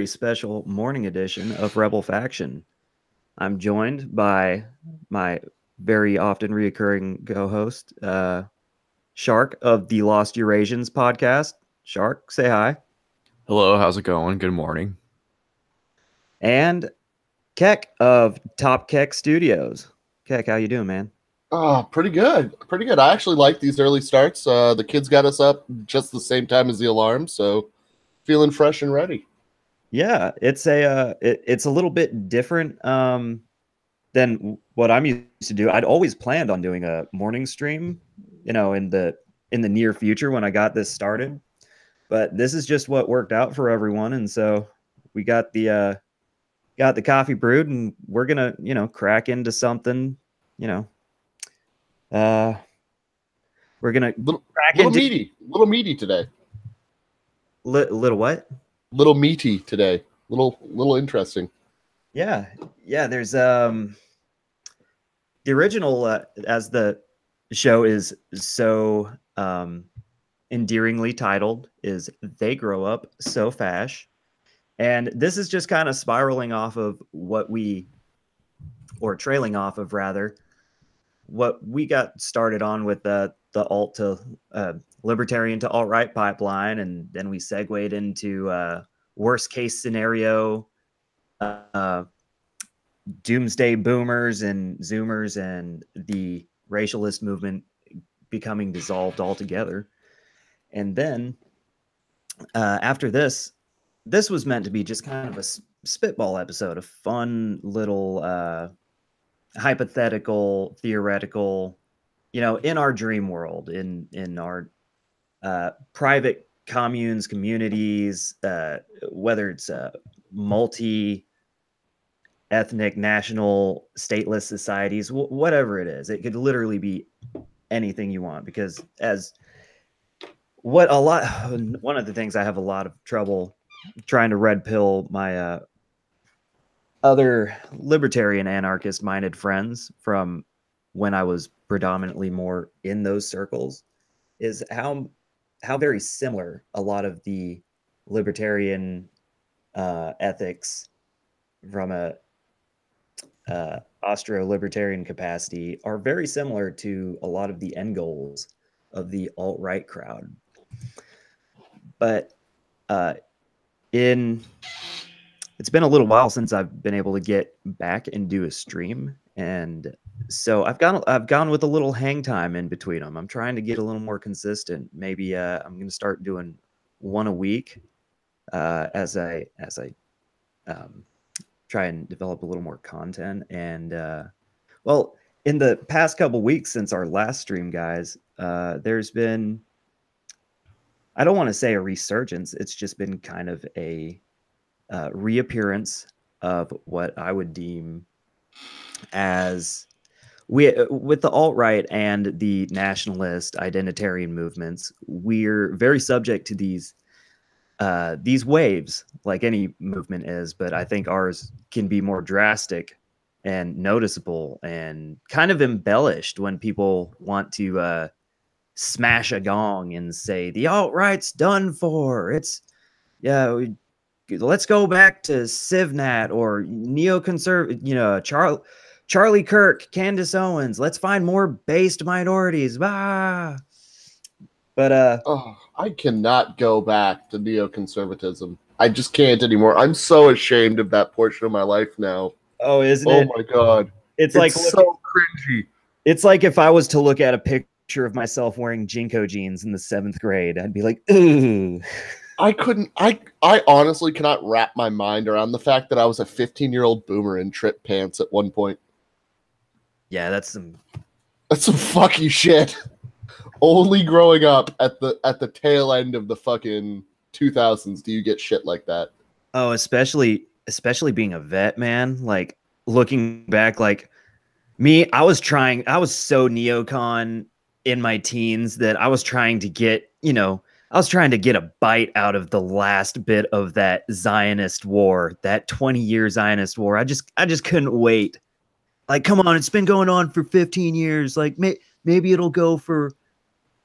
very special morning edition of Rebel Faction. I'm joined by my very often reoccurring co-host, Shark of the Lost Eurasians podcast. Shark, say hi. Hello, how's it going? Good morning. And Keck of Top Keck Studios. Keck, how you doing, man? Oh, pretty good. Pretty good. I actually like these early starts. The kids got us up just the same time as the alarm, so feeling fresh and ready. Yeah, it's a little bit different than what I'm used to do. I'd always planned on doing a morning stream, in the near future when I got this started. But this is just what worked out for everyone, and so we got the coffee brewed, and we're gonna crack into something. You know, uh, we're gonna Little, crack little into meaty today. little what? Little meaty today. Little interesting. Yeah, yeah. There's the original as the show is so endearingly titled is They Grow Up So Fash. And this is just kind of spiraling off of trailing off of rather, what we got started on with the alt to libertarian to alt right pipeline. And then we segued into worst case scenario, uh, doomsday boomers and zoomers and the racialist movement becoming dissolved altogether. And then after this was meant to be just kind of a spitball episode, a fun little hypothetical, theoretical, in our dream world, in our private communes, communities, whether it's multi ethnic, national, stateless societies, whatever it is. It could literally be anything you want, because one of the things I have a lot of trouble trying to red pill my other libertarian anarchist minded friends from when I was predominantly more in those circles is how very similar a lot of the libertarian ethics from a Austro-libertarian capacity are very similar to a lot of the end goals of the alt-right crowd. But it's been a little while since I've been able to get back and do a stream, and so I've gone with a little hang time in between them. I'm trying to get a little more consistent. Maybe I'm going to start doing one a week as I try and develop a little more content. And well, in the past couple weeks since our last stream, guys, there's been, I don't want to say a resurgence. It's just been kind of a reappearance of what I would deem as with the alt-right and the nationalist identitarian movements. We're very subject to these waves, like any movement is, but I think ours can be more drastic and noticeable and kind of embellished when people want to smash a gong and say the alt-right's done for. Let's go back to CivNat or neoconservative, Charlie Kirk, Candace Owens. Let's find more based minorities. But I cannot go back to neoconservatism. I just can't anymore. I'm so ashamed of that portion of my life now. Oh, isn't it? Oh my god. It's like so cringy. It's like if I was to look at a picture of myself wearing Jinko jeans in the 7th grade, I'd be like, ooh. I honestly cannot wrap my mind around the fact that I was a 15-year-old boomer in trip pants at one point. Yeah, that's some fucky shit. Only growing up at the tail end of the fucking 2000s do you get shit like that. Oh, especially being a vet, man. Like, looking back, like me, I was so neocon in my teens that I was trying to get a bite out of the last bit of that Zionist war, that 20-year Zionist war. I just couldn't wait. Like, come on, it's been going on for 15 years. Like, maybe it'll go for.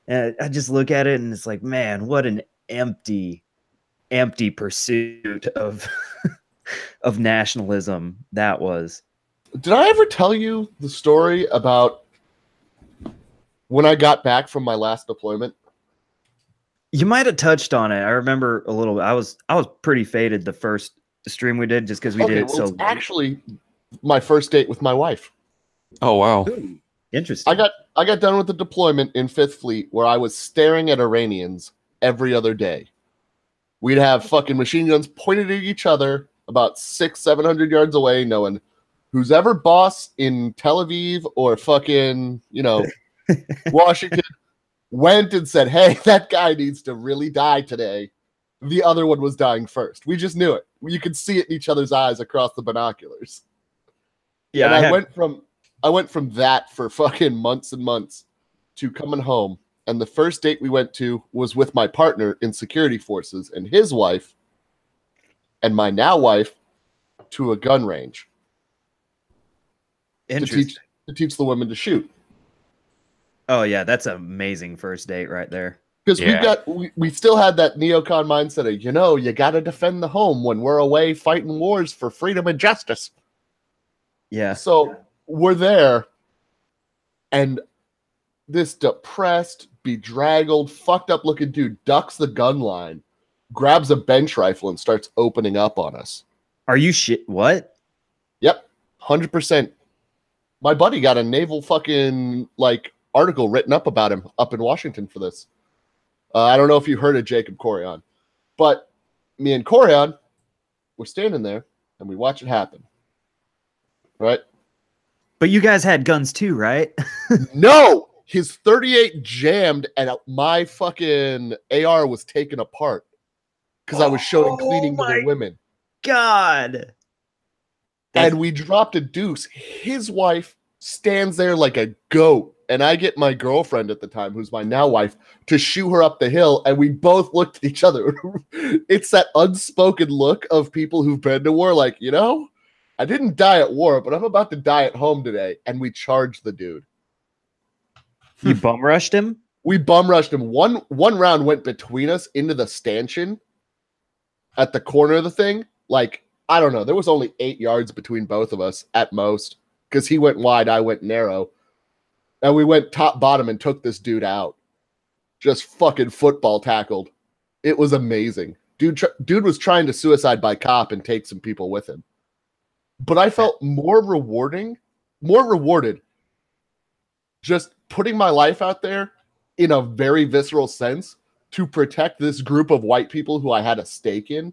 I just look at it and it's like, man, what an empty empty pursuit of of nationalism that was. Did I ever tell you the story about when I got back from my last deployment? You might have touched on it. I remember a little bit. I was pretty faded the first stream we did just because we did it Well, so it's late. actually my first date with my wife. Oh wow. Ooh, interesting. I got done with the deployment in 5th Fleet where I was staring at Iranians every other day. We'd have fucking machine guns pointed at each other about 600-700 yards away, knowing who's ever boss in Tel Aviv or fucking, Washington went and said, hey, that guy needs to really die today. The other one was dying first. We just knew it. You could see it in each other's eyes across the binoculars. Yeah, and I went from that for fucking months and months to coming home. And the first date we went to was with my partner in security forces and his wife and my now wife to a gun range to teach the women to shoot. Oh yeah, that's an amazing first date right there. Because we still had that neocon mindset of, you got to defend the home when we're away fighting wars for freedom and justice. Yeah. So we're there, and this depressed, bedraggled, fucked up looking dude ducks the gun line, grabs a bench rifle, and starts opening up on us. Are you shit? What? Yep, 100%. My buddy got a naval fucking article written up about him up in Washington for this. I don't know if you heard of Jacob Corian, but me and Corian were standing there and we watch it happen. Right? But you guys had guns too, right? No! His 38 jammed and my fucking AR was taken apart because I was showing cleaning to the women. God. And we dropped a deuce. His wife stands there like a goat. And I get my girlfriend at the time, who's my now wife, to shoo her up the hill. And we both looked at each other. It's that unspoken look of people who've been to war. Like, I didn't die at war, but I'm about to die at home today. And we charged the dude. You bum rushed him? We bum rushed him. One round went between us into the stanchion at the corner of the thing. I don't know. There was only 8 yards between both of us at most because he went wide, I went narrow. And we went top bottom and took this dude out. Just fucking football tackled. It was amazing. Dude was trying to suicide by cop and take some people with him. But I felt more rewarded just putting my life out there in a very visceral sense to protect this group of white people who I had a stake in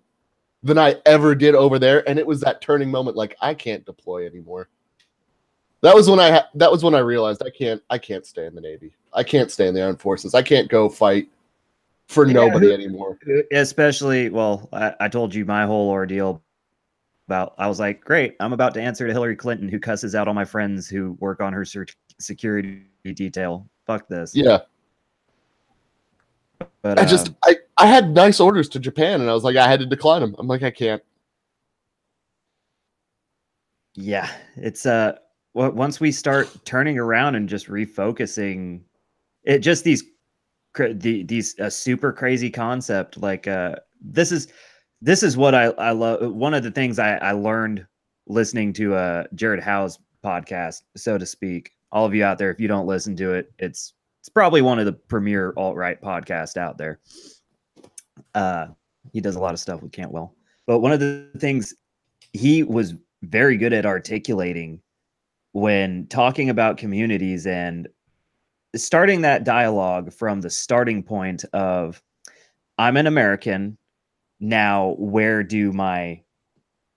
than I ever did over there. And it was that turning moment, I can't deploy anymore. That was when I realized I can't stay in the Navy. I can't stay in the armed forces. I can't go fight for nobody anymore. Especially, I told you my whole ordeal about, I was like, great, I'm about to answer to Hillary Clinton, who cusses out all my friends who work on her security detail. Fuck this. Yeah. But I had nice orders to Japan, and I was like, I had to decline them. I'm like, I can't. Yeah, it's once we start turning around and just refocusing, it just these super crazy concept this is what I love. One of the things I learned listening to Jared Howe's podcast, so to speak. All of you out there, if you don't listen to it, it's probably one of the premier alt-right podcasts out there. He does a lot of stuff with Cantwell, but one of the things he was very good at articulating when talking about communities and starting that dialogue from the starting point of, I'm an American. Now, where do my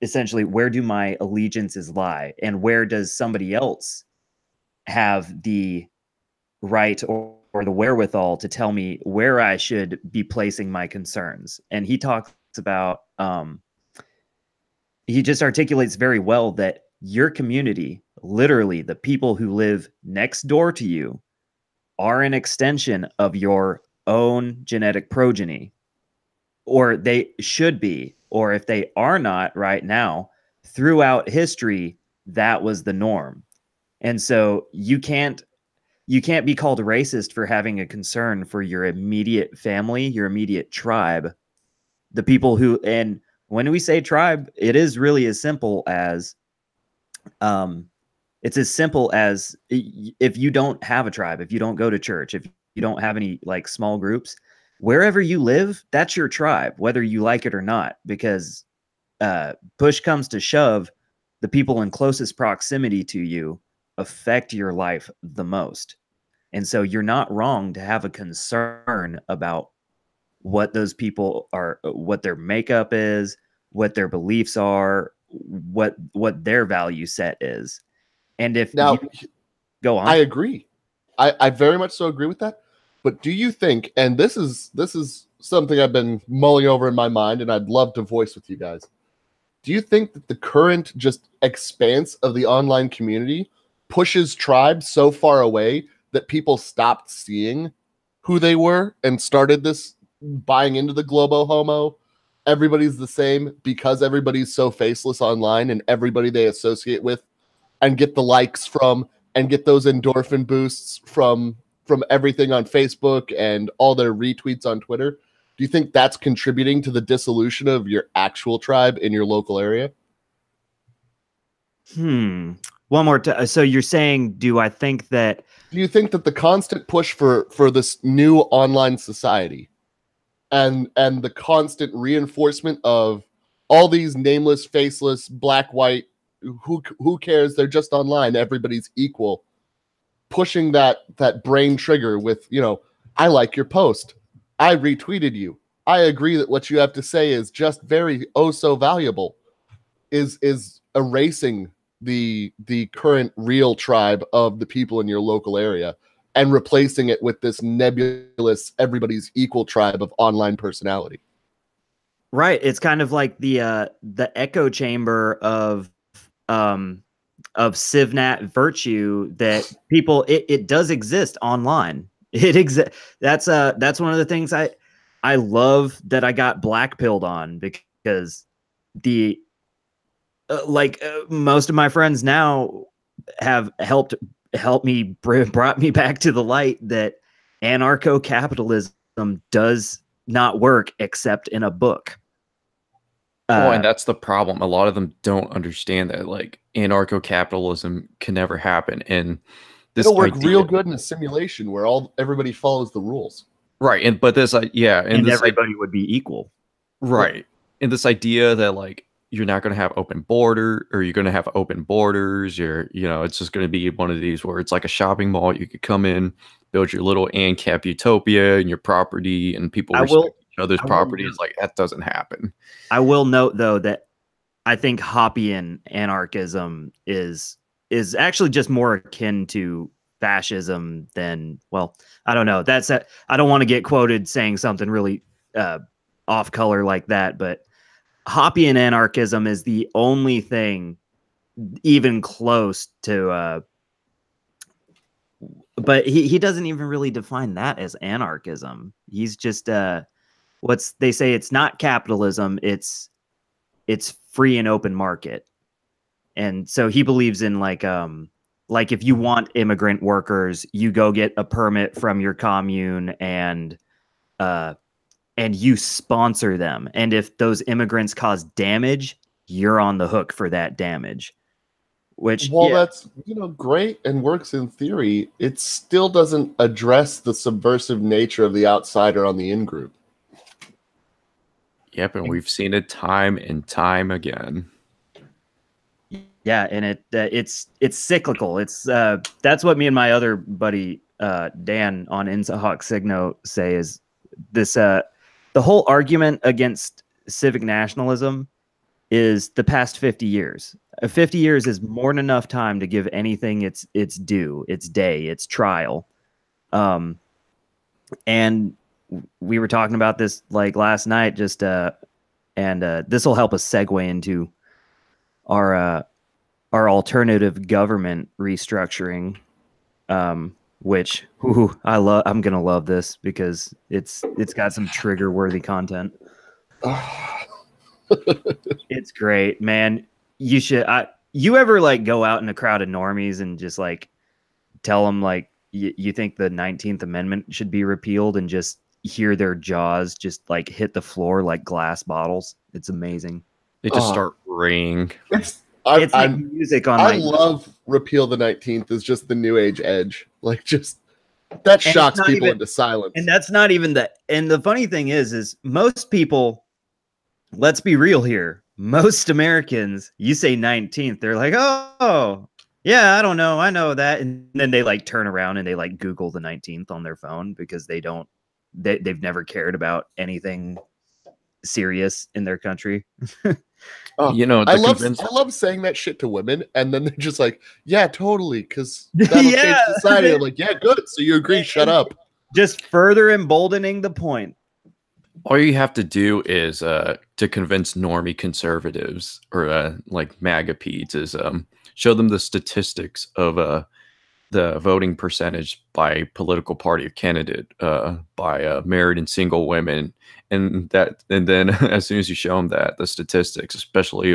allegiances lie? And where does somebody else have the right or the wherewithal to tell me where I should be placing my concerns? And he talks about, he just articulates very well that your community, literally the people who live next door to you, are an extension of your own genetic progeny, or they should be, or if they are not right now, throughout history, that was the norm. And so you can't be called racist for having a concern for your immediate family, your immediate tribe, the people who, and when we say tribe, it is really as simple as, it's as simple as if you don't have a tribe, if you don't go to church, if you don't have any like small groups, wherever you live, that's your tribe, whether you like it or not, because push comes to shove, the people in closest proximity to you affect your life the most. And so you're not wrong to have a concern about what those people are, what their makeup is, what their beliefs are, what their value set is. And if Now, you go I on, agree. I very much so agree with that. But do you think, and this is something I've been mulling over in my mind, and I'd love to voice with you guys. Do you think that the current just expanse of the online community pushes tribes so far away that people stopped seeing who they were and started this buying into the globo homo? Everybody's the same because everybody's so faceless online, and everybody they associate with and get the likes from and get those endorphin boosts from everything on Facebook and all their retweets on Twitter. Do you think that's contributing to the dissolution of your actual tribe in your local area? one more time. So you're saying, do I think that? Do you think that the constant push for this new online society and the constant reinforcement of all these nameless, faceless, black, white, who cares? They're just online. Everybody's equal. Pushing that brain trigger with, I like your post. I retweeted you. I agree that what you have to say is just very so valuable. Is erasing the current real tribe of the people in your local area and replacing it with this nebulous everybody's equal tribe of online personality. Right. It's kind of like the echo chamber of Civnat virtue that people, it does exist online. It exists. That's one of the things I love that I got black pilled on, because the most of my friends now have helped me, brought me back to the light that anarcho-capitalism does not work except in a book. Well, and that's the problem. A lot of them don't understand that, like, anarcho-capitalism can never happen. And this it'll work idea, real good in a simulation where everybody follows the rules. right? And but this, yeah, and this, everybody would be equal, right? Yeah. And this idea that, like, you're not going to have open border, or you're going to have open borders, it's just going to be one of these where it's like a shopping mall. You could come in, build your little ANCAP utopia and your property, and people respect each other's property. It's like, that doesn't happen. I will note, though, that I think Hoppian anarchism is actually just more akin to fascism than, well, I don't know. I don't want to get quoted saying something really off color like that, but Hoppian anarchism is the only thing even close to, but he doesn't even really define that as anarchism. He's just, they say it's not capitalism, it's free and open market. And so he believes in like if you want immigrant workers, you go get a permit from your commune and you sponsor them. And if those immigrants cause damage, you're on the hook for that damage. Which, while that's great and works in theory, it still doesn't address the subversive nature of the outsider on the in-group. Yep, and we've seen it time and time again. Yeah, and it's cyclical. It's that's what me and my other buddy Dan on Insahawk Signo say, is this the whole argument against civic nationalism is the past 50 years. 50 years is more than enough time to give anything its due, its day, its trial. And we were talking about this like last night, just and this will help us segue into our alternative government restructuring, which I'm gonna love this because it's got some trigger worthy content. It's great, man. You should. You ever like go out in a crowd of normies and just like tell them like you think the 19th Amendment should be repealed, and just hear their jaws just like hit the floor like glass bottles. It's amazing. They just start ringing. It's like music on. I love Repeal the 19th as just the new age edge. Like just that shocks people into silence. And that's not even and the funny thing is most people, let's be real here. Most Americans, you say 19th, they're like, oh, yeah, I don't know. I know that. And then they like turn around and they like Google the 19th on their phone because they've never cared about anything serious in their country. You know, I love saying that shit to women, and then they're just like, yeah, totally, because that'll change society. I'm like, yeah, good. So you agree, shut up. Just further emboldening the point. All you have to do is to convince normie conservatives or like MAGA peds is show them the statistics of the voting percentage by political party or candidate by married and single women, and then as soon as you show them the statistics, especially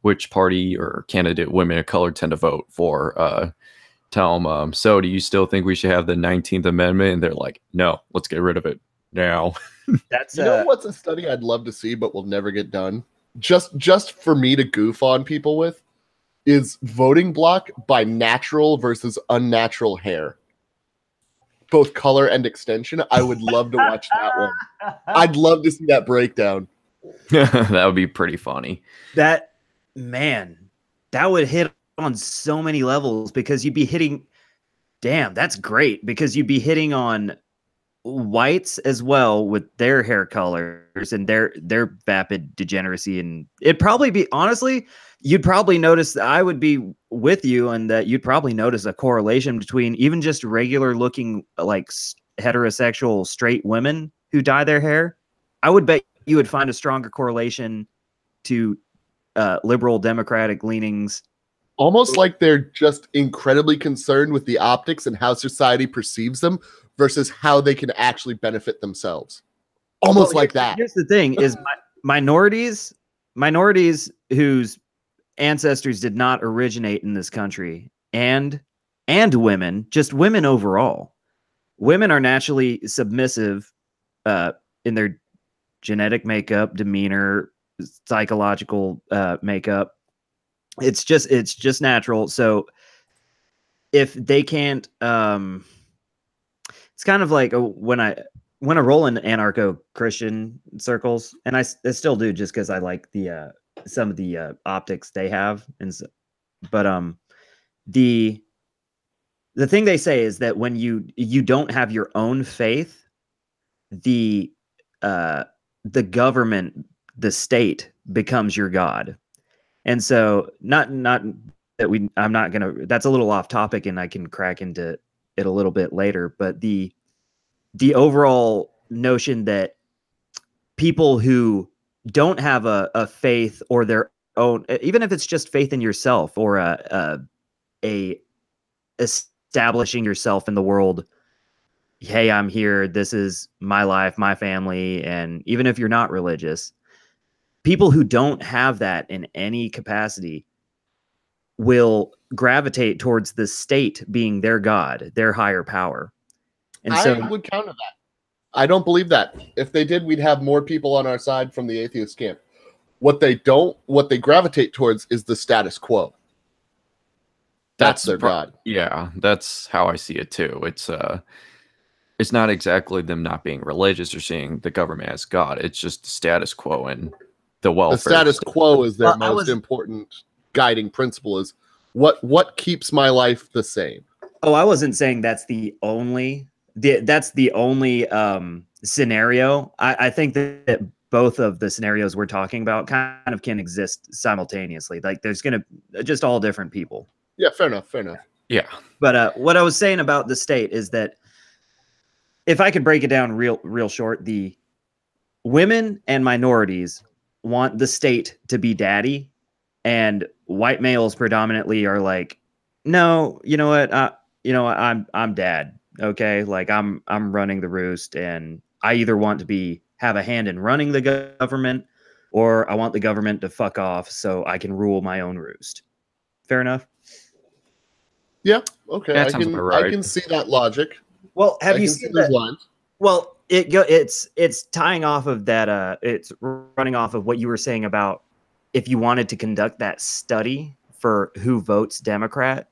which party or candidate women of color tend to vote for, tell them, so do you still think we should have the 19th Amendment? And they're like, no, let's get rid of it now. That's you know what's a study I'd love to see but will never get done, just for me to goof on people with, is voting block by natural versus unnatural hair, both color and extension. I would love to watch that one. I'd love to see that breakdown. That would be pretty funny. That would hit on so many levels because you'd be hitting. Damn, that's great because you'd be hitting on whites as well with their hair colors and their vapid degeneracy, and it'd probably be, honestly, you'd probably notice, I would be with you, and that you'd probably notice a correlation between even just regular looking like heterosexual straight women who dye their hair. I would bet you would find a stronger correlation to liberal democratic leanings. Almost like they're just incredibly concerned with the optics and how society perceives them versus how they can actually benefit themselves. Almost like that. Here's the thing is minorities whose ancestors did not originate in this country, and women, just women overall. Women are naturally submissive in their genetic makeup, demeanor, psychological makeup. It's just natural. So if they can't, it's kind of like when I roll in anarcho-Christian circles, and I still do, just because I like the some of the optics they have, but the thing they say is that when you don't have your own faith, the government, the state, becomes your god. And so not that I'm not gonna, that's a little off topic and I can crack into it a little bit later, but the overall notion that people who don't have a faith or their own, even if it's just faith in yourself or a establishing yourself in the world, hey, I'm here, this is my life, my family, and even if you're not religious, people who don't have that in any capacity will gravitate towards the state being their god, their higher power. And so I would counter that. I don't believe that. If they did, we'd have more people on our side from the atheist camp. What they gravitate towards is the status quo. That's their god. Yeah, that's how I see it too. It's not exactly them not being religious or seeing the government as God. It's just the status quo and the welfare. The status quo is their most important guiding principle. Is what keeps my life the same. Oh, I wasn't saying that's the only scenario. I think that both of the scenarios we're talking about kind of can exist simultaneously. Like there's gonna just all different people. Yeah, fair enough. Yeah. But what I was saying about the state is that if I could break it down real short, the women and minorities want the state to be daddy, and white males predominantly are like, no, you know what? I'm dad. Okay. Like I'm running the roost, and I either want to have a hand in running the government, or I want the government to fuck off so I can rule my own roost. Fair enough. Yeah. Okay. I can see that logic. Well, have you seen that? Lines. Well, it's tying off of that. It's running off of what you were saying about if you wanted to conduct that study for who votes Democrat.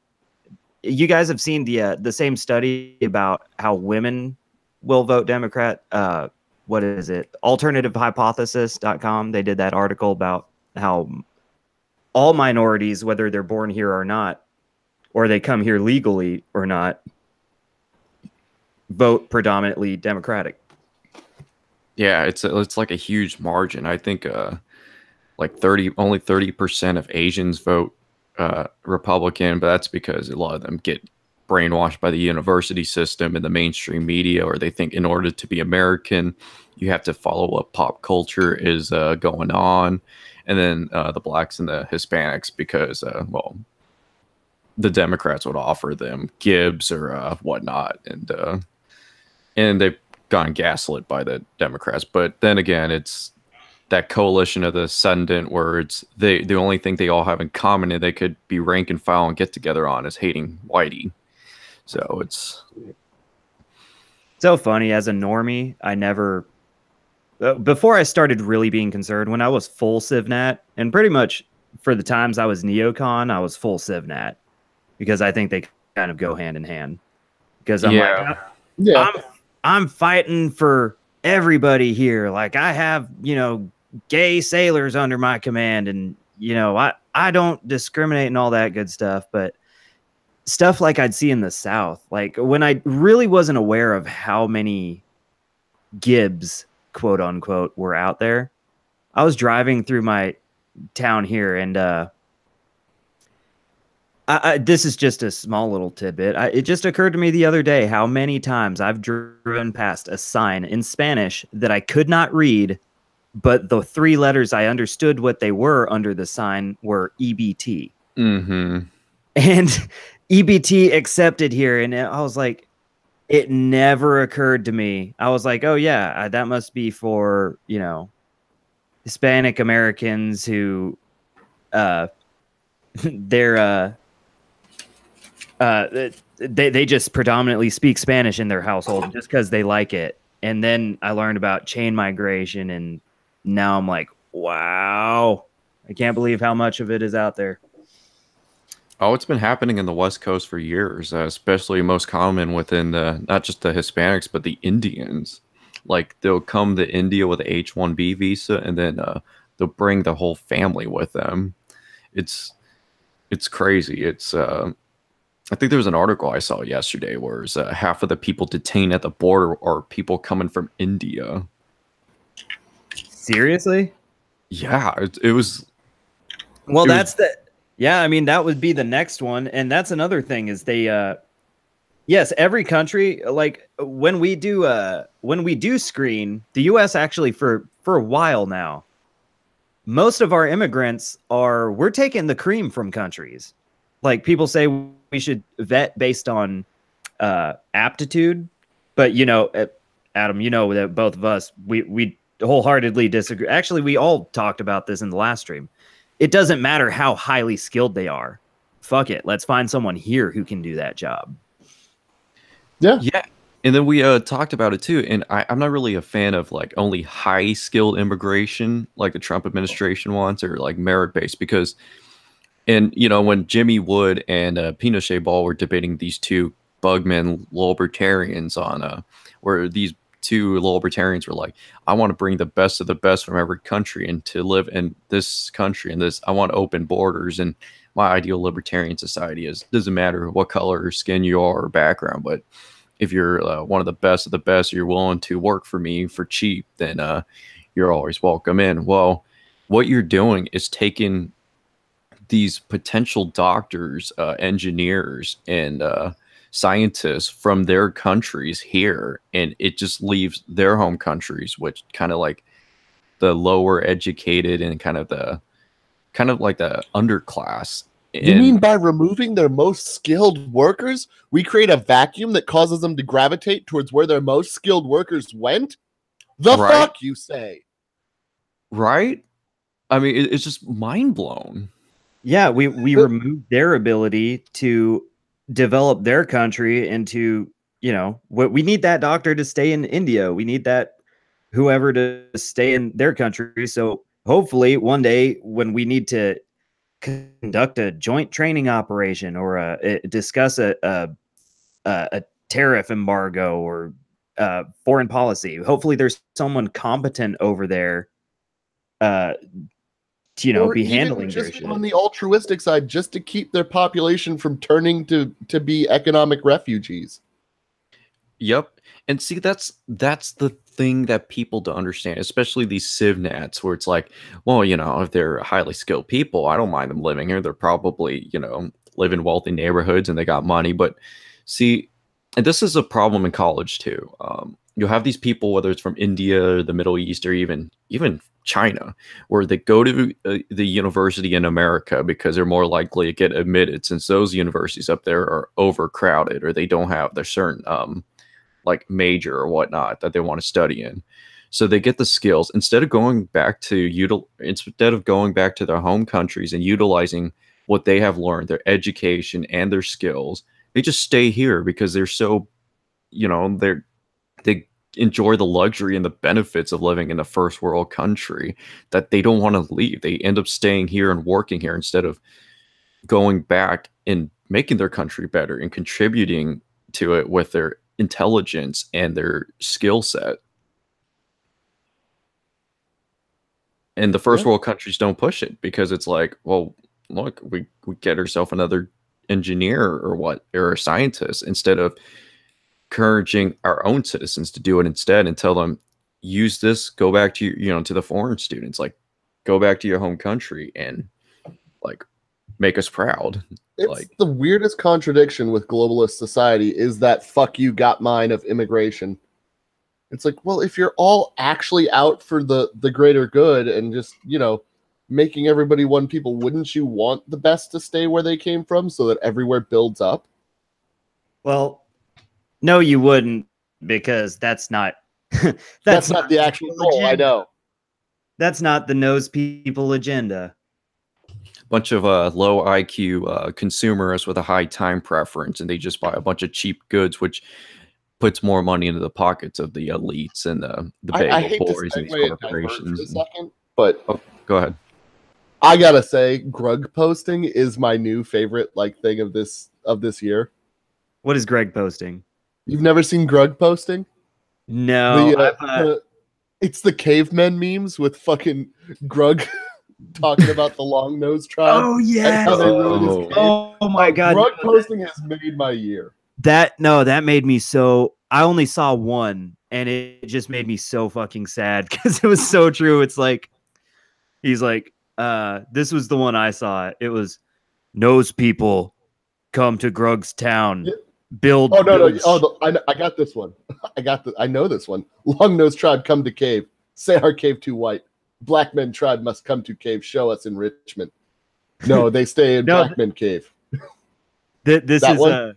You guys have seen the same study about how women will vote Democrat. What is it? Alternativehypothesis.com. They did that article about how all minorities, whether they're born here or not, or they come here legally or not, vote predominantly Democratic. Yeah, it's like a huge margin. I think like only 30% of Asians vote Republican, but that's because a lot of them get brainwashed by the university system and the mainstream media, or they think in order to be American, you have to follow what pop culture is going on. And then the blacks and the Hispanics, because, well, the Democrats would offer them Gibbs or whatnot. And they've gone gaslit by the Democrats. But then again, it's that coalition of the ascendant where it's the only thing they all have in common and they could be rank and file and get together on is hating Whitey. So it's so funny. As a normie, I never, before I started really being concerned, when I was full CivNat, and pretty much for the times I was neocon, I was full CivNat, because I think they kind of go hand in hand. Because I'm like, I'm fighting for everybody here. Like, I have, gay sailors under my command, and I don't discriminate and all that good stuff. But stuff like I'd see in the South, like when I really wasn't aware of how many Gibbs, quote unquote, were out there, I was driving through my town here, and this is just a small little tidbit. It just occurred to me the other day how many times I've driven past a sign in Spanish that I could not read, but the three letters I understood what they were under the sign were EBT. Mm-hmm. And EBT accepted here. And I was like, it never occurred to me. I was like, oh, yeah, that must be for, Hispanic Americans who they're they just predominantly speak Spanish in their household just because they like it. And then I learned about chain migration, and now I'm like, wow, I can't believe how much of it is out there. Oh, it's been happening in the West Coast for years, especially most common within not just the Hispanics, but the Indians. Like, they'll come to India with an H-1B visa, and then they'll bring the whole family with them. It's crazy. I think there was an article I saw yesterday where half of the people detained at the border are people coming from India. Seriously? Yeah, it was. Well, yeah, I mean, that would be the next one. And that's another thing is they, yes, every country, like when we do screen, the US actually for a while now, most of our immigrants we're taking the cream from countries. Like, people say we should vet based on aptitude, but Adam, that both of us, we wholeheartedly disagree. Actually, we all talked about this in the last stream. It doesn't matter how highly skilled they are. Fuck it. Let's find someone here who can do that job. Yeah. Yeah. And then we talked about it too. And I'm not really a fan of like only high skilled immigration like the Trump administration wants, or like merit based, because when Jimmy Wood and Pinochet Ball were debating these two bugman libertarians on where these two libertarians were like, I want to bring the best of the best from every country and to live in this country, and I want open borders, and my ideal libertarian society doesn't matter what color or skin you are or background, but if you're one of the best, you're willing to work for me for cheap, then you're always welcome in. Well, what you're doing is taking these potential doctors, engineers, and scientists from their countries here, and it just leaves their home countries, which kind of like the lower educated and kind of like the underclass. You mean by removing their most skilled workers, we create a vacuum that causes them to gravitate towards where their most skilled workers went? The fuck, you say? Right? I mean, it's just mind blown. Yeah, we removed their ability to develop their country into we need that doctor to stay in India. We need that whoever to stay in their country. So hopefully one day when we need to conduct a joint training operation or discuss a tariff embargo or foreign policy, hopefully there's someone competent over there to or be even handling their just shit. on the altruistic side, just to keep their population from turning to be economic refugees. Yep. And see, that's the thing that people don't understand, especially these civnats, where it's like, well, if they're highly skilled people, I don't mind them living here. They're probably, live in wealthy neighborhoods and they got money. But see, and this is a problem in college too. You'll have these people, whether it's from India, the Middle East, or even China, where they go to the university in America because they're more likely to get admitted, since those universities up there are overcrowded or they don't have their certain like major or whatnot that they want to study in. So they get the skills instead of going back to their home countries and utilizing what they have learned, their education and their skills. They just stay here because they're so, they enjoy the luxury and the benefits of living in a first world country that they don't want to leave. They end up staying here and working here instead of going back and making their country better and contributing to it with their intelligence and their skill set. And the first world countries don't push it because it's like, well, look, we get ourselves another engineer or a scientist, instead of encouraging our own citizens to do it instead and tell them, use this, go back to to the foreign students, like, go back to your home country and like make us proud. It's like the weirdest contradiction with globalist society is that fuck you got mine of immigration. It's like, well, if you're all actually out for the greater good and just, making everybody one people, wouldn't you want the best to stay where they came from so that everywhere builds up? Well, no, you wouldn't, because that's not that's not the actual goal. I know. That's not the nose people agenda. Bunch of low IQ consumers with a high time preference, and they just buy a bunch of cheap goods, which puts more money into the pockets of the elites and the bagel boys and these corporations. For a second, but go ahead. I gotta say, Grug posting is my new favorite thing of this year. What is Greg posting? You've never seen Grug posting? No. It's the cavemen memes with fucking Grug talking about the long nose tribe. Oh yeah. Oh my god. Grug posting has made my year. That made me so. I only saw one, and it just made me so fucking sad because it was so true. It's like, he's like, this was the one I saw. It was, nose people come to Grug's town, build. Oh no! I got this one. I know this one. Long nose tribe come to cave. Say our cave too white. Black men tribe must come to cave. Show us enrichment. No, they stay in Black men cave. This is one?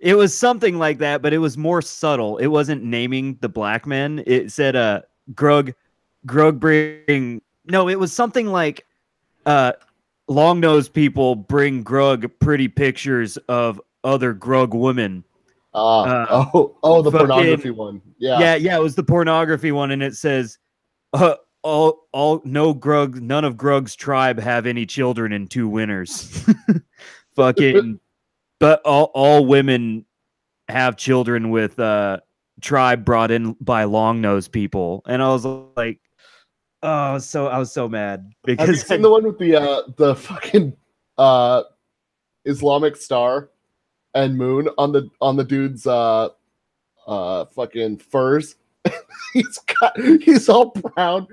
It was something like that, but it was more subtle. It wasn't naming the black men. It said, Grug bring. No, it was something like, long nose people bring Grug pretty pictures of other Grug women. The pornography one. Yeah. It was the pornography one, and it says, none of Grug's tribe have any children in 2 winters. Fucking. But all women have children with tribe brought in by long nose people, and I was like, I was so mad because have you seen the one with the fucking Islamic star and moon on the dude's fucking furs? he's all proud.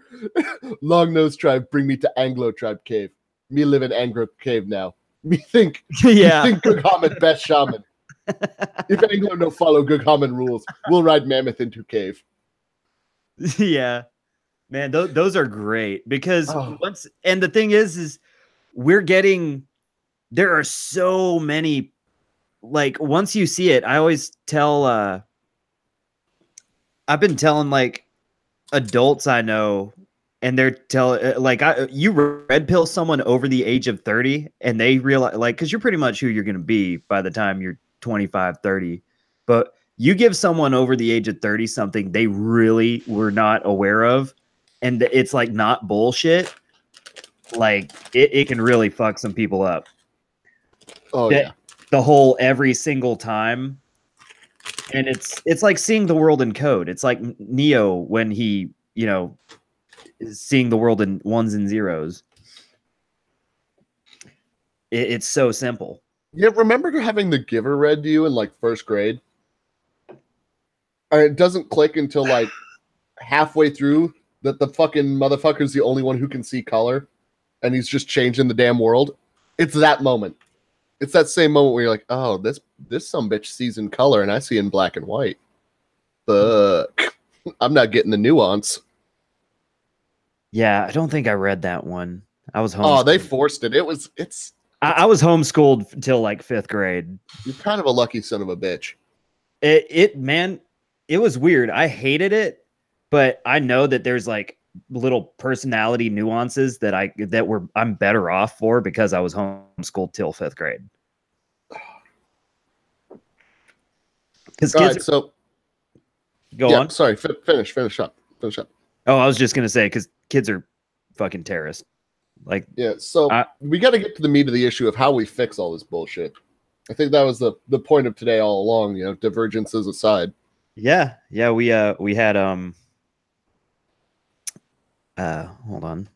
Long nose tribe, bring me to Anglo tribe cave. Me live in Anglo cave now. Me think, think Gughaman best shaman. If Anglo no follow Gughaman rules, we'll ride mammoth into cave. Yeah, man, those are great because and the thing is there are so many. Like, once you see it, I always tell. I've been telling like adults I know. And they're you red pill someone over the age of 30 and they realize, like, because you're pretty much who you're going to be by the time you're 25, 30. But You give someone over the age of 30 something they really were not aware of, and it's like not bullshit, like it can really fuck some people up. Oh yeah. The whole every single time. And it's like seeing the world in code. It's like Neo when he, is seeing the world in ones and zeros. It's so simple. Yeah, remember having The Giver read to you in like first grade? And it doesn't click until like halfway through that the fucking motherfucker's the only one who can see color, and he's just changing the damn world. It's that moment. It's that same moment where you're like, oh, this sumbitch sees in color, and I see in black and white. Fuck. I'm not getting the nuance. Yeah, I don't think I read that one. I was homeschooled. Oh, they forced it. I was homeschooled until like 5th grade. You're kind of a lucky son of a bitch. Man, it was weird. I hated it, but I know that there's like little personality nuances that I'm better off for because I was homeschooled till 5th grade. Because kids, right, so go on. Sorry, finish up. Oh, I was just gonna say because kids are fucking terrorists. Like, yeah. So we got to get to the meat of the issue of how we fix all this bullshit. I think that was the point of today all along. Divergences aside. Yeah. We had hold on,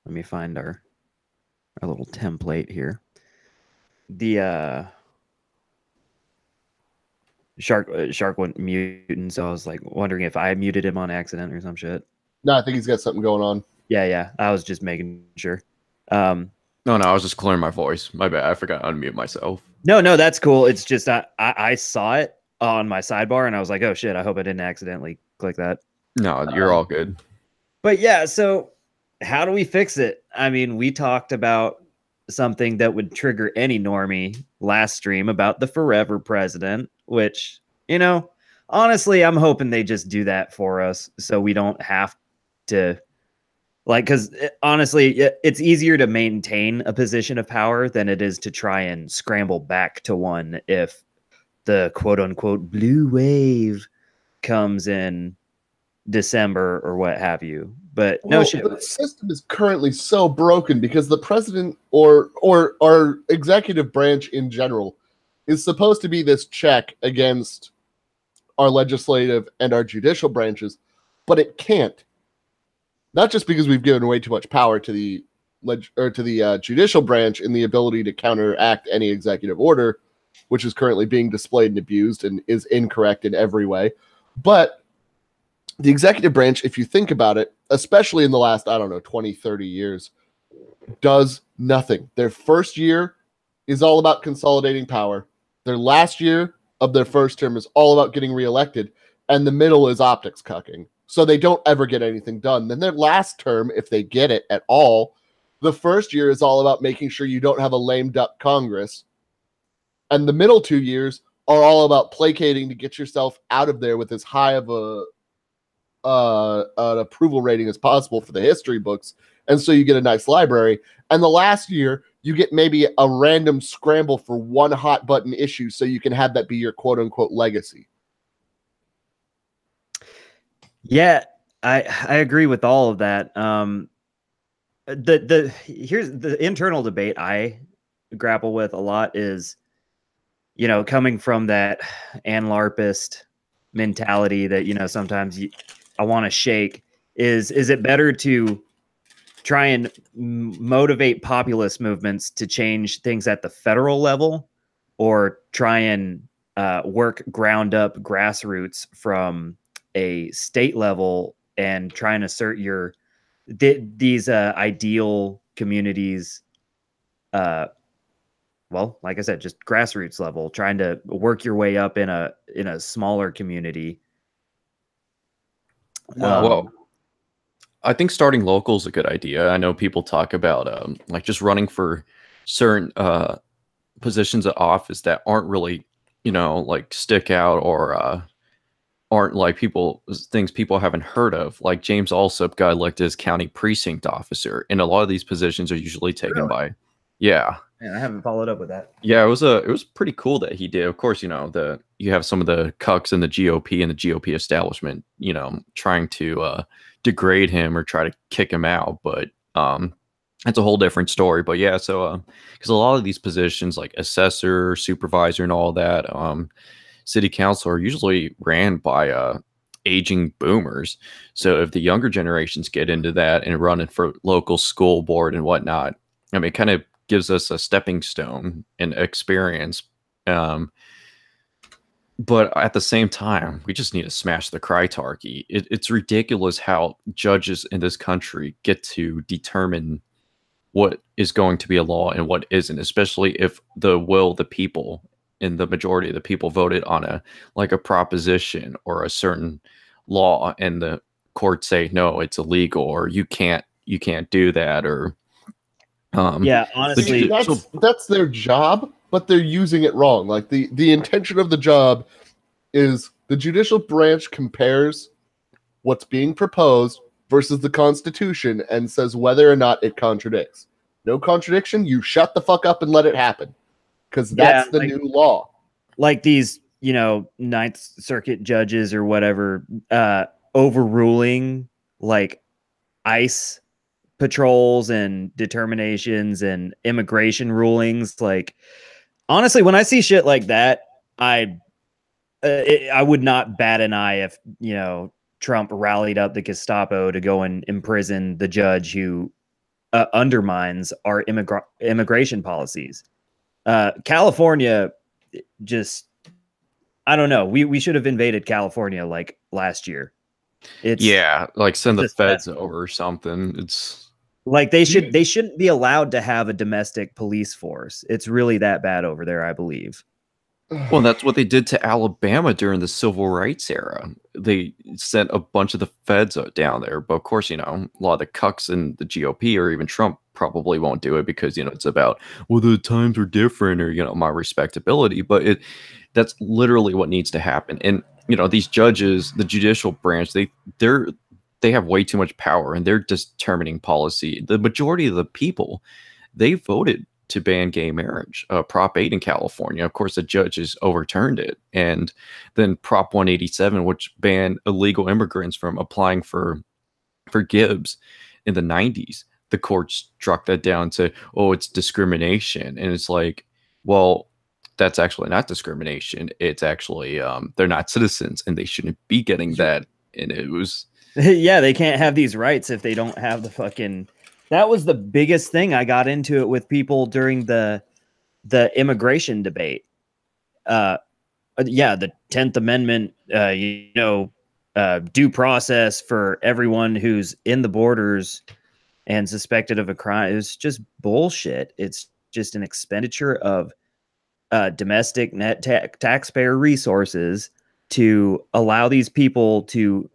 let me find our little template here. The Shark went mutant, so I was like wondering if I muted him on accident or some shit. No, I think he's got something going on. Yeah. I was just making sure. No, I was just clearing my voice. My bad. I forgot to unmute myself. No, that's cool. It's just I saw it on my sidebar and I was like, oh shit, I hope I didn't accidentally click that. No, you're all good. But yeah, so how do we fix it? I mean, we talked about something that would trigger any normie last stream about the forever president, which, honestly, I'm hoping they just do that for us so we don't have to, because honestly, it's easier to maintain a position of power than it is to try and scramble back to one if the quote unquote blue wave comes in December or what have you. But no shit. The system is currently so broken because the president or our executive branch in general is supposed to be this check against our legislative and our judicial branches, but it can't. Not just because we've given way too much power to the judicial branch in the ability to counteract any executive order, which is currently being displayed and abused and is incorrect in every way, but the executive branch, if you think about it, especially in the last, 20, 30 years, does nothing. Their first year is all about consolidating power. Their last year of their first term is all about getting reelected. And the middle is optics cucking. So they don't ever get anything done. Then their last term, if they get it at all, the first year is all about making sure you don't have a lame duck Congress. And the middle 2 years are all about placating to get yourself out of there with as high of an approval rating as possible for the history books, and so you get a nice library. And the last year you get maybe a random scramble for one hot button issue so you can have that be your quote unquote legacy. Yeah, I agree with all of that. Here's the internal debate I grapple with a lot is, coming from that Anlarpist mentality that, sometimes I want to shake is it better to try and motivate populist movements to change things at the federal level, or try and work ground up grassroots from a state level and try and assert these ideal communities? Well, like I said, just grassroots level, trying to work your way up in a smaller community. Well, I think starting local is a good idea. I know people talk about like just running for certain positions of office that aren't really, like stick out or aren't like things people haven't heard of. Like James Alsop got elected as county precinct officer, and a lot of these positions are usually taken by. Yeah. Man, I haven't followed up with that. Yeah, it was pretty cool that he did. Of course, the you have some of the cucks in the GOP and the GOP establishment, you know, trying to degrade him or try to kick him out. But that's a whole different story. But yeah, so because a lot of these positions like assessor, supervisor, and all that, city council are usually ran by aging boomers. So if the younger generations get into that and running for local school board and whatnot, I mean, it kind of gives us a stepping stone and experience. But at the same time, we just need to smash the critarchy. It's ridiculous how judges in this country get to determine what is going to be a law and what isn't, especially if the will of the people and the majority of the people voted on a proposition or a certain law, and the courts say no, it's illegal, or you can't do that, or yeah, honestly, that's their job, but they're using it wrong. Like the intention of the job is the judicial branch compares what's being proposed versus the Constitution and says whether or not it contradicts. No contradiction, you shut the fuck up and let it happen. Because that's the new law. Like these, you know, Ninth Circuit judges or whatever, overruling like ICE patrols and determinations and immigration rulings. Like, honestly, when I see shit like that, I would not bat an eye if, you know, Trump rallied up the Gestapo to go and imprison the judge who undermines our immigration policies. California, just, I don't know. We should have invaded California like last year. Yeah, like send the feds over or something. It's like they shouldn't be allowed to have a domestic police force. It's really that bad over there, I believe. Well, that's what they did to Alabama during the civil rights era. They sent a bunch of the feds down there. But of course, you know, a lot of the cucks in the GOP or even Trump probably won't do it because, you know, it's about, well, the times were different, or, you know, my respectability. But that's literally what needs to happen. And, you know, these judges, the judicial branch, they have way too much power, and they're determining policy. The majority of the people, they voted to ban gay marriage. Prop 8 in California, of course, the judges overturned it. And then Prop 187, which banned illegal immigrants from applying for Gibbs in the 90s, the court struck that down to, oh, it's discrimination. And it's like, well, that's actually not discrimination. It's actually they're not citizens and they shouldn't be getting that. And it was yeah, they can't have these rights if they don't have the fucking. That was the biggest thing I got into it with people during the immigration debate. Yeah, the 10th Amendment, you know, due process for everyone who's in the borders and suspected of a crime. It was just bullshit. It's just an expenditure of domestic net taxpayer resources to allow these people to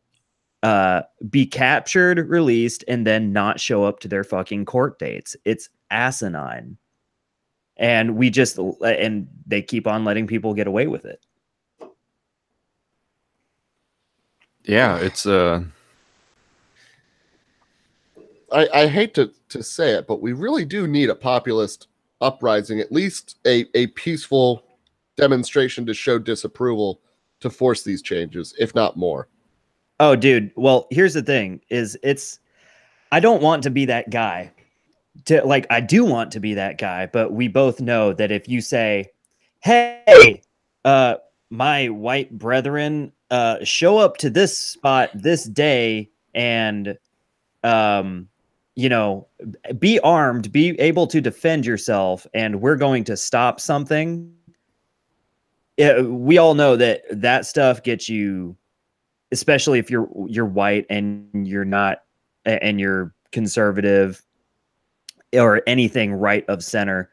be captured, released, and then not show up to their fucking court dates. It's asinine. And they keep on letting people get away with it. Yeah, it's I hate to say it, but we really do need a populist uprising, at least a peaceful demonstration to show disapproval to force these changes, if not more. Oh, dude. Well, here's the thing I don't want to be that guy. I do want to be that guy, but we both know that if you say, hey, my white brethren, show up to this spot this day and, you know, be armed, be able to defend yourself, and we're going to stop something. We all know that stuff gets you, especially if you're white and you're not, and you're conservative or anything right of center,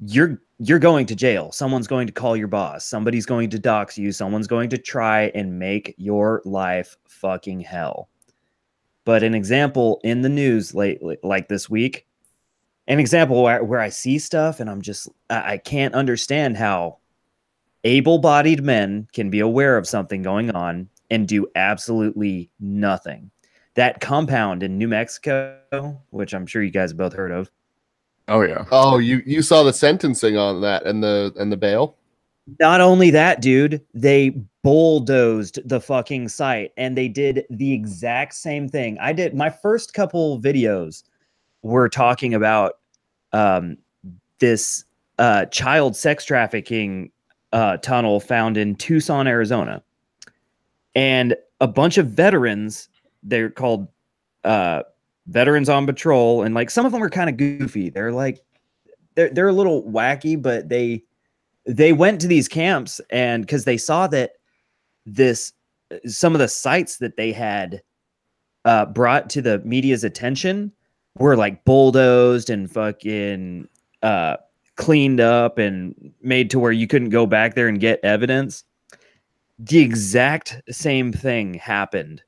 you're going to jail. Someone's going to call your boss. Somebody's going to dox you. Someone's going to try and make your life fucking hell. But an example in the news lately, like this week, an example where I see stuff and I can't understand how able-bodied men can be aware of something going on and do absolutely nothing. That compound in New Mexico, which I'm sure you guys have both heard of. Oh yeah. Oh, you saw the sentencing on that and the bail? Not only that, dude, they bulldozed the fucking site and they did the exact same thing. I did my first couple videos were talking about um, this child sex trafficking tunnel found in Tucson, Arizona. And a bunch of veterans, they're called veterans on patrol, and like some of them are kind of goofy. They're like they're a little wacky, but they went to these camps and because they saw that this some of the sites that they had brought to the media's attention were like bulldozed and fucking cleaned up and made to where you couldn't go back there and get evidence. The exact same thing happened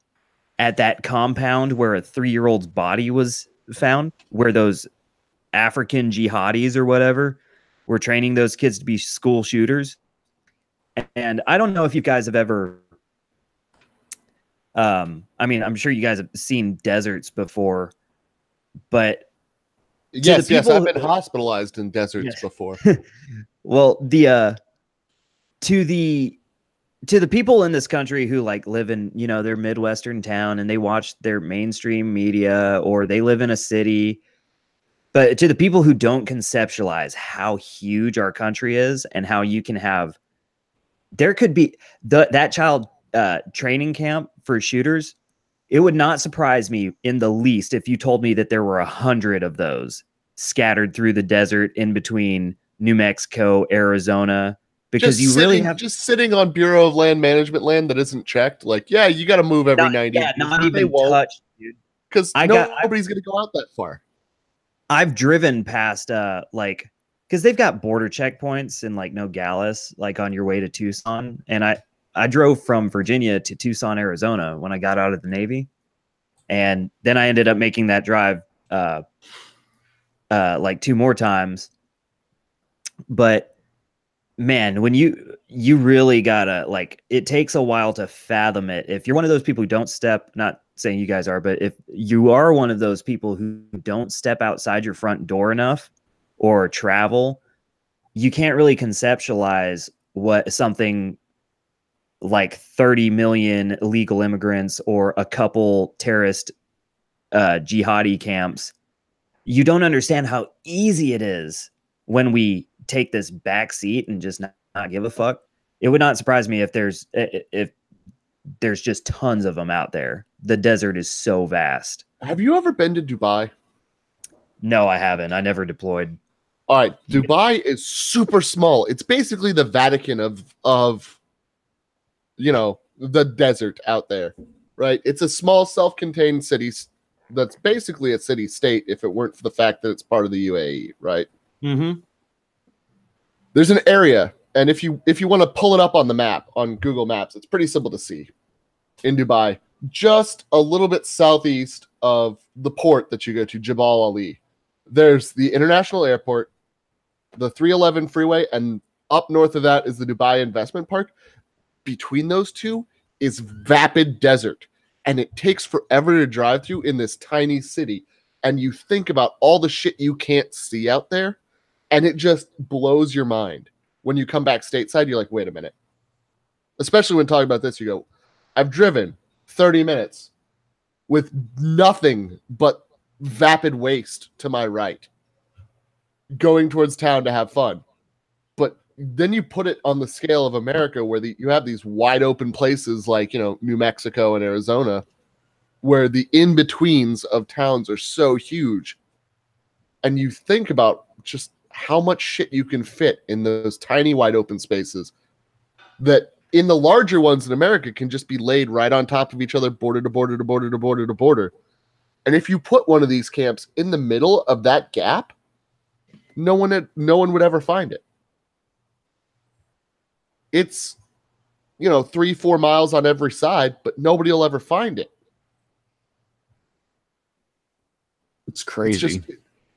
at that compound where a 3-year-old's body was found, where those African jihadis or whatever were training those kids to be school shooters. And I don't know if you guys have ever I mean, I'm sure you guys have seen deserts before, but yes, I've been hospitalized in deserts before. Well, the to the people in this country who like live in, you know, their Midwestern town and they watch their mainstream media or they live in a city, but to the people who don't conceptualize how huge our country is and how you can have, there could be that child training camp for shooters. It would not surprise me in the least if you told me that there were 100 of those scattered through the desert in between New Mexico, Arizona, because just you really have just sitting on Bureau of Land Management land that isn't checked. Like, yeah, you got to move every 90 days. Not even touched, dude. Because nobody's going to go out that far. I've driven past like because they've got border checkpoints in like Nogales, like on your way to Tucson, and I drove from Virginia to Tucson, Arizona when I got out of the Navy, and then I ended up making that drive like 2 more times. But man, when you really gotta like, it takes a while to fathom it. If you're one of those people who don't step, not saying you guys are, but if you are one of those people who don't step outside your front door enough or travel, you can't really conceptualize what something like 30 million illegal immigrants or a couple terrorist jihadi camps. You don't understand how easy it is when we take this back seat and just not give a fuck. It would not surprise me if there's just tons of them out there. The desert is so vast. Have you ever been to Dubai? No, I haven't. I never deployed. All right, Dubai is super small. It's basically the Vatican of you know, the desert out there, right? It's a small self-contained city that's basically a city state if it weren't for the fact that it's part of the UAE, right? Mm-hmm. There's an area, and if you want to pull it up on the map, on Google Maps, it's pretty simple to see. In Dubai, just a little bit southeast of the port that you go to, Jebel Ali, there's the international airport, the 311 freeway, and up north of that is the Dubai Investment Park. Between those two is vapid desert, and it takes forever to drive through in this tiny city. And you think about all the shit you can't see out there, and it just blows your mind. When you come back stateside, you're like, wait a minute. Especially when talking about this, you go, I've driven 30 minutes with nothing but vapid waste to my right, going towards town to have fun. But then you put it on the scale of America, where you have these wide open places like, you know, New Mexico and Arizona, where the in-betweens of towns are so huge. And you think about just how much shit you can fit in those tiny wide open spaces that in the larger ones in America can just be laid right on top of each other, border to border to border to border to border. And if you put one of these camps in the middle of that gap, no one would ever find it. It's, you know, 3-4 miles on every side, but nobody will ever find it. It's crazy.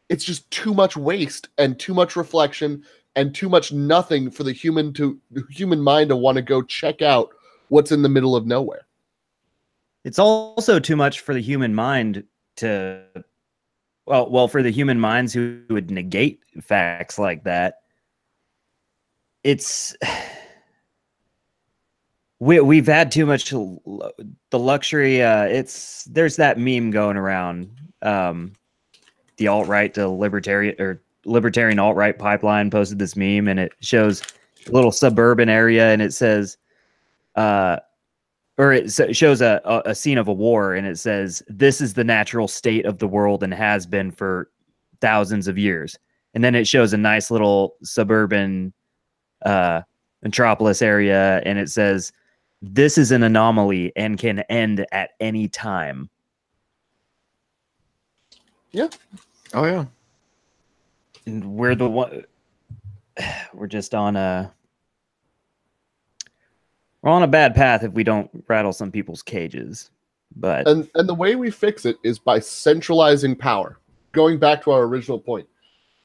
It's just too much waste and too much reflection and too much nothing for the human mind to want to go check out what's in the middle of nowhere. It's also too much for the human mind to, well, for the human minds who would negate facts like that. it's we've had too much the luxury. There's that meme going around. The alt-right to libertarian alt-right pipeline posted this meme, and it shows a little suburban area, and it says, or it shows a scene of a war, and it says, "This is the natural state of the world and has been for thousands of years." And then it shows a nice little suburban metropolis area, and it says, "This is an anomaly and can end at any time." Yeah. Oh yeah. And we're the one. We're just on a. We're on a bad path if we don't rattle some people's cages. But and the way we fix it is by centralizing power. Going back to our original point,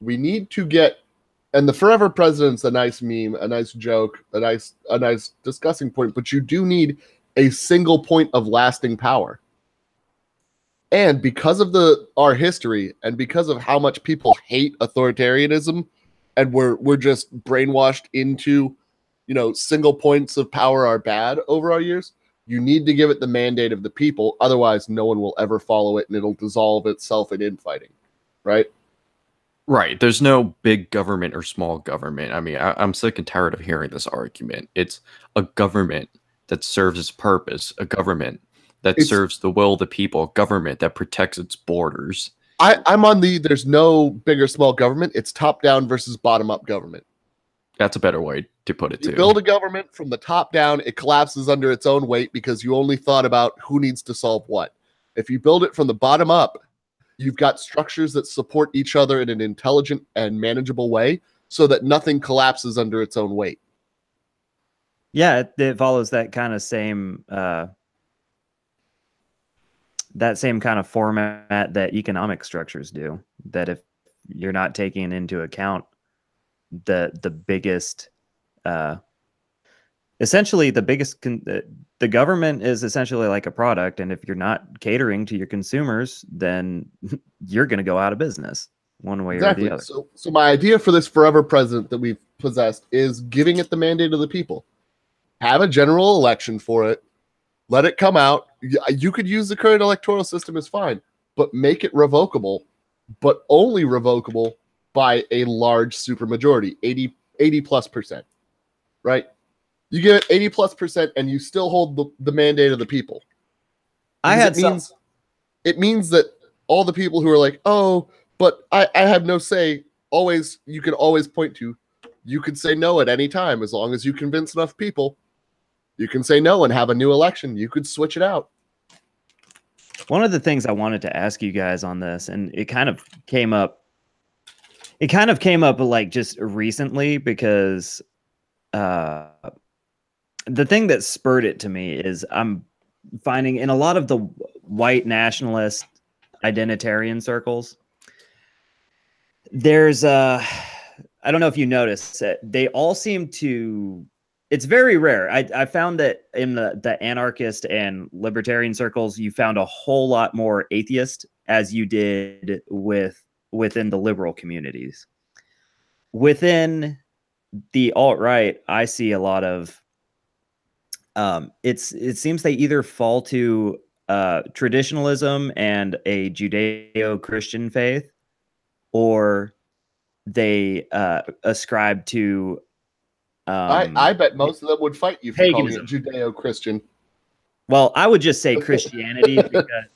we need to get, and the forever president's a nice meme, a nice joke, a nice discussing point, but you do need a single point of lasting power. And because of our history and because of how much people hate authoritarianism, and we're just brainwashed into, single points of power are bad over our years, you need to give it the mandate of the people. Otherwise, no one will ever follow it, and it'll dissolve itself in infighting, right? Right. There's no big government or small government. I mean, I'm sick and tired of hearing this argument. It's a government that serves its purpose, a government that serves the will of the people, a government that protects its borders. I'm on there's no big or small government. It's top-down versus bottom-up government. That's a better way to put it, too. You build a government from the top down, it collapses under its own weight because you only thought about who needs to solve what. If you build it from the bottom up, you've got structures that support each other in an intelligent and manageable way so that nothing collapses under its own weight. Yeah, it follows that kind of same kind of format that economic structures do. That if you're not taking into account the biggest, essentially the biggest, the government is essentially like a product, and if you're not catering to your consumers, then you're going to go out of business one way or the other. So my idea for this forever president that we've possessed is giving it the mandate of the people. Have a general election for it. Let it come out. You could use the current electoral system as fine, but make it revocable, but only revocable by a large supermajority, 80+%, right? You give it 80+%, and you still hold the mandate of the people. It means that all the people who are like, oh, but I have no say. You can always point to. You could say no at any time as long as you convince enough people. You can say no and have a new election. You could switch it out. One of the things I wanted to ask you guys on this, and it kind of came up like just recently, because the thing that spurred it to me is I'm finding in a lot of the white nationalist identitarian circles, there's I don't know if you noticed, they all seem to, it's very rare. I found that in the anarchist and libertarian circles, you found a whole lot more atheist as you did within the liberal communities. Within the alt-right, I see a lot of it seems they either fall to traditionalism and a Judeo-Christian faith, or they ascribe to I bet most of them would fight you for paganism. calling it Judeo-Christian. Well, I would just say Christianity,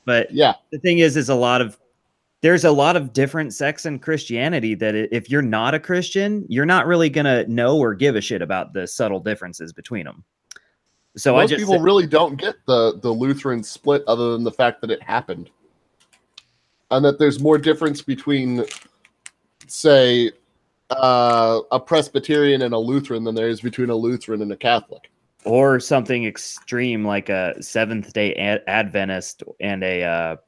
but yeah, the thing is there's a lot of different sects in Christianity that if you're not a Christian, you're not really gonna know or give a shit about the subtle differences between them. So most people really don't get the Lutheran split, other than the fact that it happened, and that there's more difference between, say, a Presbyterian and a Lutheran than there is between a Lutheran and a Catholic, or something extreme like a Seventh-day Adventist and a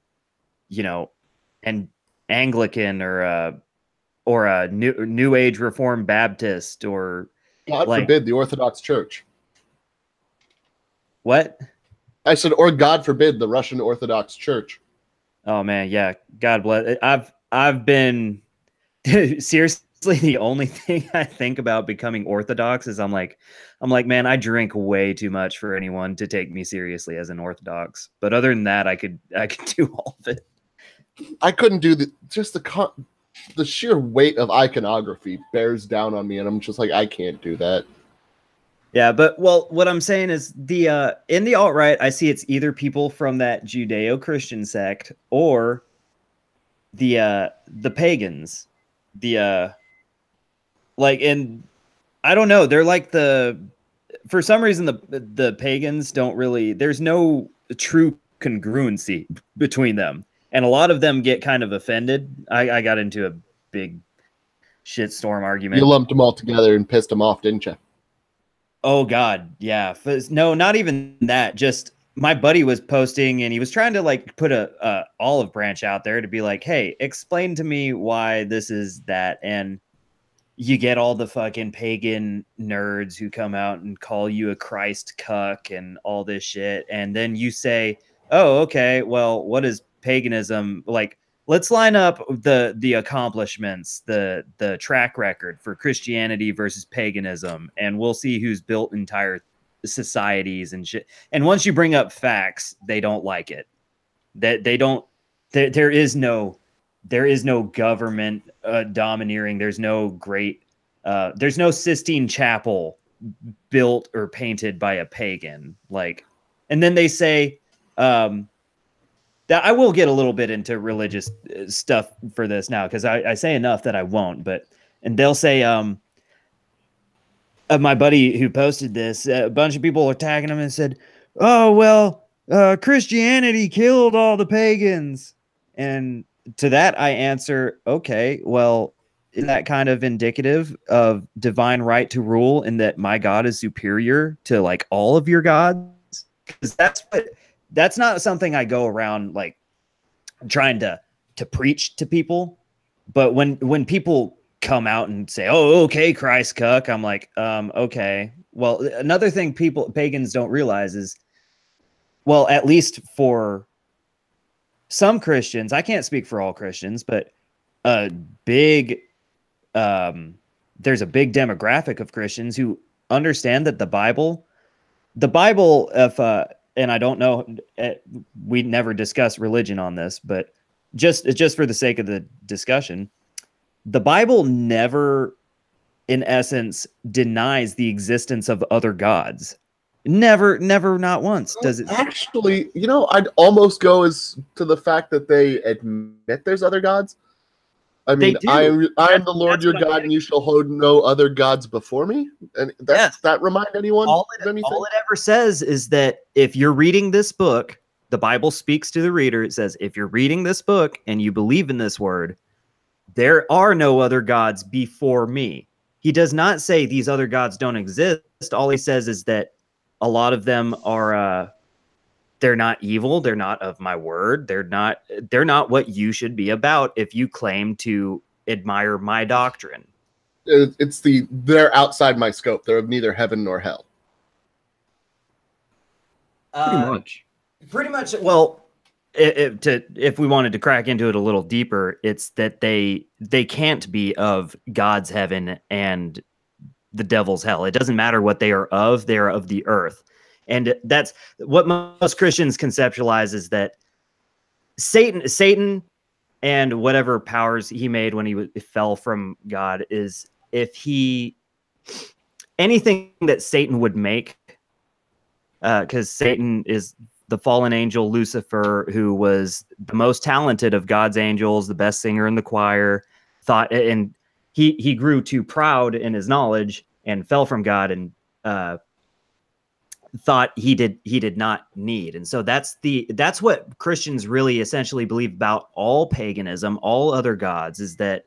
an Anglican, or a New Age Reformed Baptist, or God forbid the Orthodox Church. What? I said, or God forbid the Russian Orthodox Church. Oh man, yeah. God bless. I've been seriously, the only thing I think about becoming Orthodox is I'm like, man, I drink way too much for anyone to take me seriously as an Orthodox. But other than that, I could do all of it. I couldn't do the sheer weight of iconography bears down on me, and I'm just like, I can't do that. Yeah, but well, what I'm saying is the in the alt-right, I see it's either people from that Judeo-Christian sect or the pagans. The like, and I don't know, they're like for some reason the pagans don't really, there's no true congruency between them. And a lot of them get kind of offended. I got into a big shitstorm argument. You lumped them all together and pissed them off, didn't you? Oh God, yeah. No, not even that. Just my buddy was posting, and he was trying to like put a olive branch out there to be like, "Hey, explain to me why this is that." And you get all the fucking pagan nerds who come out and call you a Christ cuck and all this shit, and then you say, "Oh, okay. Well, what is paganism like?" Let's line up the accomplishments, the track record for Christianity versus paganism, and we'll see who's built entire societies and shit. And once you bring up facts, they don't like it. That they don't. There is no government domineering. There's no great. There's no Sistine Chapel built or painted by a pagan. Like, and then they say. That I will get a little bit into religious stuff for this now, because I say enough that I won't. And they'll say, my buddy who posted this, a bunch of people are tagging him and said, "Oh well, Christianity killed all the pagans." And to that I answer, okay, well, is that kind of indicative of divine right to rule, in that my God is superior to like all of your gods? Because that's not something I go around like trying to preach to people. But when people come out and say, "Oh, okay, Christ cuck," I'm like, okay. Well, another thing pagans don't realize is, well, at least for some Christians, I can't speak for all Christians, but a big there's a big demographic of Christians who understand that the Bible, if and I don't know, we never discuss religion on this, but just for the sake of the discussion, the Bible never, in essence, denies the existence of other gods. Never, not once does it. Actually, I'd almost go as to the fact that they admit there's other gods. I mean, I am the Lord your God, and you shall hold no other gods before me. And that remind anyone of anything? All it ever says is that if you're reading this book, the Bible speaks to the reader. It says, if you're reading this book and you believe in this word, there are no other gods before me. He does not say these other gods don't exist. All he says is that a lot of them are they're not evil. They're not of my word. They're not what you should be about if you claim to admire my doctrine. They're outside my scope. They're of neither heaven nor hell. Pretty much. Well, if we wanted to crack into it a little deeper, it's that they can't be of God's heaven and the devil's hell. It doesn't matter what they are of the earth. And that's what most Christians conceptualize, is that Satan and whatever powers he made when he fell from God, is anything that Satan would make, because Satan is the fallen angel Lucifer, who was the most talented of God's angels, the best singer in the choir, and he grew too proud in his knowledge and fell from God, and thought he did not need. And so that's what Christians really essentially believe about all paganism, all other gods, is that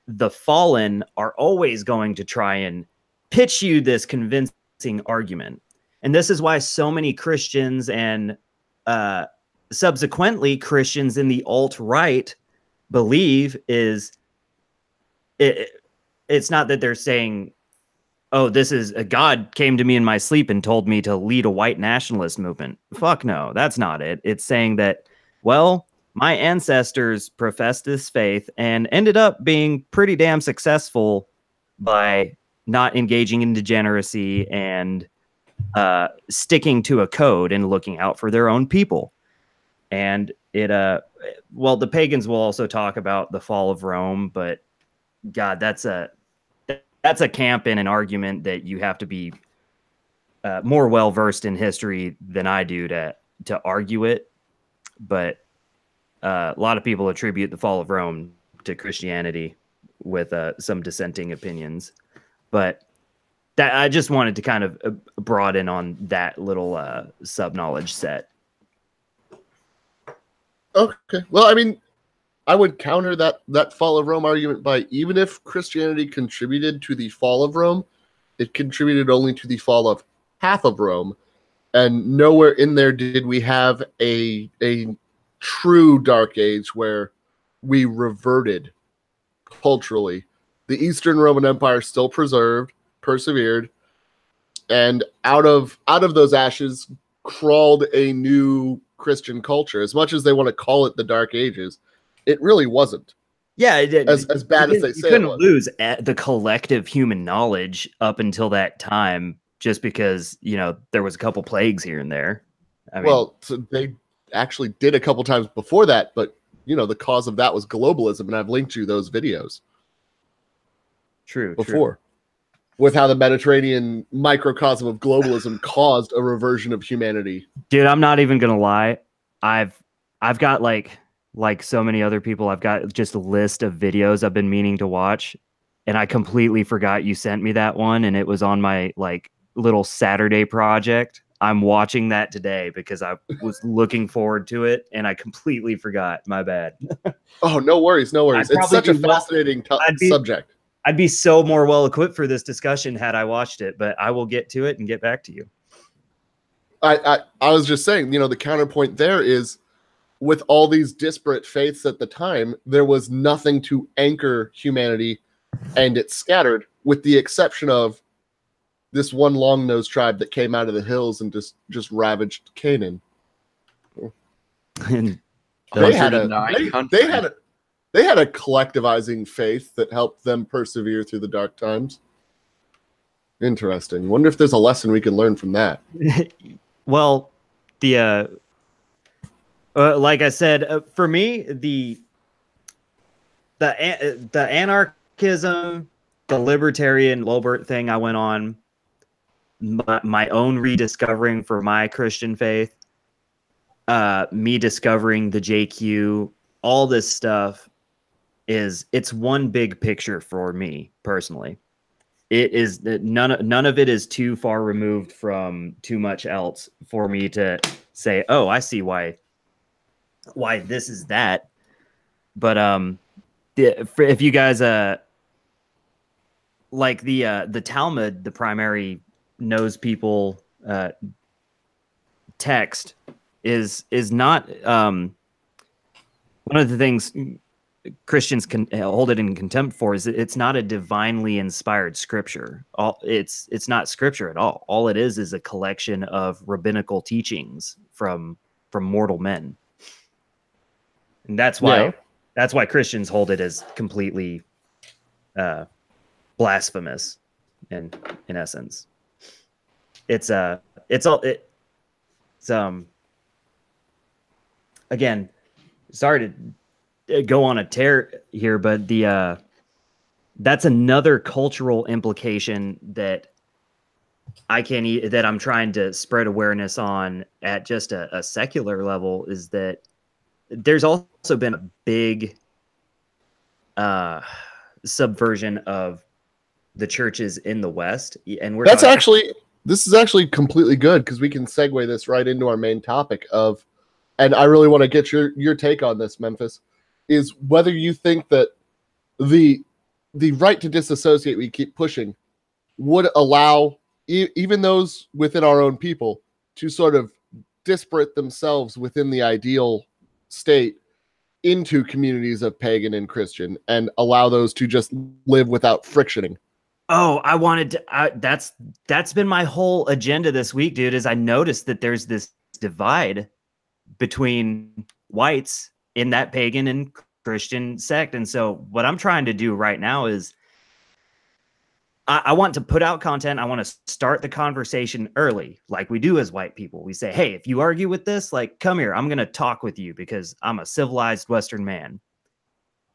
the fallen are always going to try and pitch you this convincing argument. And this is why so many Christians and subsequently Christians in the alt-right believe it's not that they're saying, "Oh, this is a God came to me in my sleep and told me to lead a white nationalist movement." Fuck no, that's not it. It's saying that, well, my ancestors professed this faith and ended up being pretty damn successful by not engaging in degeneracy and sticking to a code and looking out for their own people. And it, well, the pagans will also talk about the fall of Rome, but God, that's a camp and an argument that you have to be more well versed in history than I do to argue it. But a lot of people attribute the fall of Rome to Christianity with some dissenting opinions. But that I just wanted to kind of broaden on that little sub knowledge set. Okay. Well, I mean, I would counter that fall of Rome argument by, even if Christianity contributed to the fall of Rome, it contributed only to the fall of half of Rome. And nowhere in there did we have a true dark age where we reverted culturally. The Eastern Roman Empire still persevered, and out of those ashes crawled a new Christian culture. As much as they want to call it the Dark Ages, it really wasn't. Yeah, it did. As bad as they say. You couldn't lose the collective human knowledge up until that time, just because, you know, there was a couple plagues here and there. I mean, well, so they actually did a couple times before that, but you know, the cause of that was globalism, and I've linked you those videos. True. Before. With how the Mediterranean microcosm of globalism caused a reversion of humanity. Dude, I'm not even gonna lie. I've got like so many other people, I've got just a list of videos I've been meaning to watch, and I completely forgot you sent me that one, and it was on my like little Saturday project. I'm watching that today because I was looking forward to it, and I completely forgot. My bad. Oh, no worries, no worries. It's such a fascinating subject. I'd be so more well equipped for this discussion had I watched it, but I will get to it and get back to you. I was just saying, you know, the counterpoint there is, with all these disparate faiths at the time, there was nothing to anchor humanity, and it scattered, with the exception of this one long-nosed tribe that came out of the hills and just ravaged Canaan. And they had a collectivizing faith that helped them persevere through the dark times. Interesting. Wonder if there's a lesson we can learn from that. Well, the like I said, for me, the anarchism, the libertarian Lobert thing I went on, my own rediscovering for my Christian faith, me discovering the JQ, all this stuff it's one big picture for me personally. It is none of it is too far removed from too much else for me to say, oh, I see why this is that. But if you guys like the Talmud, the primary knows people text is not one of the things Christians can hold it in contempt for is it's not a divinely inspired scripture. It's not scripture at all. All it is a collection of rabbinical teachings from mortal men. And that's why Christians hold it as completely blasphemous in essence. It's again, sorry to go on a tear here, but that's another cultural implication that that I'm trying to spread awareness on at just a secular level, is that there's also been a big subversion of the churches in the West, and this is actually completely good, because we can segue this right into our main topic of, and I really want to get your take on this, Memphis, is whether you think that the right to disassociate we keep pushing would allow even those within our own people to sort of disparate themselves within the ideal state into communities of pagan and Christian, and allow those to just live without frictioning. Oh, that's been my whole agenda this week, dude, is I noticed that there's this divide between whites in that pagan and Christian sect. And so what I'm trying to do right now is I want to put out content. I want to start the conversation early, like we do as white people. We say, hey, if you argue with this, like, come here. I'm going to talk with you because I'm a civilized Western man.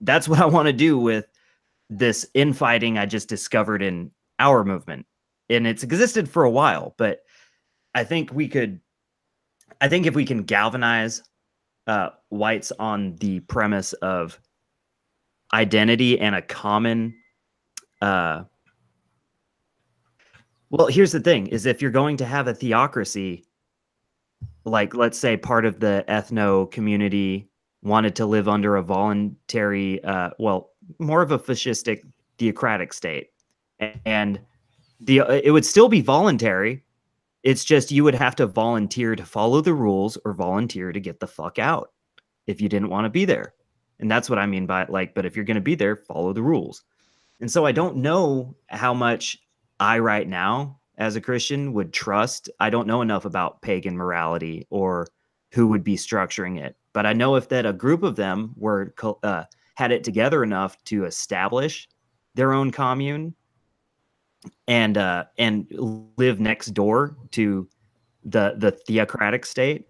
That's what I want to do with this infighting I just discovered in our movement. And it's existed for a while, but I think if we can galvanize whites on the premise of identity and a common well, here's the thing is if you're going to have a theocracy, like let's say part of the ethno community wanted to live under a voluntary, more of a fascistic theocratic state. And it would still be voluntary. It's just you would have to volunteer to follow the rules or volunteer to get the fuck out if you didn't want to be there. And that's what I mean by like, but if you're going to be there, follow the rules. And so I don't know how much I right now as a Christian would trust. I don't know enough about pagan morality or who would be structuring it. But I know if that a group of them were had it together enough to establish their own commune and live next door to the theocratic state,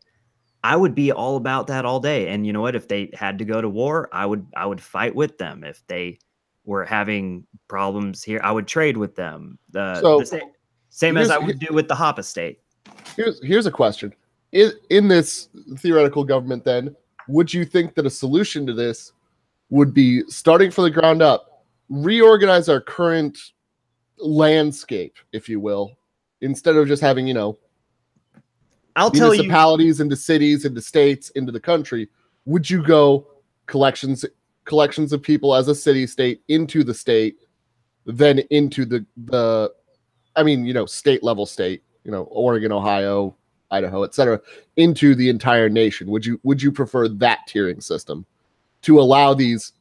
I would be all about that all day. And you know what? If they had to go to war, I would fight with them. If they were having problems here, I would trade with them. The same as I would do with the Hoppa state. Here's a question. In this theoretical government, then, would you think that a solution to this would be starting from the ground up, reorganize our current landscape, if you will, instead of just having, municipalities into cities, into states, into the country? Would you go collections of people as a city state into the state, then into the state level state, Oregon, Ohio, Idaho, etc., into the entire nation? Would you prefer that tiering system to allow these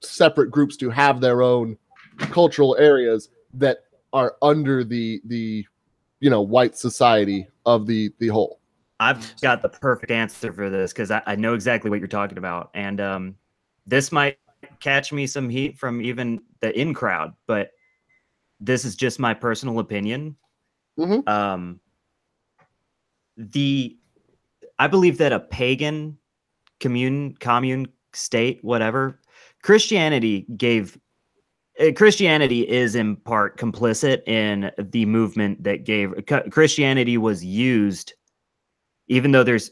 separate groups to have their own cultural areas that are under the white society of the whole? I've got the perfect answer for this because I know exactly what you're talking about. And this might catch me some heat from even the in crowd, but this is just my personal opinion. Mm-hmm. I believe that a pagan commune state, whatever, Christianity is in part complicit in the movement that gave Christianity was used, even though there's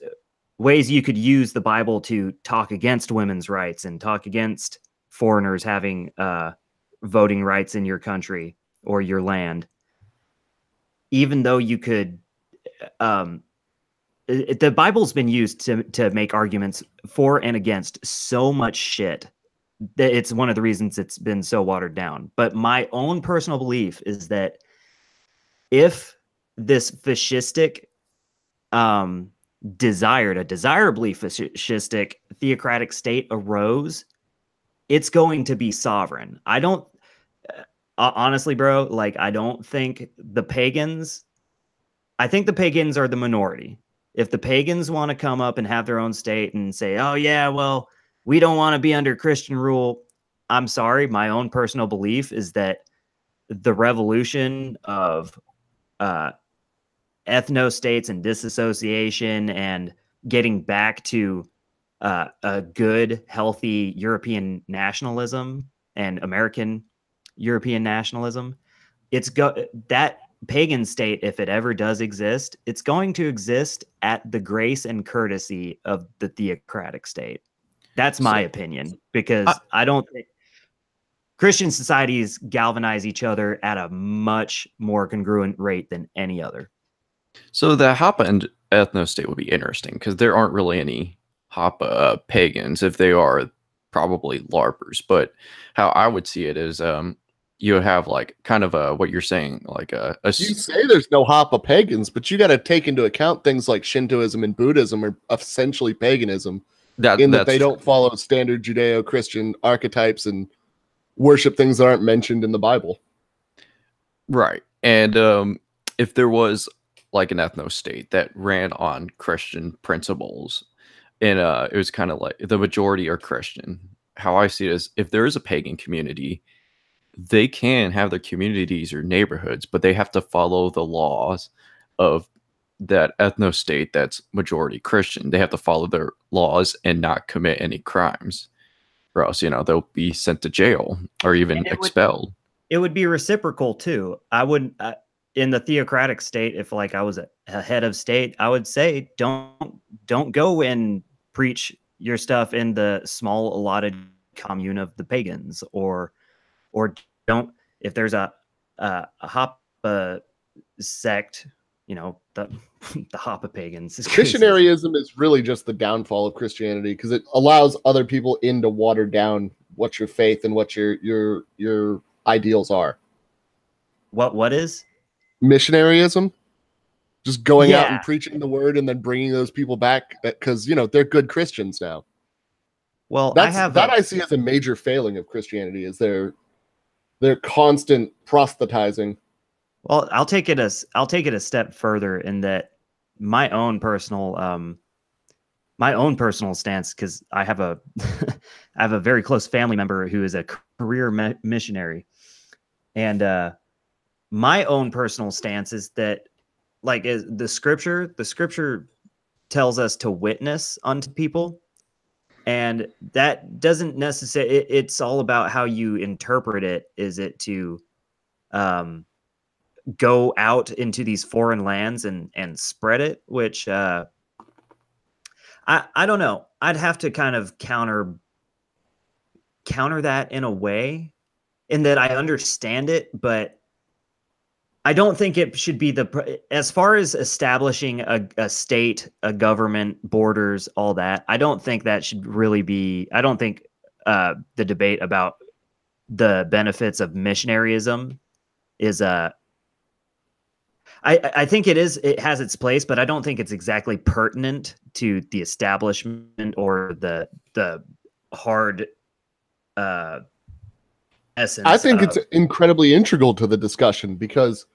ways you could use the Bible to talk against women's rights and talk against foreigners having voting rights in your country or your land. Even though you could, the Bible's been used to make arguments for and against so much shit that it's one of the reasons it's been so watered down. But my own personal belief is that if this fascistic, desirably fascistic theocratic state arose, it's going to be sovereign. I don't, honestly, bro, like, I don't think I think the pagans are the minority. If the pagans want to come up and have their own state and say, oh yeah, well, we don't want to be under Christian rule, I'm sorry. My own personal belief is that the revolution of ethno states and disassociation and getting back to a good, healthy European nationalism and American European nationalism, that pagan state, if it ever does exist, it's going to exist at the grace and courtesy of the theocratic state. That's my opinion, because I don't think Christian societies galvanize each other at a much more congruent rate than any other. So the Hoppa and ethno state would be interesting because there aren't really any Hoppa pagans. If they are, probably LARPers. But how I would see it is you have like kind of what you're saying, like you say there's no Hoppa pagans, but you got to take into account things like Shintoism and Buddhism are essentially paganism, that they don't follow standard Judeo-Christian archetypes and worship things that aren't mentioned in the Bible. Right. And if there was like an ethno state that ran on Christian principles, and it was kind of like the majority are Christian. How I see it is, if there is a pagan community, they can have their communities or neighborhoods, but they have to follow the laws of that ethno state that's majority Christian. They have to follow their laws and not commit any crimes, or else, you know, they'll be sent to jail or even expelled. It would be reciprocal too. I would, in the theocratic state, if like I was a head of state, I would say don't go and preach your stuff in the small allotted commune of the pagans, or don't, if there's a Hoppa sect, you know, the the Hoppa pagans. Missionaryism is really just the downfall of Christianity, because it allows other people in to water down what your faith and what your ideals are. What is missionaryism? Just going out and preaching the word and then bringing those people back, because, you know, they're good Christians now. Well, I see as a major failing of Christianity, is their constant proselytizing. Well, I'll take it a step further in that my own personal stance, because I have a I have a very close family member who is a career missionary, and my own personal stance is that, like, the scripture tells us to witness unto people, and that doesn't necessarily, it's all about how you interpret it. Is it to go out into these foreign lands and spread it, which I don't know. I'd have to kind of counter that in a way, in that I understand it, but I don't think it should be as far as establishing a state, a government, borders, all that. I don't think that should really be, I don't think the debate about the benefits of missionaryism is I think it has its place, but I don't think it's exactly pertinent to the establishment or the hard essence. I think it's incredibly integral to the discussion, because,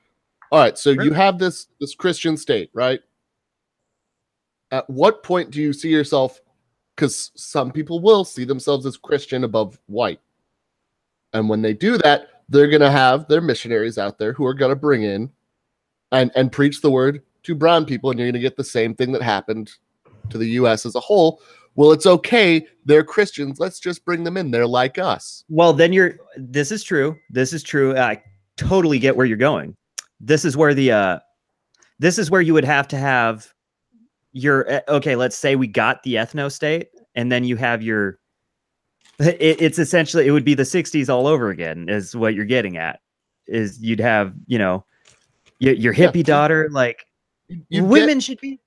all right, so you have this Christian state, right? At what point do you see yourself, because some people will see themselves as Christian above white, and when they do that, they're going to have their missionaries out there who are going to bring in and preach the word to brown people, and you're going to get the same thing that happened to the U.S. as a whole. Well, it's okay. They're Christians. Let's just bring them in. They're like us. Well, then this is true. This is true. I totally get where you're going. This is where you would have to have your, okay, let's say we got the ethno state, and then you have it's essentially, it would be the 60s all over again, is what you're getting at. Is you'd have, you know, your hippie daughter, like, women should be.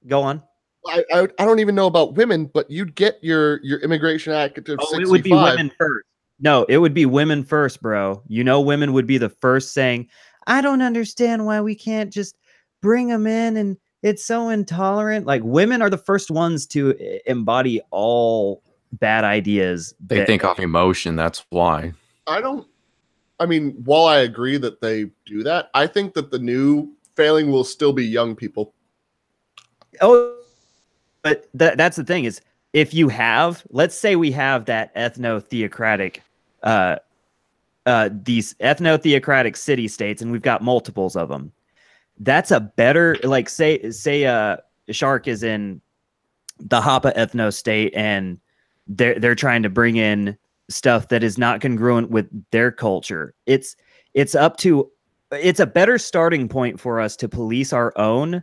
Go on. I don't even know about women, but you'd get your Immigration Act of 65. It would be women first. No, it would be women first, bro. You know, women would be the first saying, I don't understand why we can't just bring them in, and it's so intolerant. Like, women are the first ones to embody all bad ideas. They think off emotion. That's why. I mean, while I agree that they do that, I think that the new failing will still be young people. Oh, but that's the thing, is if you have, let's say we have that ethno-theocratic, these ethno-theocratic city states, and we've got multiples of them. That's a better, like, say Shark is in the Hoppa ethno state, and they're trying to bring in stuff that is not congruent with their culture. It's a better starting point for us to police our own.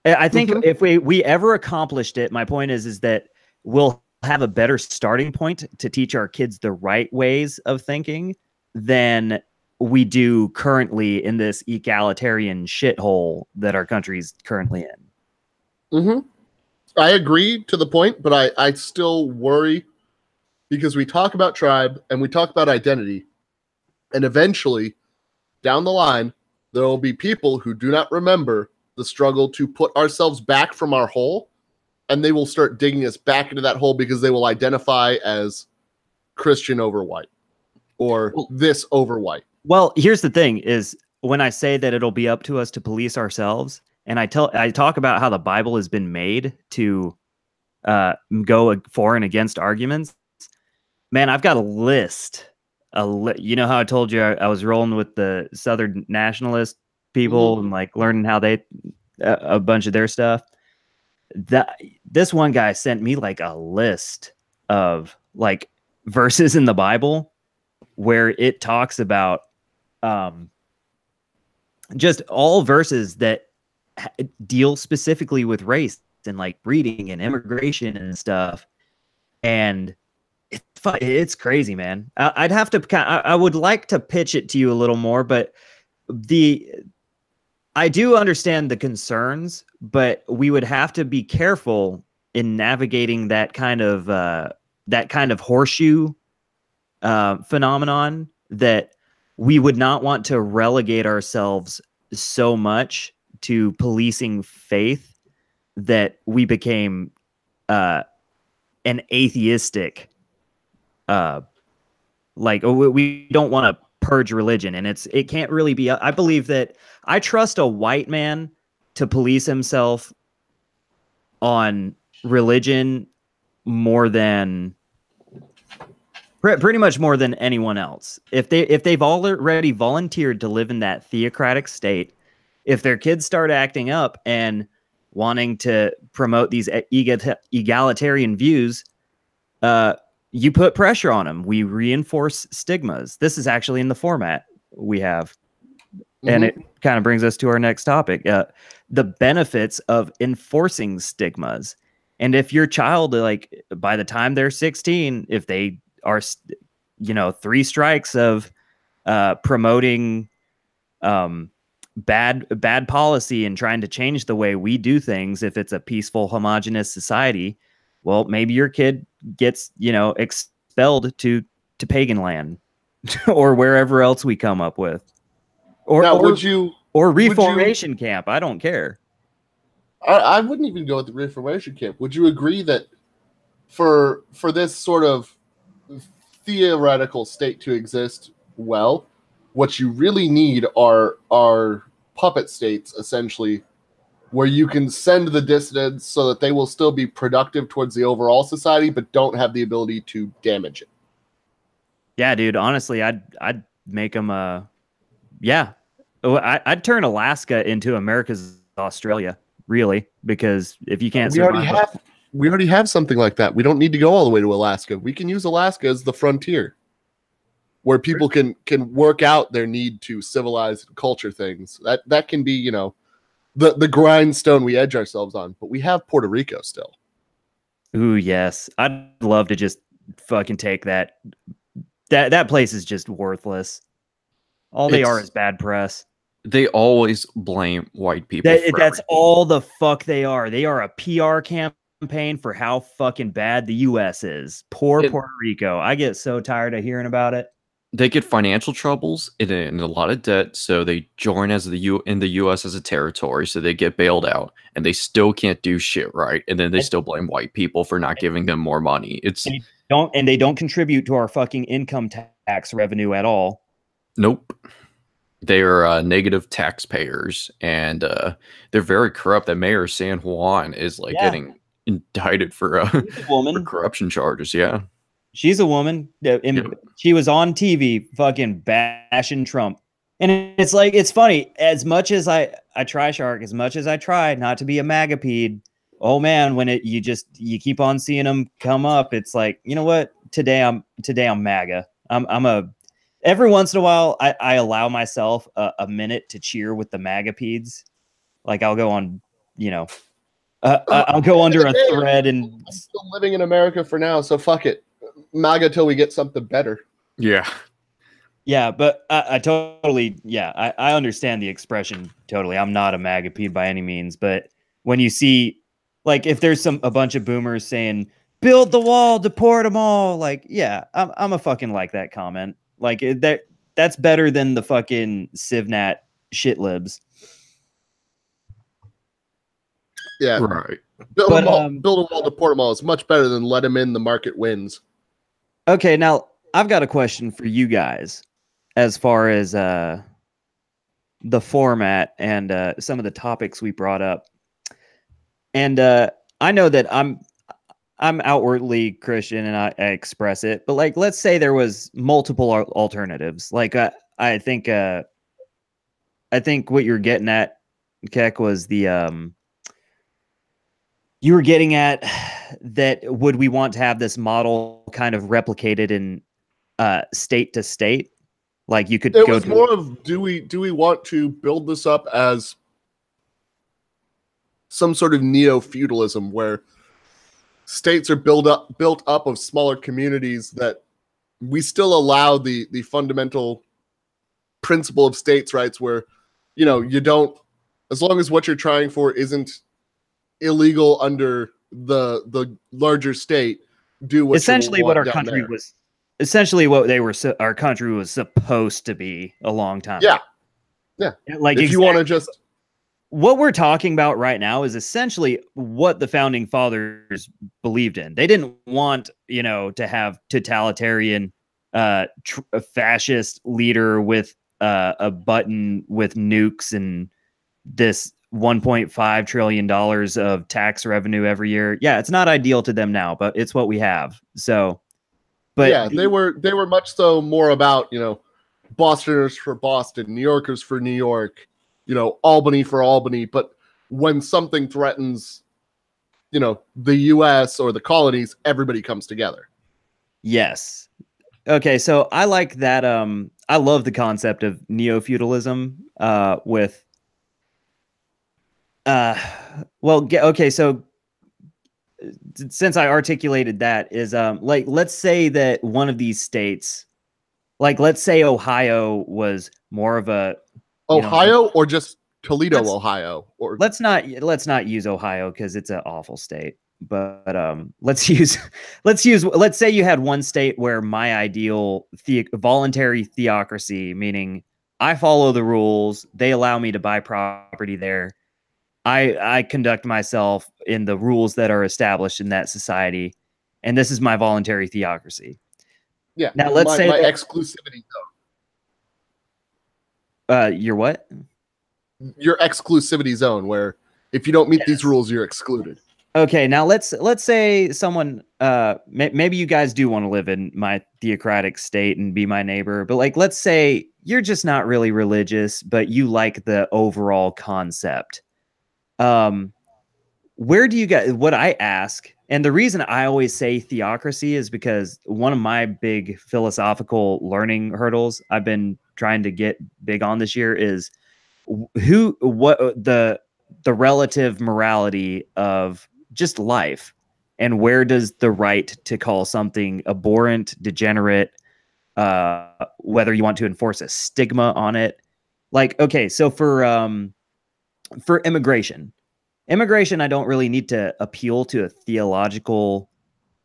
I think if we ever accomplished it, my point is that we'll have a better starting point to teach our kids the right ways of thinking than we do currently in this egalitarian shithole that our country's currently in. I agree to the point, but I still worry, because we talk about tribe and we talk about identity, and eventually down the line, there will be people who do not remember the struggle to put ourselves back from our hole, and they will start digging us back into that hole because they will identify as Christian over white, or this over white. Well, here's the thing, is when I say that it'll be up to us to police ourselves, and I talk about how the Bible has been made to go for and against arguments. Man, I've got a list. You know how I told you I was rolling with the Southern nationalist people and like learning how they a bunch of their stuff. This one guy sent me like a list of like verses in the Bible where it talks about just all verses that deal specifically with race and like breeding and immigration and stuff. And it's crazy, man. I'd have to I would like to pitch it to you a little more, but I do understand the concerns, but we would have to be careful in navigating that kind of horseshoe phenomenon, that we would not want to relegate ourselves so much to policing faith that we became an atheistic, like we don't want to purge religion, and it can't really be. I believe that I trust a white man to police himself on religion more than pretty much more than anyone else. If they've already volunteered to live in that theocratic state, if their kids start acting up and wanting to promote these egalitarian views, you put pressure on them. We reinforce stigmas. This is actually in the format we have. And it kind of brings us to our next topic, the benefits of enforcing stigmas. And if your child, like by the time they're 16, if they are, 3 strikes of promoting bad policy and trying to change the way we do things, if it's a peaceful, homogenous society, well, maybe your kid gets, expelled to pagan land or wherever else we come up with. Or reformation camp. I don't care. I wouldn't even go with the reformation camp. Would you agree that for this sort of theoretical state to exist well, what you really need are puppet states, essentially, where you can send the dissidents so that they will still be productive towards the overall society, but don't have the ability to damage it. Yeah, dude. Honestly, I'd make them. I'd turn Alaska into America's Australia, really, because if you can't, we already have something like that. We don't need to go all the way to Alaska. We can use Alaska as the frontier, where people can work out their need to civilize and culture things. That can be, the grindstone we edge ourselves on. But we have Puerto Rico still. Ooh, yes. I'd love to just fucking take that. That place is just worthless. All they are is bad press. They always blame white people. That's all the fuck they are. They are a PR campaign for how fucking bad the U.S. is. Puerto Rico. I get so tired of hearing about it. They get financial troubles and a lot of debt, so they join as in the U.S. as a territory, so they get bailed out, and they still can't do shit right, and then they still blame white people for not giving them more money. They don't contribute to our fucking income tax revenue at all. Nope. They are negative taxpayers, and they're very corrupt. The mayor of San Juan is getting indicted for corruption charges. Yeah. She's a woman. She was on TV fucking bashing Trump. And it's like, it's funny. As much as I try, Shark, as much as I try not to be a MAGA-pede, oh man, when you keep on seeing them come up, it's like, you know what? Today I'm MAGA. Every once in a while, I allow myself a minute to cheer with the MAGA-peds. Like I'll go on, I'll go under a thread and I'm still living in America for now. So fuck it. MAGA till we get something better. Yeah. Yeah, but I totally, I understand the expression totally. I'm not a MAGA-pede by any means, but when you see, like, if there's a bunch of boomers saying, build the wall, deport them all, like, yeah, I'm a fucking like that comment. Like, that's better than the fucking CivNat shit libs. Yeah. Right. Build a wall, deport them all is much better than let them in, the market wins. Okay, now I've got a question for you guys as far as the format and some of the topics we brought up. And I know that I'm outwardly Christian and I express it, but like, let's say there was multiple alternatives. Like, I think what you're getting at, Keck, was you were getting at that would we want to have this model kind of replicated in state to state? Like you could It go was to more of do we want to build this up as some sort of neo-feudalism where states are built up of smaller communities that we still allow the fundamental principle of states' rights where, you know, you don't, as long as what you're trying for isn't illegal under the larger state, do what essentially you what want our down country there. was essentially what they were our country was supposed to be a long time Yeah. ago. Yeah. Like If you want to just what we're talking about right now is essentially what the founding fathers believed in. They didn't want, you know, to have totalitarian a fascist leader with a button with nukes and this $1.5 trillion of tax revenue every year. Yeah, it's not ideal to them now, but it's what we have. So, but yeah, they were much so more about, you know, Bostoners for Boston, New Yorkers for New York, you know, Albany for Albany. But when something threatens, you know, the U.S. or the colonies, everybody comes together. yes. Okay, so I like that. I love the concept of neo-feudalism with well, okay, so since I articulated that is like let's say that one of these states, like let's say Ohio was more of a, you know, Ohio or just Toledo, Ohio, or let's not use Ohio because it's an awful state. But let's say you had one state where my ideal voluntary theocracy, meaning I follow the rules, they allow me to buy property there. I conduct myself in the rules that are established in that society, and this is my voluntary theocracy. yeah. Now let's say my that, exclusivity your what? zone, your exclusivity zone, where if you don't meet these rules, you're excluded. Okay, now let's say someone maybe you guys do want to live in my theocratic state and be my neighbor, but like let's say you're just not really religious, but you like the overall concept. Where do you guys, what I ask, and the reason I always say theocracy is because one of my big philosophical learning hurdles I've been trying to get big on this year is what the relative morality of just life, and where does the right to call something abhorrent, degenerate, whether you want to enforce a stigma on it. Like, okay, so for immigration, I don't really need to appeal to a theological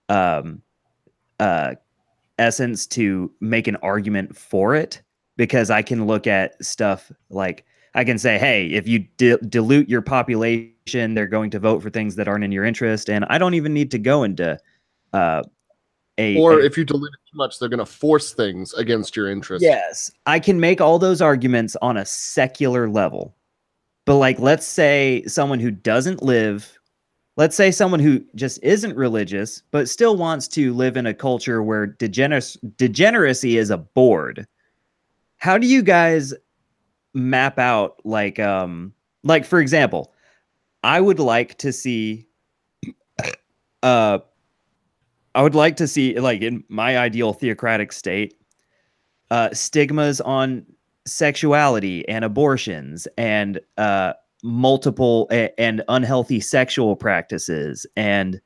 um, essence to make an argument for it, because I can look at stuff like I can say, hey, if you dilute your population, they're going to vote for things that aren't in your interest. And I don't even need to go into or if you dilute it too much, they're going to force things against your interest. Yes, I can make all those arguments on a secular level. But like, let's say someone who doesn't live, let's say someone who just isn't religious, but still wants to live in a culture where degeneracy is abhorred. How do you guys map out like for example, I would like to see like in my ideal theocratic state stigmas on sexuality and abortions and multiple and unhealthy sexual practices and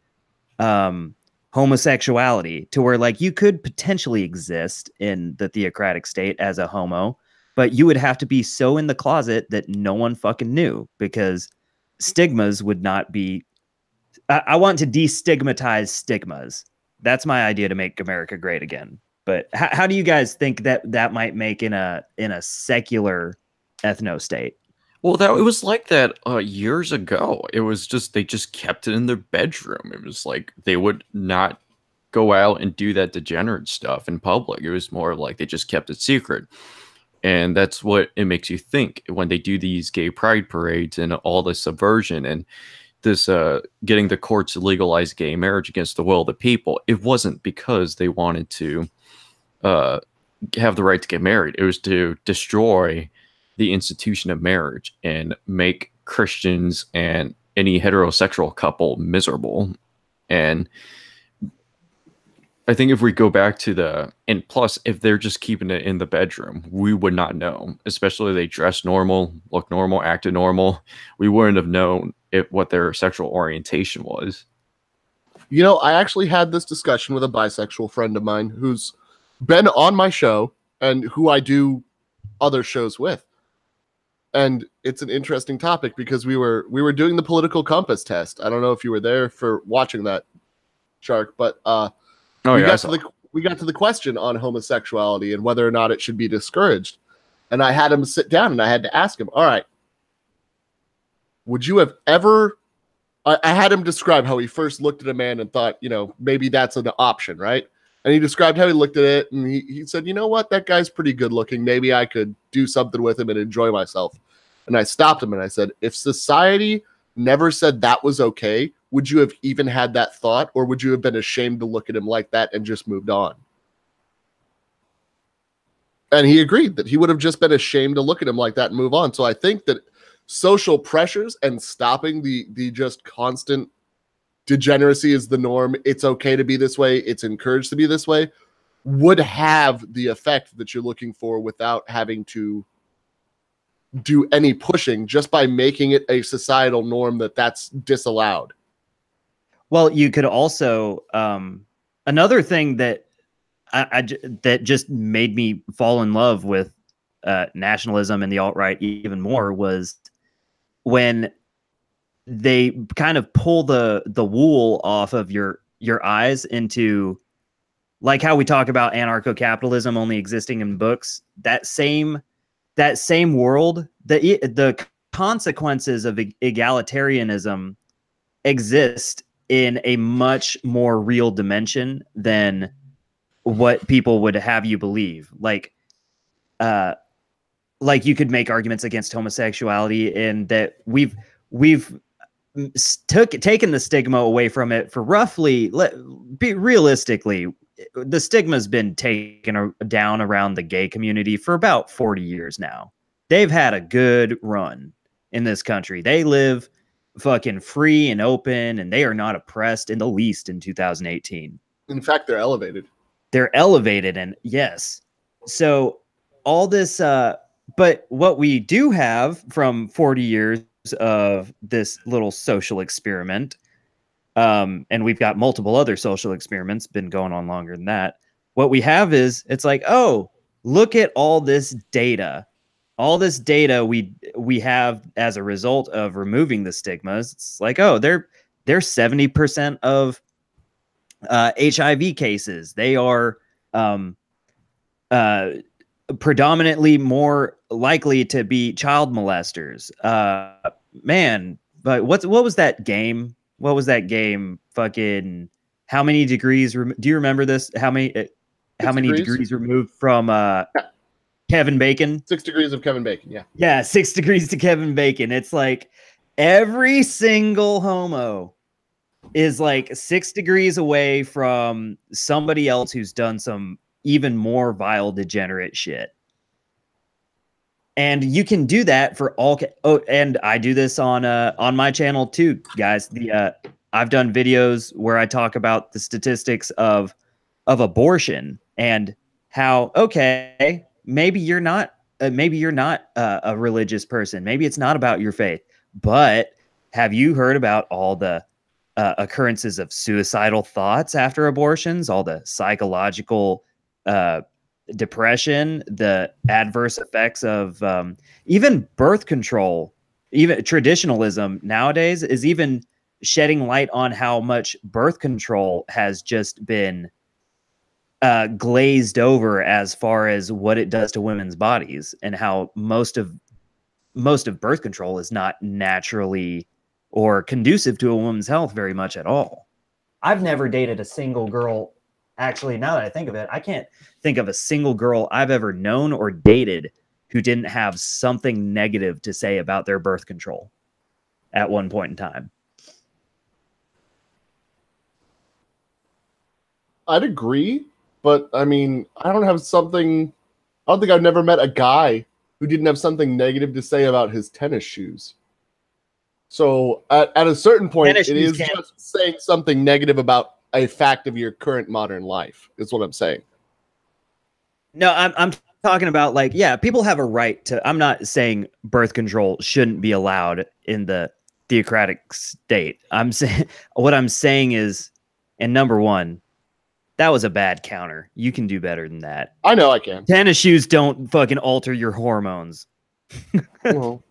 homosexuality, to where like you could potentially exist in the theocratic state as a homo, but you would have to be so in the closet that no one fucking knew, because stigmas would not be. I want to destigmatize stigmas. That's my idea to make America great again. But how do you guys think that might make in a secular ethno state? Well, it was like that years ago. It was just they just kept it in their bedroom. It was like they would not go out and do that degenerate stuff in public. It was more like they just kept it secret. And that's what it makes you think when they do these gay pride parades and all the subversion and this getting the courts to legalize gay marriage against the will of the people, it wasn't because they wanted to have the right to get married. It was to destroy the institution of marriage and make Christians and any heterosexual couple miserable. And I think if we go back to and plus, if they're just keeping it in the bedroom, we would not know, especially if they dress normal, look normal, acted normal. We wouldn't have known what their sexual orientation was. You know, I actually had this discussion with a bisexual friend of mine who's been on my show and who I do other shows with. And it's an interesting topic because we were doing the political compass test. I don't know if you were there for watching that, Shark, but we got to the question on homosexuality and whether or not it should be discouraged. And I had him sit down and I had to ask him, all right, would you have ever, I had him describe how he first looked at a man and thought, you know, maybe that's an option, right? And he described how he looked at it and he said, you know what, that guy's pretty good looking. Maybe I could do something with him and enjoy myself. And I stopped him and I said, if society never said that was okay, would you have even had that thought, or would you have been ashamed to look at him like that and just moved on? And he agreed that he would have just been ashamed to look at him like that and move on. So I think that social pressures and stopping the just constant degeneracy is the norm, it's okay to be this way, it's encouraged to be this way, would have the effect that you're looking for without having to do any pushing, just by making it a societal norm that's disallowed. Well, you could also another thing that that just made me fall in love with nationalism and the alt-right even more was when they kind of pull the wool off of your eyes into, like how we talk about anarcho-capitalism only existing in books. That same world, the consequences of egalitarianism exist in a much more real dimension than what people would have you believe. Like you could make arguments against homosexuality, and that we've taken the stigma away from it for roughly, realistically, the stigma's been taken down around the gay community for about 40 years now. They've had a good run in this country. They live fucking free and open, and they are not oppressed in the least in 2018. In fact, they're elevated. They're elevated, and yes. So all this, but what we do have from 40 years of this little social experiment, and we've got multiple other social experiments been going on longer than that. What we have is, it's like, oh, look at all this data we have as a result of removing the stigmas. It's like, oh, they're 70% of HIV cases. They are predominantly more likely to be child molesters. Man, but what was that game? What was that game? Fucking how many degrees? Do you remember this? How many degrees removed from Kevin Bacon? 6 degrees of Kevin Bacon. Yeah. Yeah. 6 degrees to Kevin Bacon. It's like every single homo is like 6 degrees away from somebody else who's done some even more vile, degenerate shit. And you can do that for all. Oh, and I do this on my channel too, guys. I've done videos where I talk about the statistics of abortion and how, okay, maybe you're not a religious person. Maybe it's not about your faith, but have you heard about all the occurrences of suicidal thoughts after abortions, all the psychological depression, the adverse effects of even birth control, even traditionalism nowadays is even shedding light on how much birth control has just been glazed over as far as what it does to women's bodies, and how most of birth control is not naturally or conducive to a woman's health very much at all. I've never dated a single girl. Actually, now that I think of it, I can't think of a single girl I've ever known or dated who didn't have something negative to say about their birth control at one point in time. I'd agree, but I mean, I don't think I've never met a guy who didn't have something negative to say about his tennis shoes. So at a certain point, Tennis it shoes is can't. just saying something negative about a fact of your current modern life, is what I'm saying. No, I'm talking about like, yeah, people have a right to. I'm not saying birth control shouldn't be allowed in the theocratic state. I'm saying what I'm saying is, and number one, that was a bad counter. You can do better than that. I know I can. Tennis shoes don't fucking alter your hormones. Well,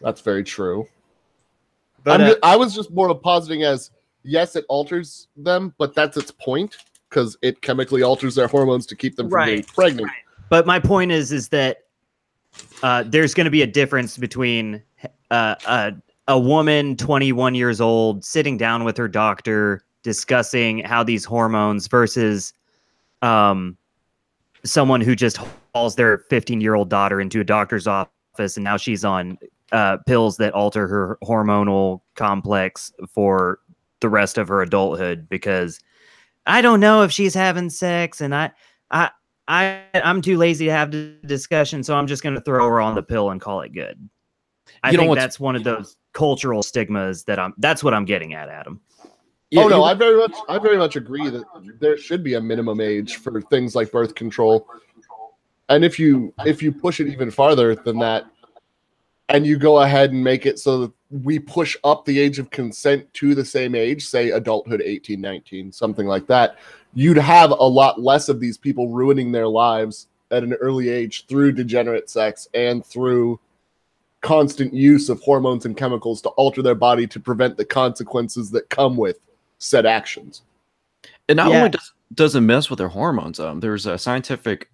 that's very true. But I was just more of positing as, yes, it alters them, but that's its point, because it chemically alters their hormones to keep them from getting pregnant. But my point is that there's going to be a difference between a woman 21 years old sitting down with her doctor discussing how these hormones versus someone who just hauls their 15-year-old daughter into a doctor's office and now she's on pills that alter her hormonal complex for the rest of her adulthood because I don't know if she's having sex and I'm too lazy to have the discussion, so I'm just going to throw her on the pill and call it good. I think that's one of those cultural stigmas that's what I'm getting at, Adam. Oh no, I very much agree that there should be a minimum age for things like birth control. And if you push it even farther than that, and you go ahead and make it so that we push up the age of consent to the same age, say adulthood 18, 19, something like that, you'd have a lot less of these people ruining their lives at an early age through degenerate sex and through constant use of hormones and chemicals to alter their body to prevent the consequences that come with said actions. It not only doesn't mess with their hormones. There's a scientific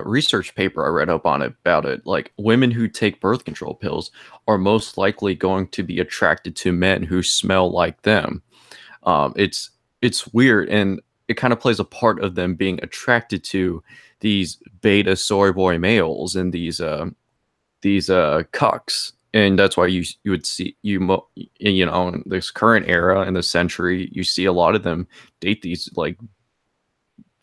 research paper I read up on it about it. Like women who take birth control pills are most likely going to be attracted to men who smell like them. It's weird, and it kind of plays a part of them being attracted to these beta soy boy males and these cucks. And that's why you would see in this current era in this century, you see a lot of them date these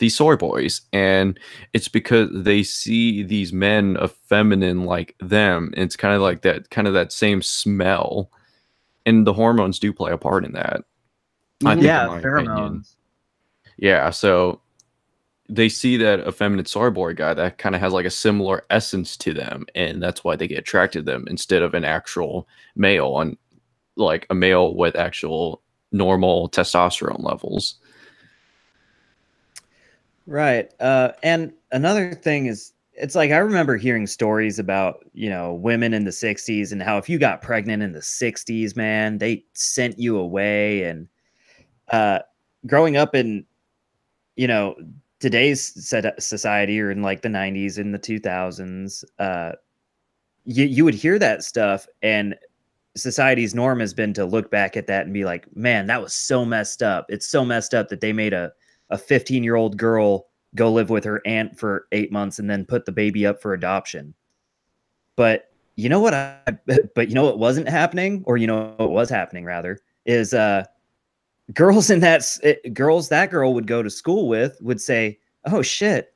soy boys, and it's because they see these men effeminate like them. And it's kind of like that same smell, and the hormones do play a part in that. I think, in my opinion. Yeah, so they see that effeminate soy boy guy that kind of has like a similar essence to them, and that's why they get attracted to them instead of an actual male, and like a male with actual normal testosterone levels. Right. And another thing is, it's like I remember hearing stories about, women in the 60s and how if you got pregnant in the 60s, man, they sent you away. And growing up in, today's society, or in like the 90s and the 2000s, you would hear that stuff, and society's norm has been to look back at that and be like, man, that was so messed up. It's so messed up that they made a 15-year-old girl go live with her aunt for 8 months and then put the baby up for adoption. But you know what what wasn't happening, or what was happening rather, is girls that girl would go to school with would say, oh shit,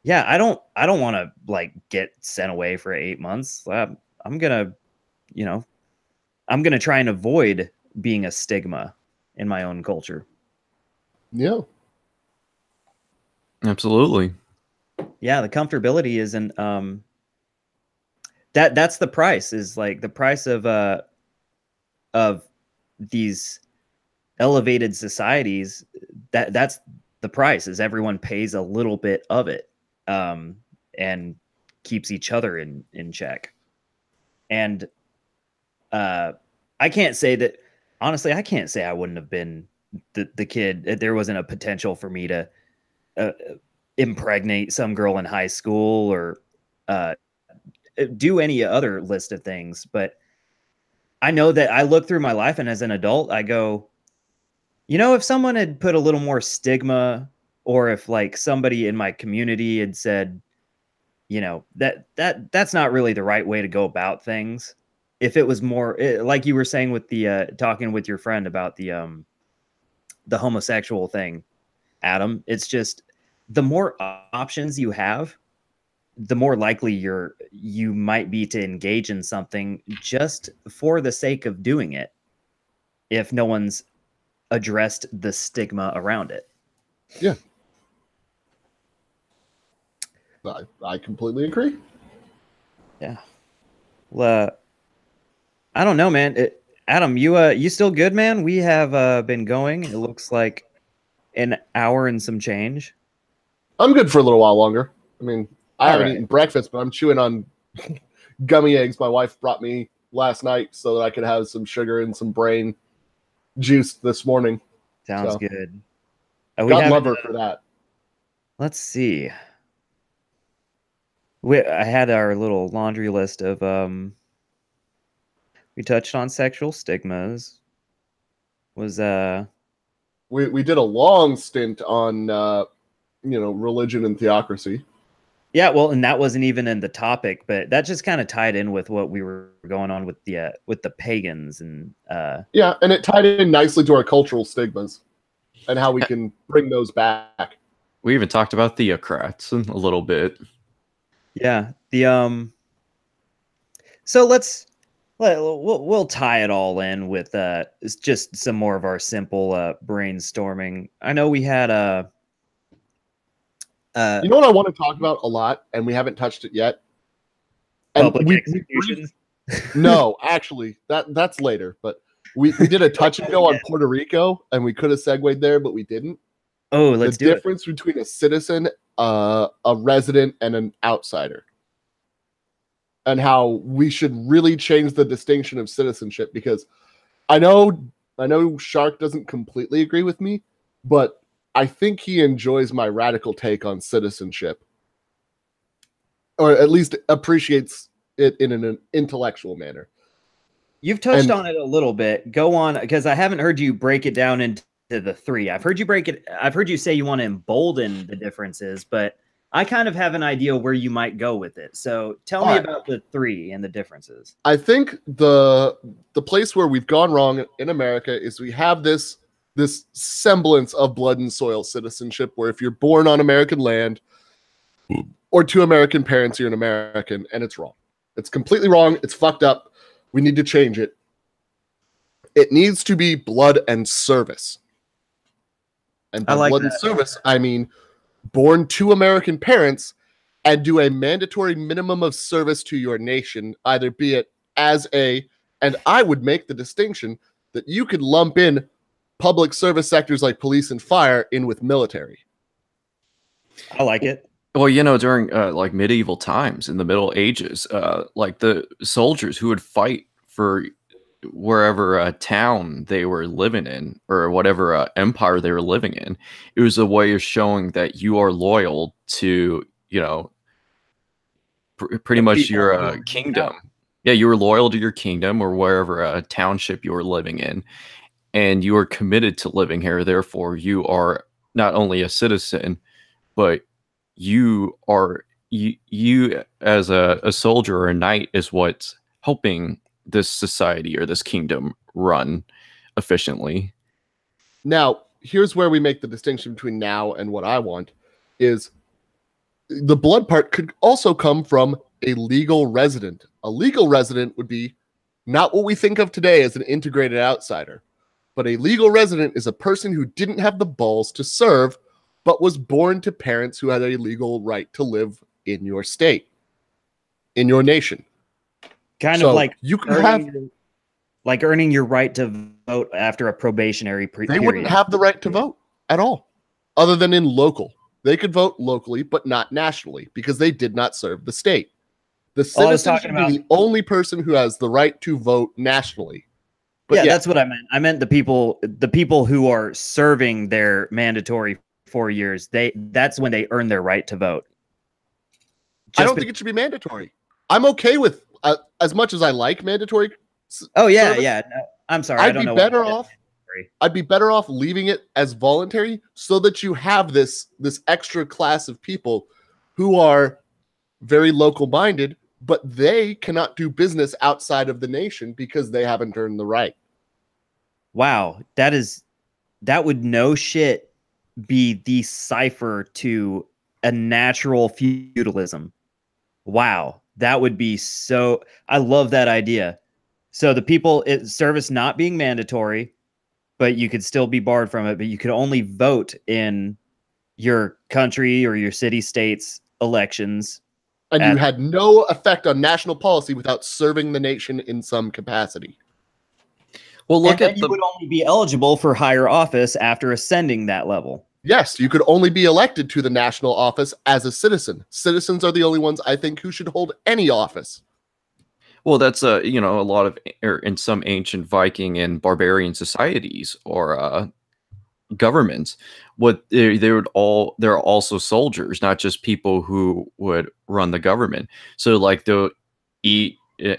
yeah, I don't want to like get sent away for 8 months. I'm gonna try and avoid being a stigma in my own culture. Yeah. Absolutely. Yeah, the comfortability isn't that's the price, is like the price of these elevated societies. That's the price, is everyone pays a little bit of it and keeps each other in check. And I can't say that, honestly, I can't say I wouldn't have been the kid. There wasn't a potential for me to impregnate some girl in high school or do any other list of things. But I know that I look through my life, and as an adult, I go, if someone had put a little more stigma, or if like somebody in my community had said, that's not really the right way to go about things. If it was more like you were saying with the talking with your friend about the homosexual thing, Adam. It's just the more options you have, the more likely you might be to engage in something just for the sake of doing it, if no one's addressed the stigma around it. Yeah. I completely agree. Yeah. Well, I don't know, man. Adam, you still good, man? We have been going. It looks like an hour and some change. I'm good for a little while longer. I mean, I haven't right. eaten breakfast, but I'm chewing on gummy eggs my wife brought me last night so that I could have some sugar and some brain juice this morning. Sounds good. God love her for that. Let's see. I had our little laundry list of we touched on sexual stigmas. Was we did a long stint on religion and theocracy. Yeah, well, and that wasn't even in the topic, but that just kind of tied in with what we were going on with the pagans and yeah, and it tied in nicely to our cultural stigmas and how we can bring those back. We even talked about theocrats a little bit. Yeah, so we'll tie it all in with just some more of our simple brainstorming. I know we had you know what I want to talk about a lot, and we haven't touched it yet. And public executions. No, actually, that's later. But we did a touch and go on Puerto Rico, and we could have segued there, but we didn't. Oh, let's do it. The difference between a citizen, a resident, and an outsider, and how we should really change the distinction of citizenship. Because I know Shark doesn't completely agree with me, but I think he enjoys my radical take on citizenship, or at least appreciates it in an intellectual manner. You've touched on it a little bit. Go on, because I haven't heard you break it down into the three. I've heard you say you want to embolden the differences, but I kind of have an idea where you might go with it. So tell me about the three and the differences. I think the place where we've gone wrong in America is we have this semblance of blood and soil citizenship, where if you're born on American land or to American parents, you're an American, and it's wrong. It's completely wrong. It's fucked up. We need to change it. It needs to be blood and service. And by blood and service, I mean born to American parents and do a mandatory minimum of service to your nation, either be it as and I would make the distinction that you could lump in public service sectors like police and fire in with military. I like it. Well, during like medieval times in the Middle Ages, like the soldiers who would fight for wherever town they were living in or whatever empire they were living in, it was a way of showing that you are loyal to, pretty much your kingdom. Yeah, you were loyal to your kingdom or wherever township you were living in, and you are committed to living here. Therefore, you are not only a citizen, but you as a soldier or a knight is what's helping this society or this kingdom run efficiently. Now, here's where we make the distinction between now and what I want is the blood part could also come from a legal resident. A legal resident would be not what we think of today as an integrated outsider, but a legal resident is a person who didn't have the balls to serve, but was born to parents who had a legal right to live in your state, in your nation. Kind of like you can have earning your right to vote after a probationary period. They wouldn't have the right to vote at all, other than in local. They could vote locally, but not nationally, because they did not serve the state. The citizen should be the only person who has the right to vote nationally. But yeah, that's what I meant. I meant the people who are serving their mandatory 4 years. That's when they earn their right to vote. I don't think it should be mandatory. I'm okay with as much as I like mandatory. Oh yeah, service, yeah. No, I'm sorry. I'd be better off leaving it as voluntary, so that you have this extra class of people who are very local minded, but they cannot do business outside of the nation because they haven't earned the right. Wow, that would no shit be the cipher to a natural feudalism. Wow, that would be so. I love that idea. So the service not being mandatory, but you could still be barred from it, but you could only vote in your country or your city states elections. And you had no effect on national policy without serving the nation in some capacity. Well, you would only be eligible for higher office after ascending that level. Yes, you could only be elected to the national office as a citizen. Citizens are the only ones, I think, who should hold any office. Well, that's a lot of, or in some ancient Viking and barbarian societies or governments, they're also soldiers, not just people who would run the government. So like they'll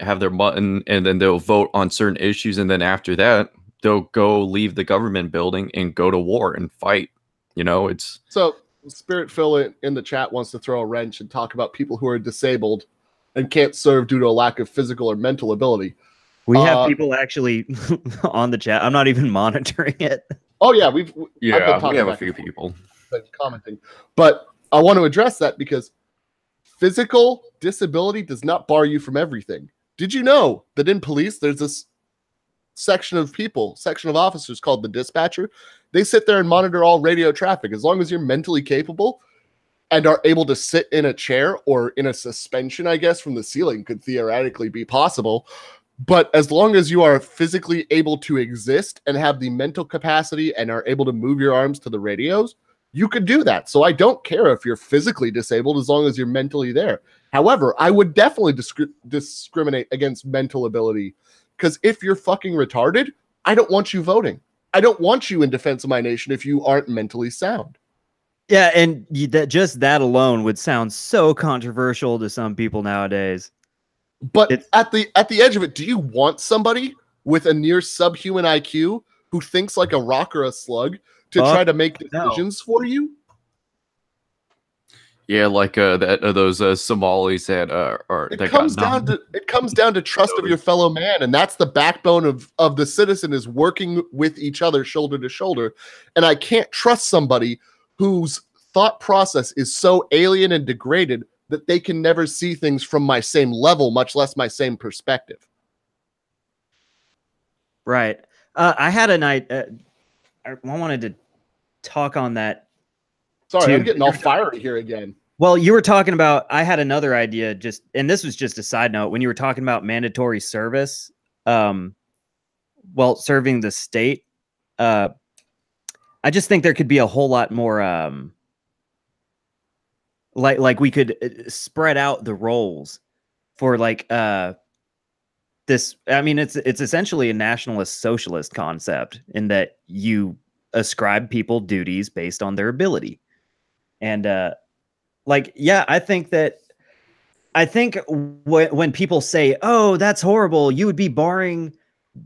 have their mutton, and then they'll vote on certain issues, and then after that they'll go leave the government building and go to war and fight. It's so Spirit Phil in the chat wants to throw a wrench and talk about people who are disabled and can't serve due to a lack of physical or mental ability. We have people actually on the chat. I'm not even monitoring it. Oh yeah, we have a few people commenting, but I want to address that because physical disability does not bar you from everything. Did you know that in police there's this section of officers called the dispatcher? They sit there and monitor all radio traffic. As long as you're mentally capable and are able to sit in a chair or in a suspension, I guess, from the ceiling could theoretically be possible. But as long as you are physically able to exist and have the mental capacity and are able to move your arms to the radios, you could do that. So I don't care if you're physically disabled as long as you're mentally there. However, I would definitely discriminate against mental ability, because if you're fucking retarded, I don't want you voting. I don't want you in defense of my nation if you aren't mentally sound. Yeah, and that alone would sound so controversial to some people nowadays. But at the edge of it, do you want somebody with a near subhuman IQ who thinks like a rock or a slug to try to make decisions for you? Yeah, like those Somalis that are. It comes down to trust of your fellow man, and that's the backbone of the citizen, is working with each other shoulder to shoulder. And I can't trust somebody whose thought process is so alien and degraded that they can never see things from my same level, much less my same perspective. Right. I had a night. I wanted to talk on that. Sorry, I'm getting all fiery here again. Well, you were talking about, I had another idea, and this was just a side note, when you were talking about mandatory service, serving the state, I just think there could be a whole lot more, like we could spread out the roles for this. I mean, it's essentially a nationalist socialist concept in that you ascribe people duties based on their ability. And I think when people say, oh, that's horrible, you would be barring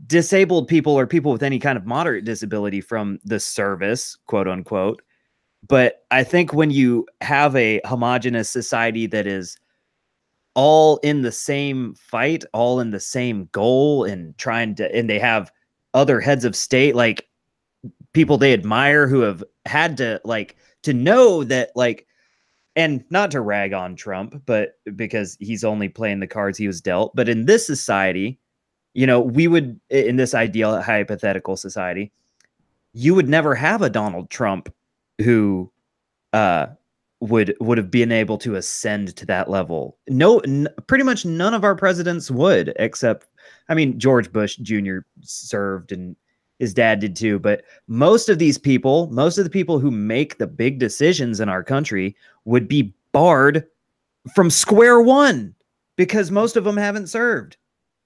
disabled people or people with any kind of moderate disability from the service, quote unquote. But I think when you have a homogenous society that is all in the same fight, all in the same goal, and and they have other heads of state, like people they admire who have had to know that, and not to rag on Trump, but because he's only playing the cards he was dealt. But in this society, we would, in this ideal hypothetical society, you would never have a Donald Trump who would have been able to ascend to that level. Pretty much none of our presidents would, except, George Bush Jr. served and his dad did too. But most of the people who make the big decisions in our country would be barred from square one because most of them haven't served.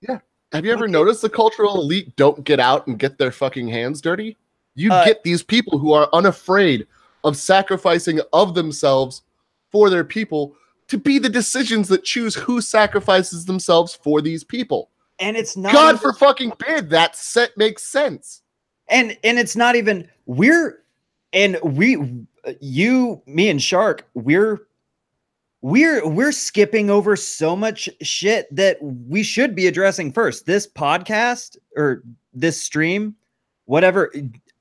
Yeah. Have you ever noticed the cultural elite don't get out and get their fucking hands dirty? You get these people who are unafraid of sacrificing of themselves for their people to be the decisions that choose who sacrifices themselves for these people. And it's not God for fucking bid. That set makes sense. And it's not even you, me and Shark, we're skipping over so much shit that we should be addressing first. This podcast or this stream, whatever,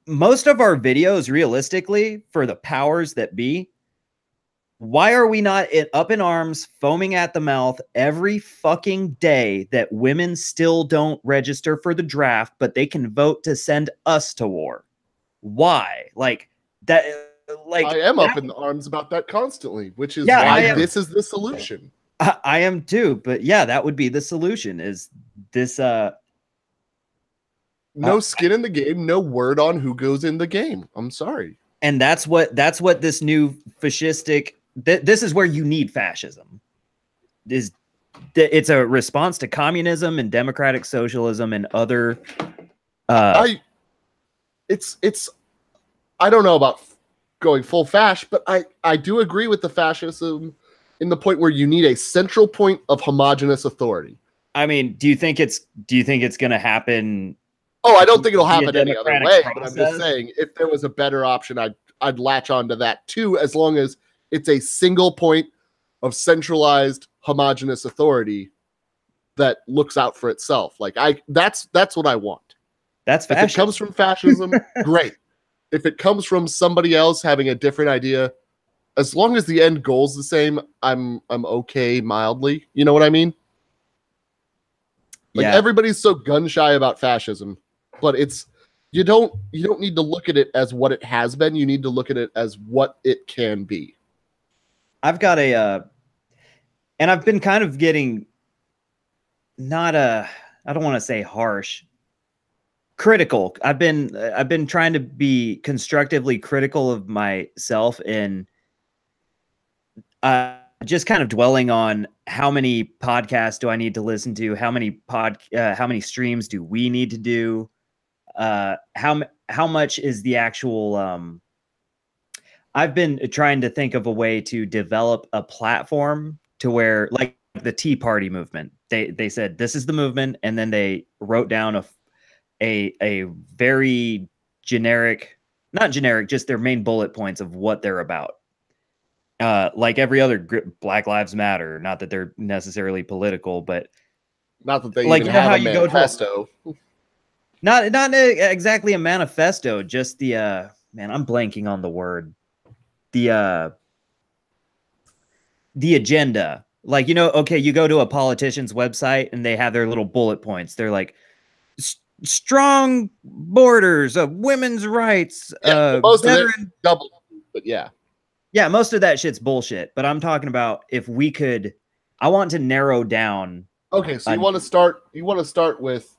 most of our videos, realistically, for the powers that be, why are we not up in arms, foaming at the mouth every fucking day that women still don't register for the draft, but they can vote to send us to war? Why? Like that? Like I am up in the arms about that constantly, which is Yeah, why this is the solution. I am too, but yeah, that would be the solution. Is this no skin in the game, no word on who goes in the game. I'm sorry. And that's what this new fascistic this is where you need fascism. It's a response to communism and democratic socialism and other I don't know about going full fash, but I do agree with the fascism in the point where you need a central point of homogenous authority. I mean, do you think it's going to happen? Oh, I don't think it'll happen any other way, process? but I'm just saying if there was a better option, I'd latch onto that too, as long as it's a single point of centralized homogenous authority that looks out for itself. Like that's what I want. That's fascism. If it comes from fascism, great. If it comes from somebody else having a different idea, as long as the end goal's the same, I'm okay mildly. You know what I mean? Like everybody's so gun shy about fascism, but you don't need to look at it as what it has been. You need to look at it as what it can be. I've got and I've been kind of getting I don't want to say harsh, critical. I've been trying to be constructively critical of myself and just kind of dwelling on how many podcasts do I need to listen to, how many streams do we need to do, how much is the actual I've been trying to think of a way to develop a platform to where, like the Tea Party movement, they said this is the movement, and then they wrote down a very generic, not generic, just their main bullet points of what they're about. Like every other Black Lives Matter, not that they're necessarily political, but not that they like, even have a manifesto. Not exactly a manifesto, just the man, I'm blanking on the word. The agenda. Like, okay, you go to a politician's website and they have their little bullet points. They're like strong borders of women's rights. Most of it double, but yeah. Yeah, most of that shit's bullshit. But I'm talking about if we could, I want to narrow down. Okay, so you want to start with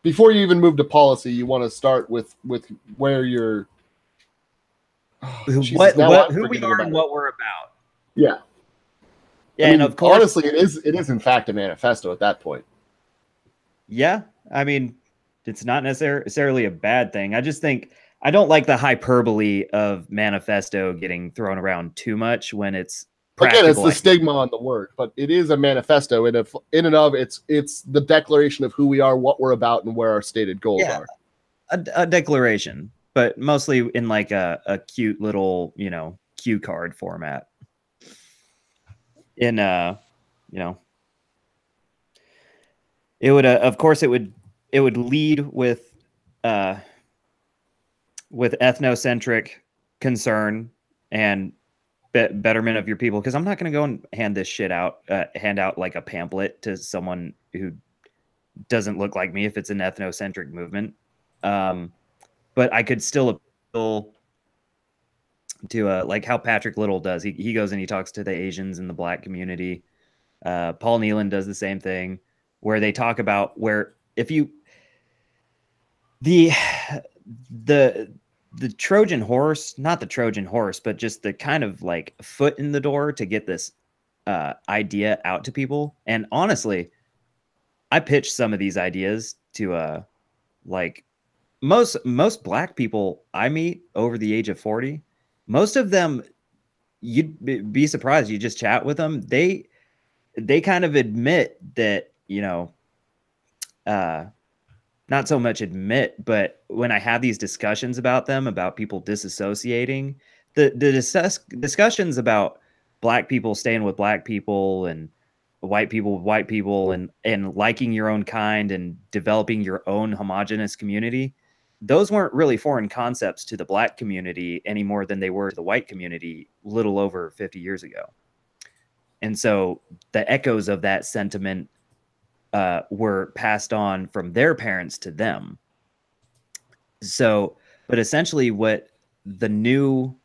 before you even move to policy, you want to start with where you're who we are and what we're about. Yeah. Yeah, and of course, honestly, it is in fact a manifesto at that point. Yeah, I mean, it's not necessarily a bad thing. I just think I don't like the hyperbole of manifesto getting thrown around too much when it's practical. Again, it's the stigma on the word, but it is a manifesto, and in and of it's the declaration of who we are, what we're about, and where our stated goals are. A declaration, but mostly in like a cute little, cue card format. In it would of course it would lead with ethnocentric concern and betterment of your people, because I'm not going to go and hand out like a pamphlet to someone who doesn't look like me if it's an ethnocentric movement. But I could still appeal to like how Patrick Little does. He goes and he talks to the Asians in the Black community. Paul Nealon does the same thing, where they talk about where if you the Trojan horse, not the Trojan horse, but just the kind of like foot in the door to get this idea out to people. And honestly, I pitched some of these ideas to like most Black people I meet over the age of 40. Most of them, you'd be surprised. You just chat with them. They kind of admit that, not so much admit, but when I have these discussions about them, about people disassociating, the discussions about Black people staying with Black people and white people with white people, and liking your own kind and developing your own homogenous community, those weren't really foreign concepts to the black community any more than they were to the white community little over 50 years ago. And so the echoes of that sentiment were passed on from their parents to them. So, but essentially what the new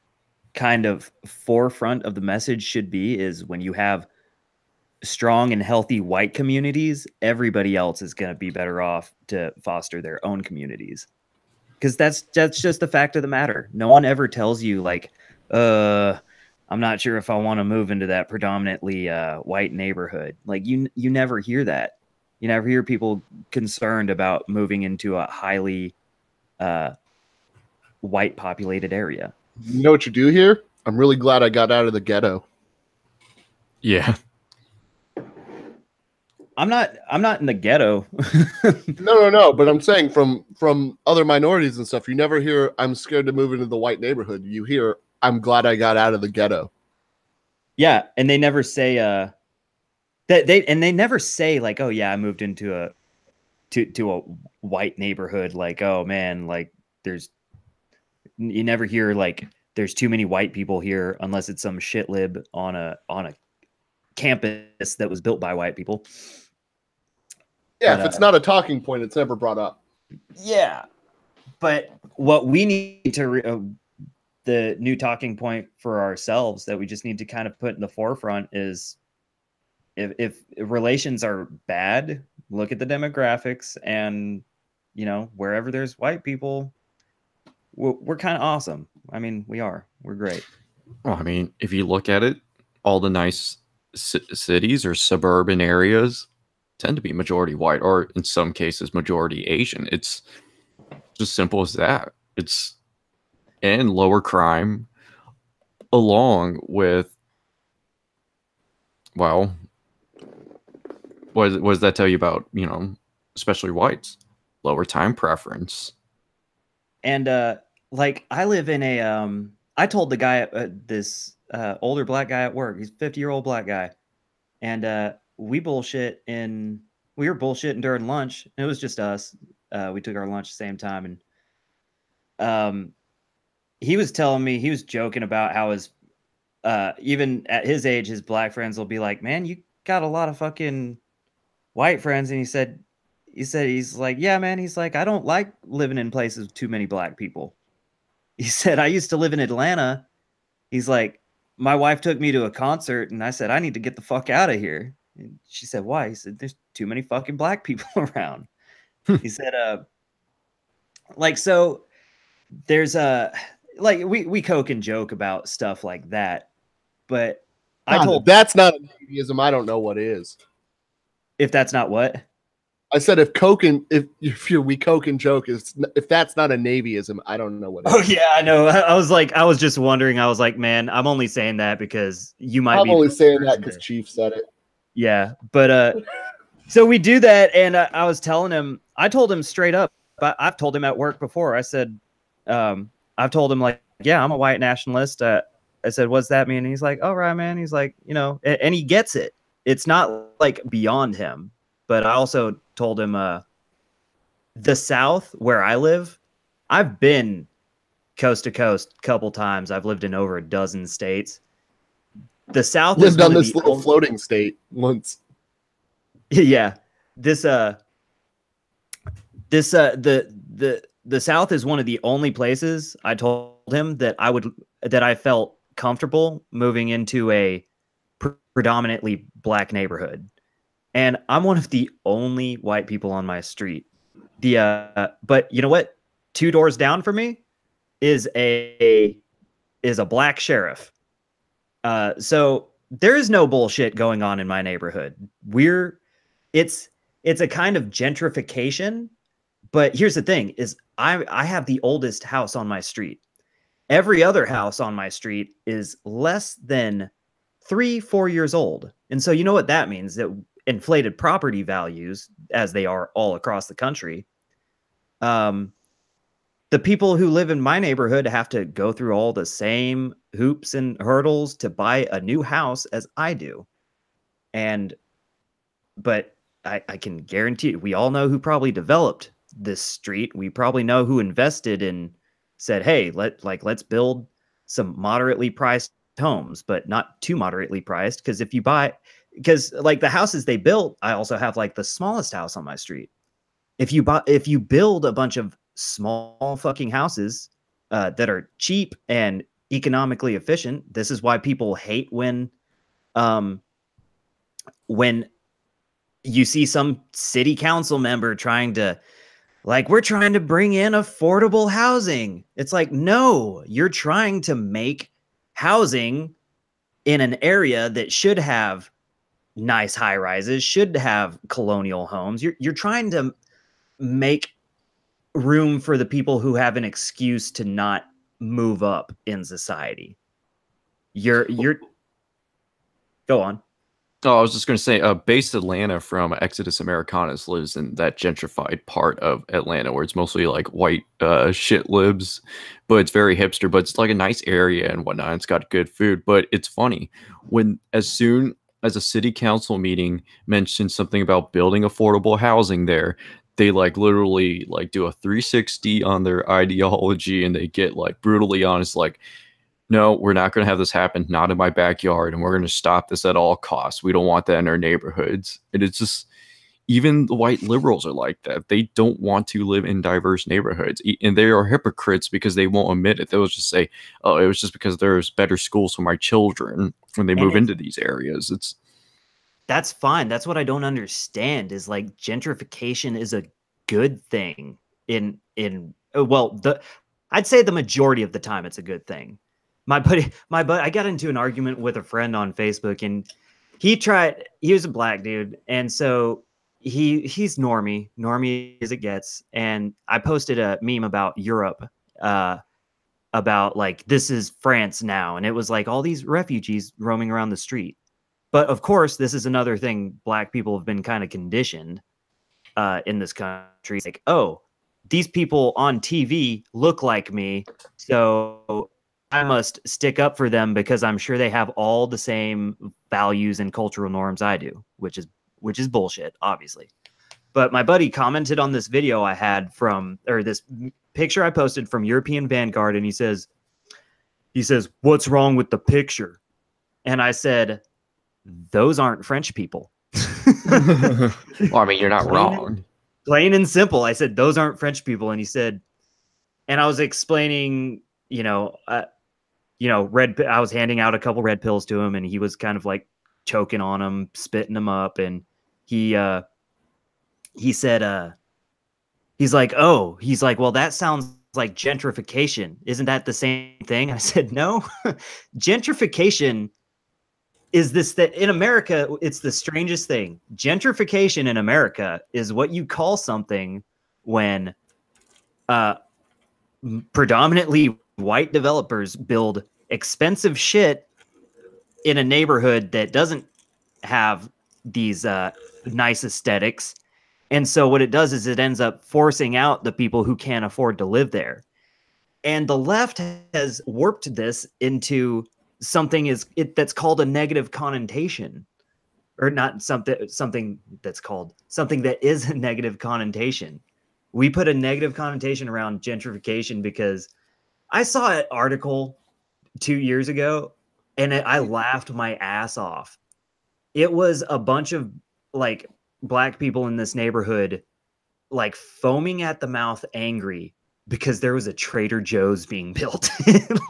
kind of forefront of the message should be is when you have strong and healthy white communities, everybody else is going to be better off to foster their own communities. Because that's just the fact of the matter. No one ever tells you like, I'm not sure if I want to move into that predominantly white neighborhood. Like you never hear that. You never hear people concerned about moving into a highly white populated area. You know what you do here? I'm really glad I got out of the ghetto. Yeah. I'm not in the ghetto. No. But I'm saying from other minorities and stuff, you never hear I'm scared to move into the white neighborhood. You hear I'm glad I got out of the ghetto. Yeah, and they never say they never say like, oh yeah, I moved into a white neighborhood. Like, oh man, like you never hear like there's too many white people here unless it's some shit lib on a campus that was built by white people. Yeah, but, if it's not a talking point, it's never brought up. Yeah, but what we need to the new talking point for ourselves that we just need to kind of put in the forefront is if relations are bad, look at the demographics, and you know, wherever there's white people, we're kind of awesome. I mean, we're great. Well, I mean, if you look at it, all the nice cities or suburban areas tend to be majority white, or in some cases majority Asian. It's just simple as that. It's and lower crime, along with, well, what does that tell you about, you know, especially whites? Lower time preference. And like I live in a I told the guy this older black guy at work, he's a 50-year-old black guy, and we were bullshitting during lunch. It was just us. We took our lunch at the same time, and he was telling me, he was joking about how his even at his age, his black friends will be like, man, you got a lot of fucking white friends. And he said he's like, yeah, man, he's like, I don't like living in places with too many black people. He said, I used to live in Atlanta. He's like, my wife took me to a concert and I said, I need to get the fuck out of here. And she said, why? He said, there's too many fucking black people around. He said, like, so there's like we coke and joke about stuff like that. But I told that's not a navy-ism, I don't know what is. If that's not what? I said if we coke and joke is, if that's not a navy-ism, I don't know what it is. Oh yeah, I know. I was just wondering. I was like, man, I'm only saying that because you might I'm be only saying that because Chief said it. Yeah, but so we do that, and I was telling him, I told him straight up, I've told him at work before, I said, I've told him like, yeah, I'm a white nationalist. I said, what's that mean? And he's like, all right, man. He's like, you know, and he gets it. It's not like beyond him. But I also told him the South, where I live, I've been coast to coast a couple times. I've lived in over a dozen states. The South lived on this little floating state once. Yeah. The South is one of the only places I told him that I felt comfortable moving into a predominantly black neighborhood. And I'm one of the only white people on my street. But you know what? 2 doors down from me is a black sheriff. So there is no bullshit going on in my neighborhood. It's a kind of gentrification. But here's the thing: is I have the oldest house on my street. Every other house on my street is less than 3-4 years old, and so you know what that means? That inflated property values, as they are all across the country, the people who live in my neighborhood have to go through all the same hoops and hurdles to buy a new house as I do. And but I can guarantee we all know who probably developed this street. We probably know who invested and said, "Hey, let's build some moderately priced homes, but not too moderately priced." Because like the houses they built, I also have like the smallest house on my street. If you build a bunch of small fucking houses that are cheap and economically efficient, this is why people hate um when you see some city council member trying to like, we're trying to bring in affordable housing. It's like, no, you're trying to make housing in an area that should have nice high rises, should have colonial homes. You're trying to make room for the people who have an excuse to not move up in society. You're go on. Oh, I was just going to say, Base Atlanta from Exodus Americanus lives in that gentrified part of Atlanta where it's mostly like white shit libs, but it's very hipster, but it's like a nice area and whatnot. It's got good food, but it's funny when as soon as a city council meeting mentions something about building affordable housing there, they like literally like do a 360 on their ideology and they get like brutally honest, like, no, we're not going to have this happen, not in my backyard, and we're going to stop this at all costs. We don't want that in our neighborhoods. And it's just, even the white liberals are like that. They don't want to live in diverse neighborhoods. And they are hypocrites because they won't admit it. They'll just say, oh, it was just because there's better schools for my children when they move into these areas. That's fine. That's what I don't understand is like gentrification is a good thing I'd say the majority of the time it's a good thing. My buddy, I got into an argument with a friend on Facebook and he was a black dude. And so he's normie as it gets. And I posted a meme about Europe, about like, this is France now. And it was like all these refugees roaming around the street. But of course, this is another thing black people have been kind of conditioned in this country. It's like, oh, these people on TV look like me, so I must stick up for them because I'm sure they have all the same values and cultural norms I do, which is bullshit, obviously. But my buddy commented on this video I had this picture I posted from European Vanguard, and he says, "What's wrong with the picture?" And I said, "Those aren't French people." Well, I mean, you're not wrong. Plain and simple. I said, "Those aren't French people." And he said, and I was explaining, I was handing out a couple red pills to him and he was kind of like choking on them, spitting them up. And he said, he's like, well, that sounds like gentrification. Isn't that the same thing? I said, no, gentrification is this, that in America, it's the strangest thing. Gentrification in America is what you call something when predominantly white developers build expensive shit in a neighborhood that doesn't have these nice aesthetics. And so what it does is it ends up forcing out the people who can't afford to live there. And the left has warped this into something that's called a negative connotation, or not something that's called something that is a negative connotation. We put a negative connotation around gentrification because I saw an article 2 years ago and I laughed my ass off. It was a bunch of like black people in this neighborhood, like foaming at the mouth, angry because there was a Trader Joe's being built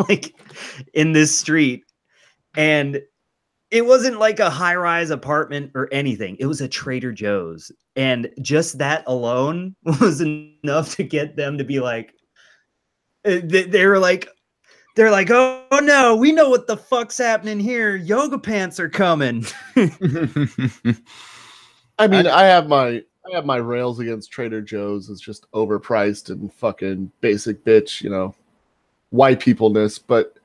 like in this street. And it wasn't like a high-rise apartment or anything. It was a Trader Joe's. And just that alone was enough to get them to be like, they're like, oh no, we know what the fuck's happening here. Yoga pants are coming. I mean, I have my rails against Trader Joe's. It's just overpriced and fucking basic bitch, white peopleness. But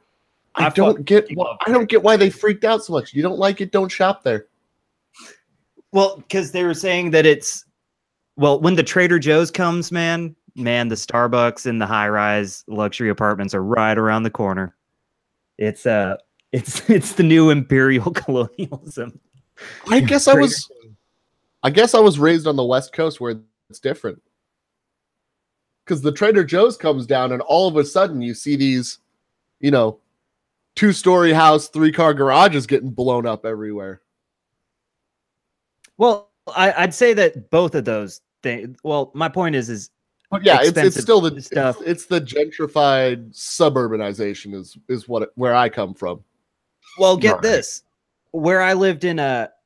I don't get why they freaked out so much. You don't like it, don't shop there. Well, because they were saying that when the Trader Joe's comes, man, the Starbucks and the high-rise luxury apartments are right around the corner. It's the new imperial colonialism. I guess I guess I was raised on the West Coast where it's different. Because the Trader Joe's comes down and all of a sudden you see these, 2-story house, 3-car garages getting blown up everywhere. Well, I'd say that both of those things. Well, my point is but yeah, it's still the stuff. It's the gentrified suburbanization is where I come from. Well, get this. Where I lived in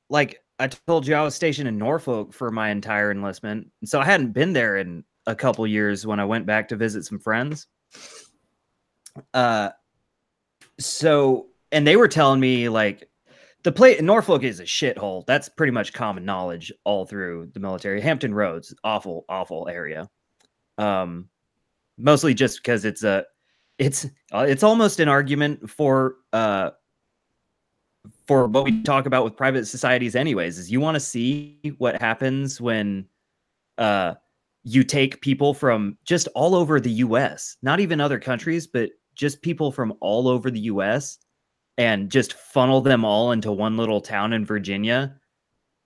like I told you, I was stationed in Norfolk for my entire enlistment. So I hadn't been there in a couple years when I went back to visit some friends. So, and they were telling me like Norfolk is a shithole. That's pretty much common knowledge all through the military. Hampton Roads, awful, awful area. Mostly just because it's almost an argument for what we talk about with private societies anyways, is you want to see what happens when you take people from just all over the US, not even other countries, but just people from all over the US, and just funnel them all into one little town in Virginia.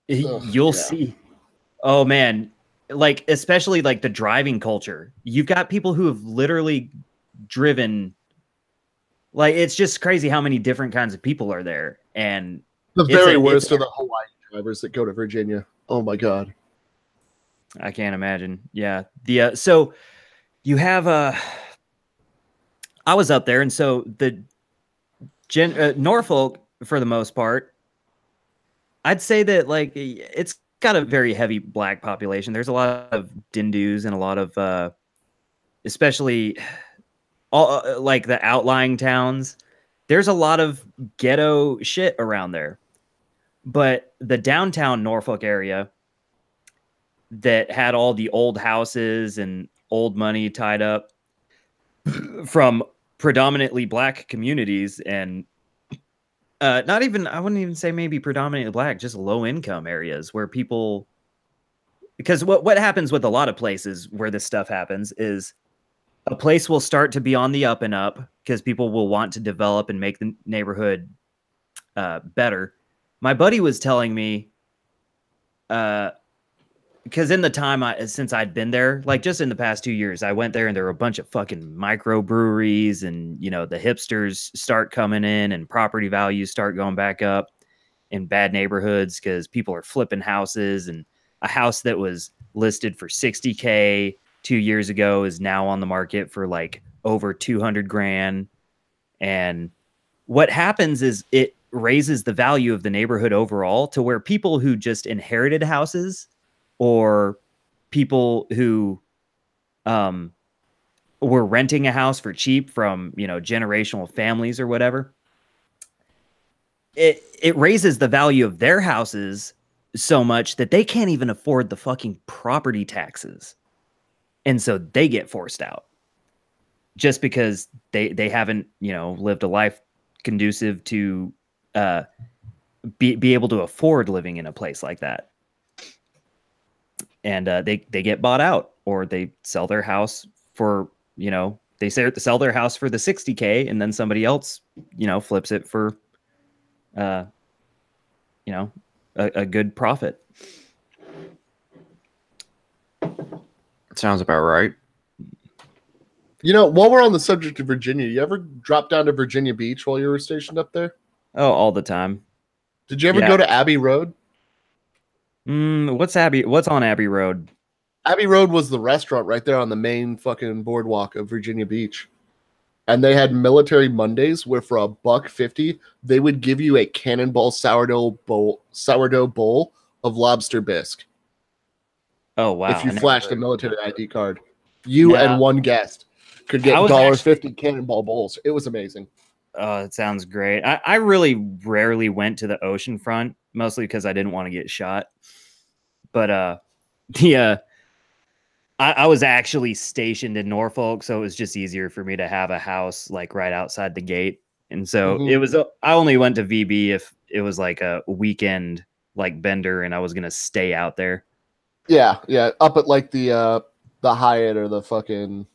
You'll see. Oh man, like especially like the driving culture. You've got people who have literally driven. Like it's just crazy how many different kinds of people are there, and the very worst are the Hawaii drivers that go to Virginia. Oh my god, I can't imagine. Yeah, so you have I was up there, and so the Norfolk, for the most part, I'd say that like it's got a very heavy black population. There's a lot of Dindus and a lot of especially all like the outlying towns. There's a lot of ghetto shit around there. But the downtown Norfolk area that had all the old houses and old money tied up from predominantly black communities, and I wouldn't even say maybe predominantly black, just low income areas where people, because what happens with a lot of places where this stuff happens is a place will start to be on the up and up because people will want to develop and make the neighborhood better. My buddy was telling me, because in the time since I'd been there, like just in the past 2 years, I went there and there were a bunch of fucking microbreweries, and the hipsters start coming in and property values start going back up in bad neighborhoods because people are flipping houses, and a house that was listed for $60K 2 years ago is now on the market for like over 200 grand. And what happens is it raises the value of the neighborhood overall to where people who just inherited houses, or people who were renting a house for cheap from generational families or whatever, it raises the value of their houses so much that they can't even afford the fucking property taxes, and so they get forced out just because they haven't lived a life conducive to be able to afford living in a place like that. And they get bought out, or they sell their house for, they sell their house for the $60K, and then somebody else, flips it for, a good profit. Sounds about right. While we're on the subject of Virginia, you ever drop down to Virginia Beach while you were stationed up there? Oh, all the time. Did you ever go to Abbey Road? What's on Abbey Road? Abbey Road was the restaurant right there on the main fucking boardwalk of Virginia Beach. And they had Military Mondays where for $1.50, they would give you a Cannonball sourdough bowl of lobster bisque. Oh, wow. If you flashed a military ID card. You and one guest could get $1.50 Cannonball bowls. It was amazing. Oh, it sounds great. I really rarely went to the ocean front, mostly because I didn't want to get shot. But I was actually stationed in Norfolk, so it was just easier for me to have a house like right outside the gate. And so it was. I only went to VB if it was like a weekend like bender, and I was gonna stay out there. Yeah, up at like the Hyatt or the fucking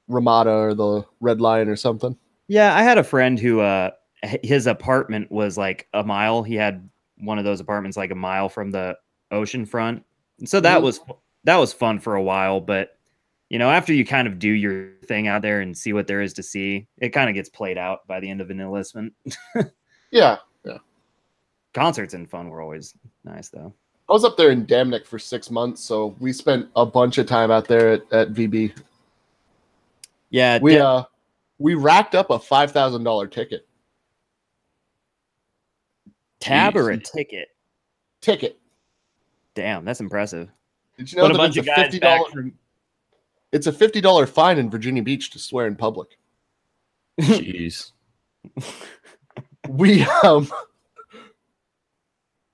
Ramada or the Red Lion or something. Yeah, I had a friend who his apartment was like a mile. He had one of those apartments like a mile from the oceanfront. So that was fun for a while, but you know, after you kind of do your thing out there and see what there is to see, it kind of gets played out by the end of an enlistment. Yeah. Concerts and fun were always nice, though. I was up there in Damnick for 6 months, so we spent a bunch of time out there at VB. Yeah, we racked up a $5,000 ticket. Tab or a ticket? Ticket. Damn, that's impressive. Did you know that it's a $50 fine in Virginia Beach to swear in public? Jeez.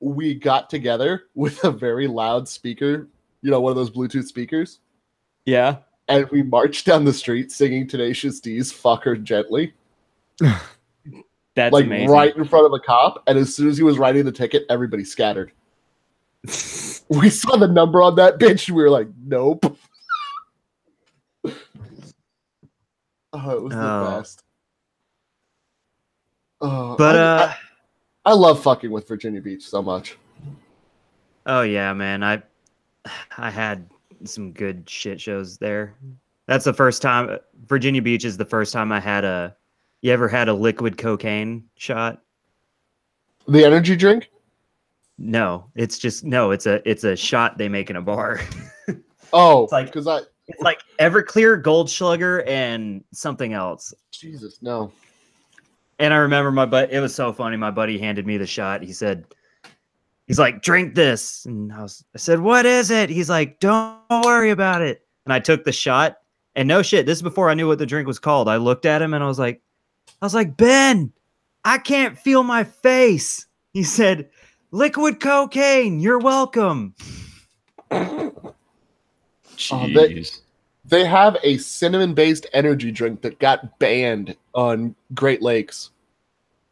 We got together with a very loud speaker, you know, one of those Bluetooth speakers. Yeah. And we marched down the street singing Tenacious D's Fuck Her Gently. That's like amazing. Right in front of a cop. And as soon as he was writing the ticket, everybody scattered. We saw the number on that bitch. And we were like, nope. Oh, it was the best. But I love fucking with Virginia Beach so much. Oh yeah, man. I had some good shit shows there. That's the first time. Virginia Beach is the first time I had a. You ever had a liquid cocaine shot? The energy drink? No, it's a shot they make in a bar. Oh, it's like Everclear, Goldschlager, and something else. Jesus, no. And I remember it was so funny. My buddy handed me the shot. He's like, drink this. And I said, what is it? He's like, don't worry about it. And I took the shot, and no shit, this is before I knew what the drink was called. I looked at him and I was like, Ben, I can't feel my face. He said, liquid cocaine. You're welcome. Jeez. They have a cinnamon-based energy drink that got banned on Great Lakes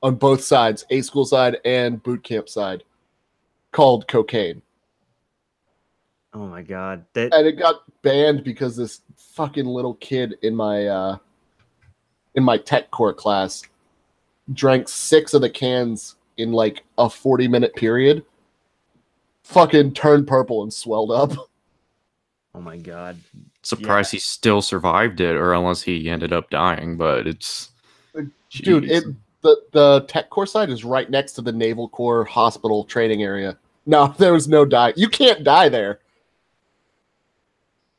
on both sides, A-School side and boot camp side, called cocaine. Oh my God. And it got banned because this fucking little kid in my tech core class drank 6 of the cans in like a 40-minute period, fucking turned purple and swelled up. Oh my God. Surprised he still survived it, or unless he ended up dying, but it's... Dude, the tech core site is right next to the Naval Corps hospital training area. No, there was no die. You can't die there.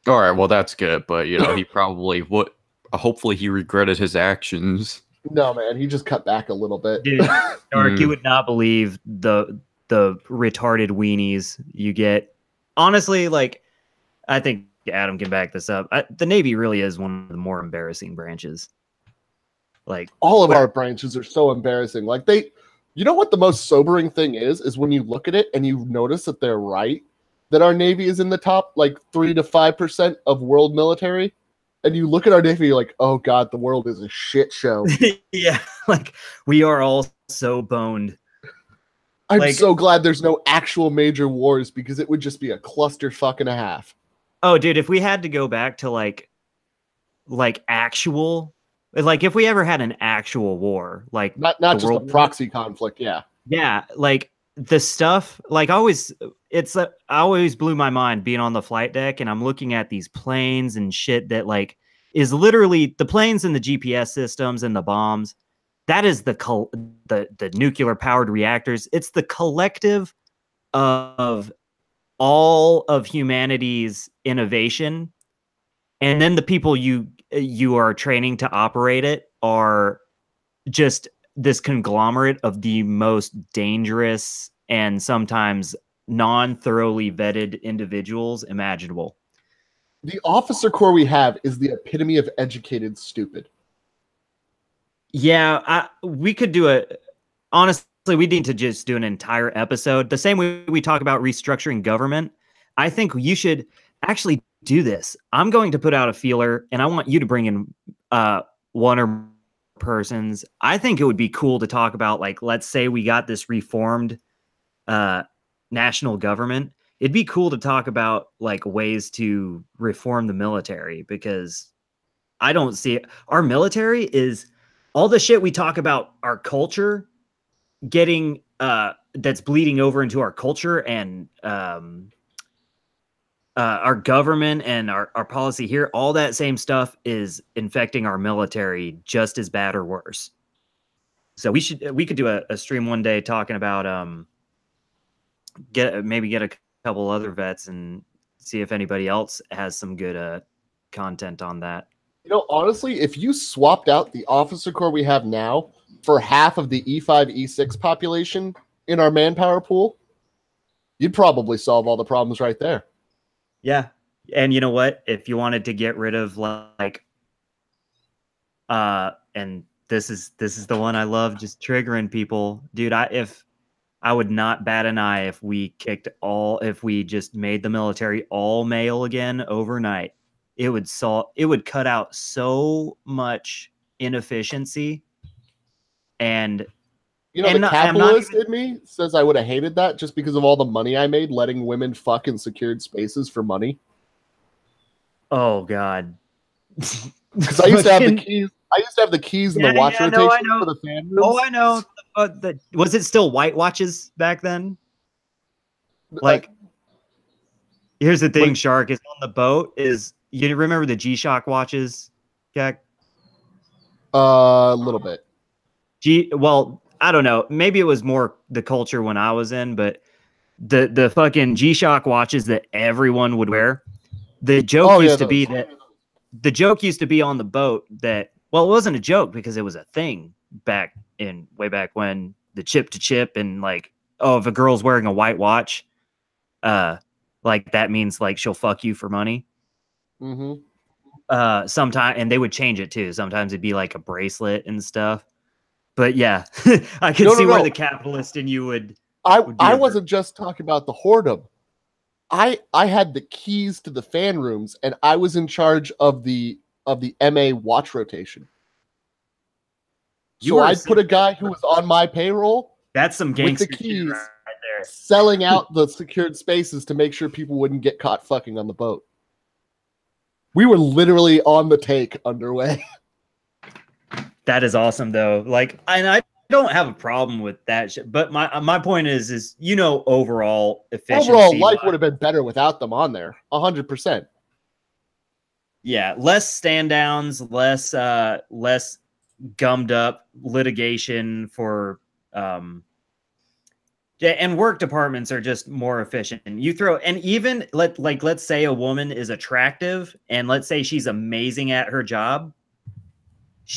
All right, well, that's good, but, you know, he probably would... Hopefully he regretted his actions. No, man, he just cut back a little bit. Dude, Dark, you would not believe the retarded weenies you get. Honestly, like, I think Adam can back this up. The Navy really is one of the more embarrassing branches. Like, all of our branches are so embarrassing. Like, you know what the most sobering thing is when you look at it and you notice that they're right, that our Navy is in the top like 3 to 5% of world military. And you look at our Navy, you're like, oh God, the world is a shit show. Yeah, like we are all so boned. I'm so glad there's no actual major wars, because it would just be a clusterfuck and a half. Oh, dude, if we had to go back to like actual, like if we ever had an actual war, like not just a proxy conflict, yeah. Yeah, like the stuff, like I always blew my mind being on the flight deck, and I'm looking at these planes and shit that like is literally the planes and the GPS systems and the bombs. That is the nuclear powered reactors. It's the collective of all of humanity's innovation, and then the people you are training to operate it are just this conglomerate of the most dangerous and sometimes non-thoroughly vetted individuals imaginable. The officer corps we have is the epitome of educated stupid. Yeah, we could do honestly, we need to just do an entire episode. The same way we talk about restructuring government, I think you should actually do this. I'm going to put out a feeler, and I want you to bring in one or persons. I think it would be cool to talk about, like, let's say we got this reformed national government. It'd be cool to talk about like ways to reform the military, because I don't see it. Our military is all the shit we talk about our culture getting that's bleeding over into our culture and our government and our policy here, all that same stuff is infecting our military just as bad or worse. So we could do a stream one day talking about get a couple other vets and see if anybody else has some good content on that. You know, honestly, if you swapped out the officer corps we have now for half of the E5, E6 population in our manpower pool, you'd probably solve all the problems right there. Yeah. And you know what? If you wanted to get rid of like and this is the one I love, just triggering people. Dude, I would not bat an eye if we just made the military all male again overnight. It would cut out so much inefficiency. And you know, the capitalist in me says I would have hated that just because of all the money I made letting women fuck in secured spaces for money. Oh God. Because I used to have the keys. I used to have the keys in the watch rotation for the fan rooms. Oh, I know. Was it still white watches back then? Like, here's the thing, Shark, is on the boat is, you remember the G-Shock watches, Jack? A little bit. Well, I don't know. Maybe it was more the culture when I was in, but the fucking G-Shock watches that everyone would wear, the joke used to be that the joke used to be on the boat that, well, it wasn't a joke because it was a thing way back when, the chip to chip, and like, oh, if a girl's wearing a white watch, like that means like she'll fuck you for money. Mm-hmm. Sometimes, and they would change it too. Sometimes it'd be like a bracelet and stuff. But yeah, I could see where the capitalist in you would. I wasn't just talking about the whoredom. I had the keys to the fan rooms, and I was in charge of the MA watch rotation. So I'd put a guy who was on my payroll. That's some gangster with the keys right there, selling out the secured spaces to make sure people wouldn't get caught fucking on the boat. We were literally on the take underway. That is awesome, though. Like, and I don't have a problem with that shit. But my point is overall efficiency. Overall, life would have been better without them on there. 100%. Yeah, less stand downs, less gummed up litigation for and work departments are just more efficient. And even let's say a woman is attractive and let's say she's amazing at her job.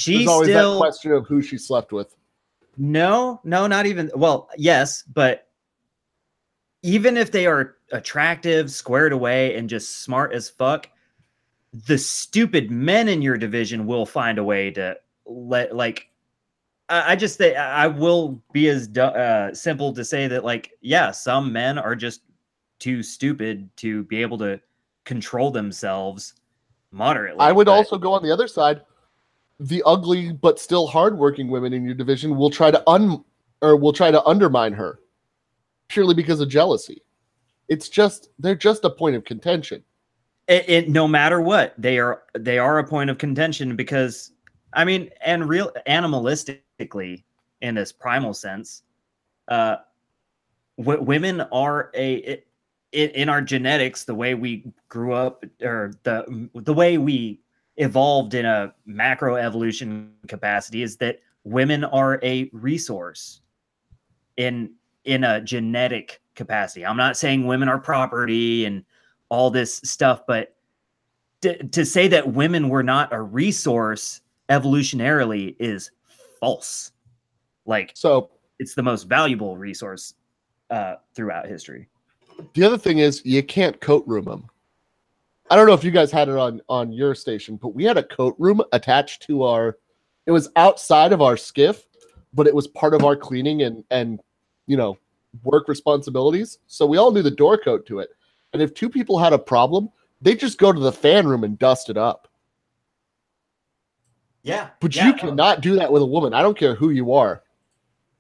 There's always that question of who she slept with. No, not even. Well, yes, but even if they are attractive, squared away, and just smart as fuck, the stupid men in your division will find a way to I just say I will be as simple to say that, like, yeah, some men are just too stupid to be able to control themselves moderately. I would also go on the other side. The ugly but still hardworking women in your division will try to undermine her purely because of jealousy. They're just a point of contention. No matter what, they are a point of contention because, I mean, and real animalistically, in this primal sense, women are in our genetics, the way we grew up, or the way we evolved in a macro evolution capacity, is that women are a resource in a genetic capacity. I'm not saying women are property and all this stuff, but to say that women were not a resource evolutionarily is false. Like, so it's the most valuable resource throughout history. The other thing is you can't coat room them. I don't know if you guys had it on your station, but we had a coat room attached to it was outside of our skiff, but it was part of our cleaning and work responsibilities. So we all knew the door code to it. And if two people had a problem, they just go to the fan room and dust it up. Yeah. But you cannot do that with a woman. I don't care who you are.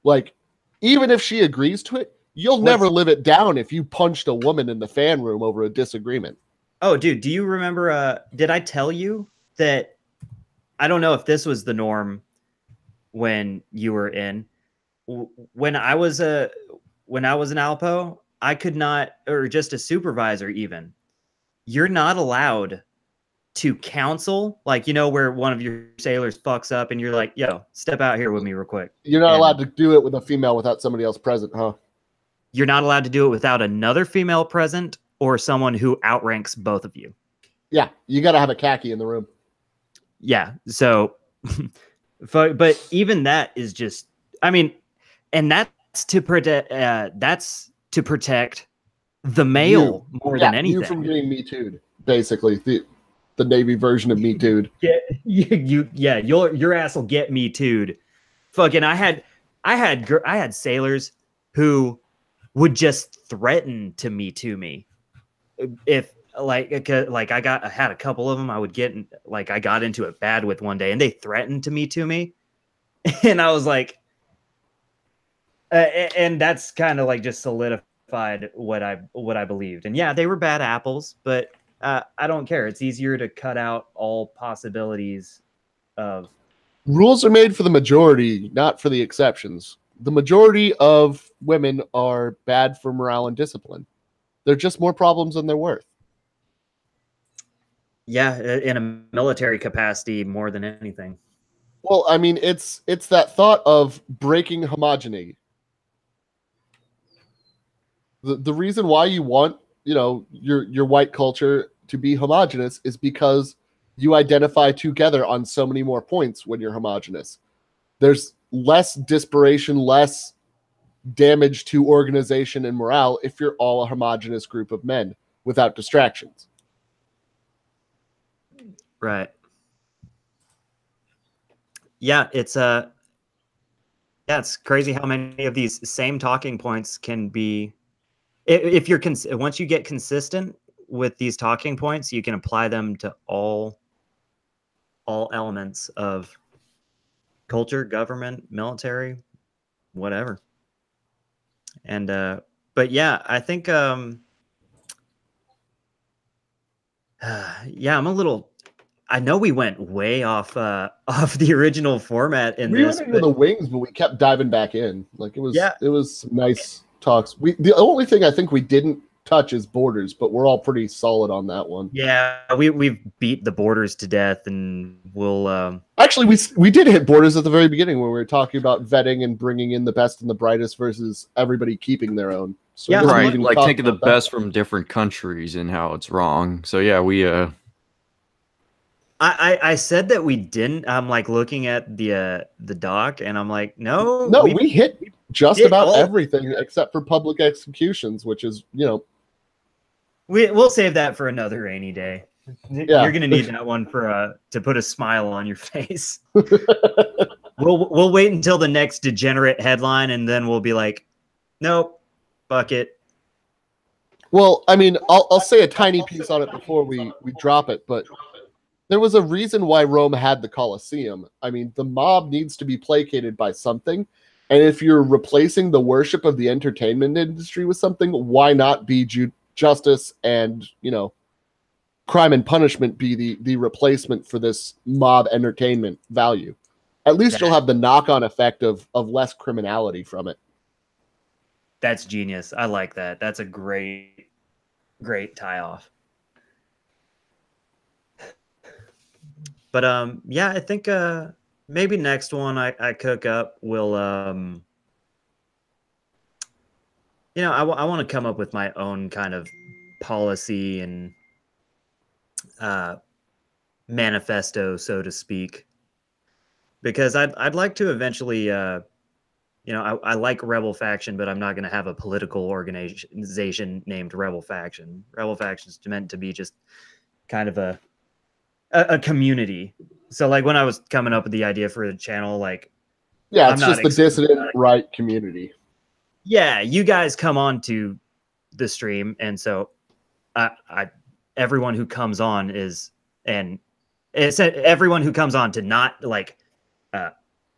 Like, even if she agrees to it, you'll never live it down if you punched a woman in the fan room over a disagreement. Oh, dude, do you remember, did I tell you that, I don't know if this was the norm when you were in, when I was when I was an Alpo, I could not, or just a supervisor even, you're not allowed to counsel, like, you know, where one of your sailors fucks up and you're like, yo, step out here with me real quick. You're not And allowed to do it with a female without somebody else present, huh? you're not allowed to do it without another female present or someone who outranks both of you. Yeah, you got to have a khaki in the room. Yeah. So, but even that is just, I mean, and that's to protect, the male more than anything. You from getting Me Too'd, basically. The Navy version of Me Too'd. Yeah, your ass will get Me Too'd. Fucking, I had sailors who would just threaten to Me Too me. If I had a couple of them, I got into it bad with one day, and they threatened to Me Too me, and I was like, and that's kind of like just solidified what I believed. And yeah, they were bad apples, but I don't care. It's easier to cut out all possibilities of. Rules are made for the majority, not for the exceptions. The majority of women are bad for morale and discipline. They're just more problems than they're worth. Yeah, in a military capacity more than anything. Well, I mean, it's that thought of breaking homogeneity. The reason why you want, you know, your white culture to be homogenous is because you identify together on so many more points when you're homogenous. There's less disparation, less damage to organization and morale if you're all a homogenous group of men without distractions. Right. Yeah, it's crazy how many of these same talking points can be, if you're once you get consistent with these talking points, you can apply them to all elements of culture, government, military, whatever. And but yeah, I think yeah, I'm a little, I know we went way off the original format in we this. went into the wings, but we kept diving back in. Like it was some nice talks. The only thing I think we didn't touch is borders, but we're all pretty solid on that one. Yeah, we've beat the borders to death, and we'll actually we did hit borders at the very beginning when we were talking about vetting and bringing in the best and the brightest versus everybody keeping their own. So yeah, right. Like taking the best from different countries and how it's wrong. So yeah, we I said that we didn't. I'm like looking at the doc, and I'm like, no, we hit just about everything except for public executions, which is, you know, we'll save that for another rainy day. Yeah. You're gonna need that one for to put a smile on your face. We'll wait until the next degenerate headline, and then we'll be like, nope, fuck it. Well, I mean, I'll say a tiny piece on it before we drop it, but there was a reason why Rome had the Colosseum. I mean, the mob needs to be placated by something. And if you're replacing the worship of the entertainment industry with something, why not be justice and, you know, crime and punishment be the replacement for this mob entertainment value? At least you'll have the knock-on effect of less criminality from it. That's genius. I like that. That's a great tie-off. But yeah, I think maybe next one I cook up will you know, I want to come up with my own kind of policy and manifesto, so to speak, because I'd like to eventually you know, I like Rebel Faction, but I'm not going to have a political organization named Rebel Faction. Rebel Faction is meant to be just kind of a community. So like when I was coming up with the idea for the channel, like, yeah, it's just the dissident right community. Yeah, you guys come on to the stream, and so everyone who comes on is, and it's everyone who comes on to not like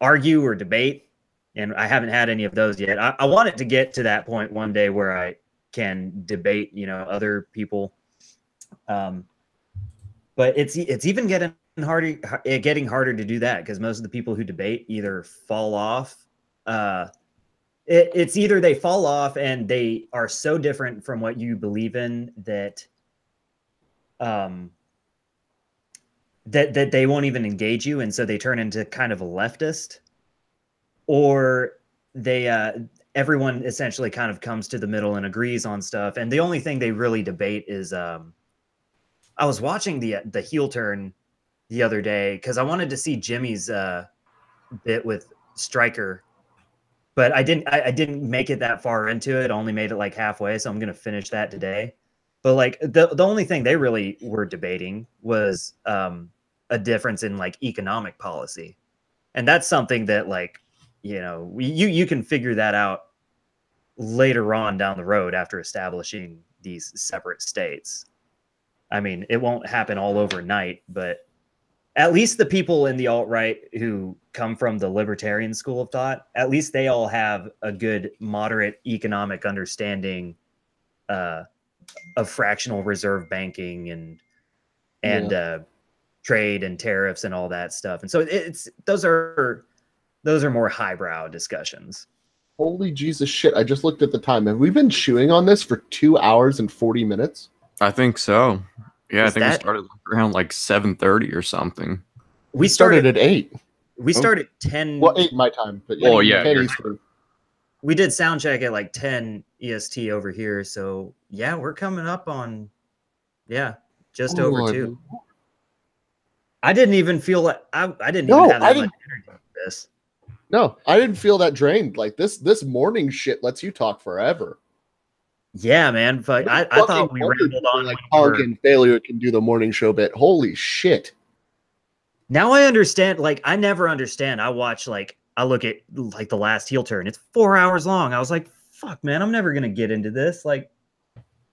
argue or debate, and I haven't had any of those yet. I want it to get to that point one day where I can debate, you know, other people. But it's even getting harder to do that because most of the people who debate either fall off it's either they fall off and they are so different from what you believe in that that they won't even engage you, and so they turn into kind of a leftist, or they everyone essentially kind of comes to the middle and agrees on stuff, and the only thing they really debate is I was watching the heel turn the other day because I wanted to see Jimmy's bit with Stryker, but I didn't make it that far into it. I only made it like halfway, so I'm gonna finish that today. But like the only thing they really were debating was a difference in like economic policy, and that's something that like you can figure that out later on down the road after establishing these separate states. I mean, it won't happen all overnight, but at least the people in the alt-right who come from the libertarian school of thought, at least they all have a good moderate economic understanding of fractional reserve banking and trade and tariffs and all that stuff. And so it's those are more highbrow discussions. Holy Jesus shit. I just looked at the time. Have we been chewing on this for 2 hours and 40 minutes? I think so. Yeah, Is I think we started around like 7:30 or something. We started at 8. We started 10. Well, 8 my time, but Oh, yeah, 10 Eastern. We did sound check at like 10 EST over here. So yeah, we're coming up on just over 2. I didn't even feel like I didn't even have that much energy for this. No, I didn't feel that drained. Like this morning shit lets you talk forever. Yeah, man. But I thought we rambled on like Punk and Failure can do the morning show bit. Holy shit. Now I understand. Like, I never understand. I look at like the last heel turn. It's 4 hours long. I was like, fuck, man, I'm never gonna get into this. Like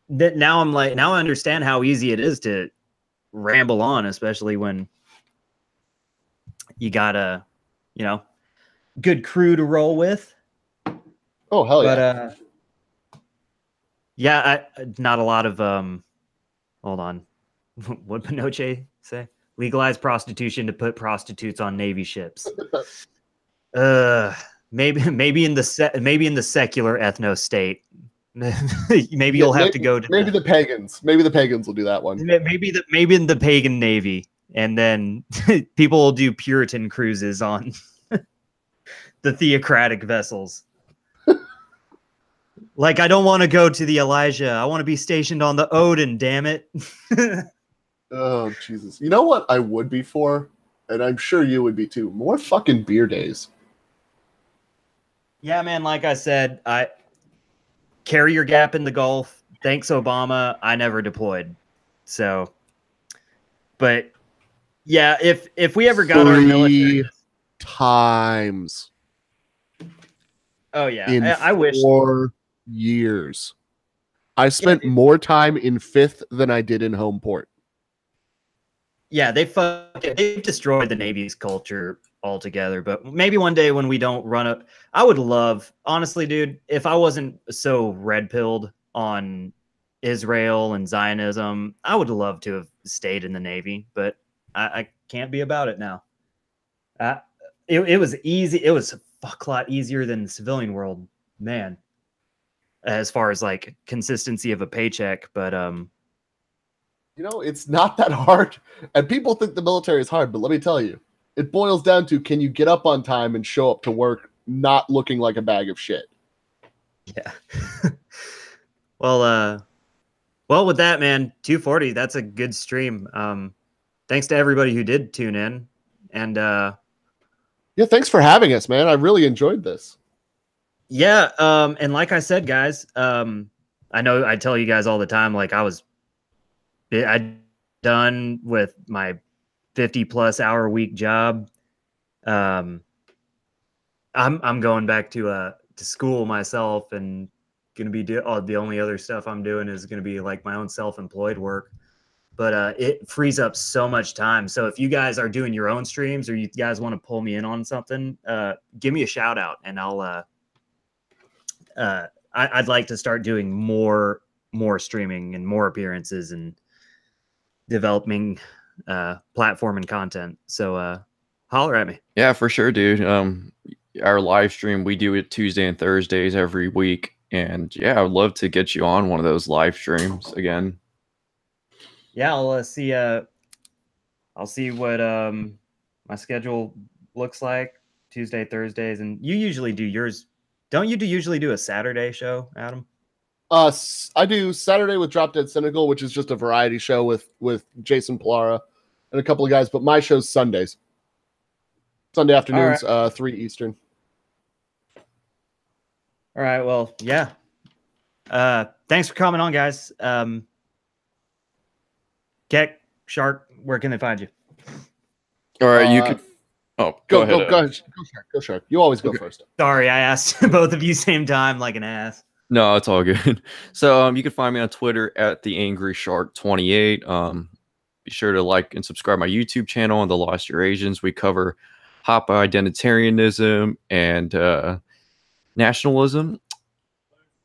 that now I understand how easy it is to ramble on, especially when you got a, good crew to roll with. Oh, hell yeah. But yeah, not a lot of hold on. What Pinochet say? Legalize prostitution to put prostitutes on Navy ships. Maybe in the secular ethno state. Maybe you'll have to go to the pagans. Maybe the pagans will do that one. Maybe in the pagan navy, and then people will do Puritan cruises on the theocratic vessels. Like, I don't want to go to the Elijah. I want to be stationed on the Odin, damn it. Oh, Jesus. You know what I would be for? And I'm sure you would be too. More fucking beer days. Yeah, man, like I said, carrier gap in the Gulf. Thanks, Obama. I never deployed. So, but yeah, if we ever got our military times. Oh yeah, in I wish 4 years. I spent more time in 5th than I did in home port. Yeah, they've destroyed the Navy's culture altogether. But maybe one day when we don't run up, I would love, honestly, dude, if I wasn't so red-pilled on Israel and Zionism, I would love to have stayed in the Navy, but I can't be about it now. It was easy. It was a fuck lot easier than the civilian world, man, as far as like consistency of a paycheck. But it's not that hard. And people think the military is hard, but let me tell you, it boils down to, can you get up on time and show up to work not looking like a bag of shit? Yeah. Well, with that, man, 240, that's a good stream. Thanks to everybody who did tune in. And yeah, thanks for having us, man. I really enjoyed this. Yeah, and like I said, guys, I know I tell you guys all the time, like I done with my 50+ hour week job. I'm going back to school myself, and gonna be the only other stuff I'm doing is gonna be like my own self-employed work. But it frees up so much time. So if you guys are doing your own streams, or you guys want to pull me in on something, give me a shout out, and I'd like to start doing more streaming and more appearances and developing platform and content. So holler at me. Yeah, for sure, dude. our live stream, we do it Tuesday and Thursdays every week. And yeah, I would love to get you on one of those live streams again. Yeah, I'll see what my schedule looks like Tuesday, Thursdays, and you usually do yours. Don't you usually do a Saturday show, Adam? I do Saturday with Drop Dead Cynical, which is just a variety show with Jason Plara and a couple of guys. But my show's Sundays, Sunday afternoons, 3 Eastern. All right. Well, yeah. Thanks for coming on, guys. Keck, Shark, where can they find you? All right, you could. Oh, go ahead. Go Shark. You always go first. Sorry, I asked both of you same time like an ass. No, it's all good. So you can find me on Twitter at theangryshark28. Be sure to like and subscribe my YouTube channel on The Lost Eurasians. We cover hop identitarianism and nationalism,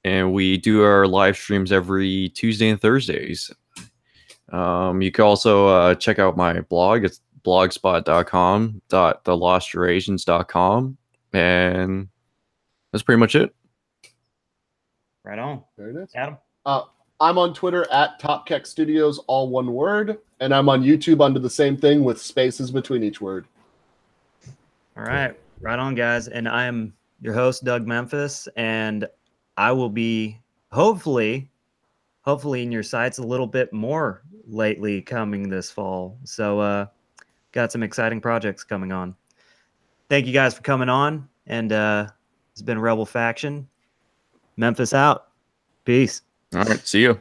and we do our live streams every Tuesday and Thursdays. You can also check out my blog. It's blogspot.com.thelosteurasians.com, and that's pretty much it. Right on. Very nice. Adam? I'm on Twitter at TopKeck Studios, all one word, and I'm on YouTube under the same thing with spaces between each word. All right. Right on, guys. And I am your host, Doug Memphis, and I will be hopefully in your sights a little bit more lately coming this fall. So got some exciting projects coming on. Thank you guys for coming on, and it's been Rebel Faction. Memphis out. Peace. All right. See you.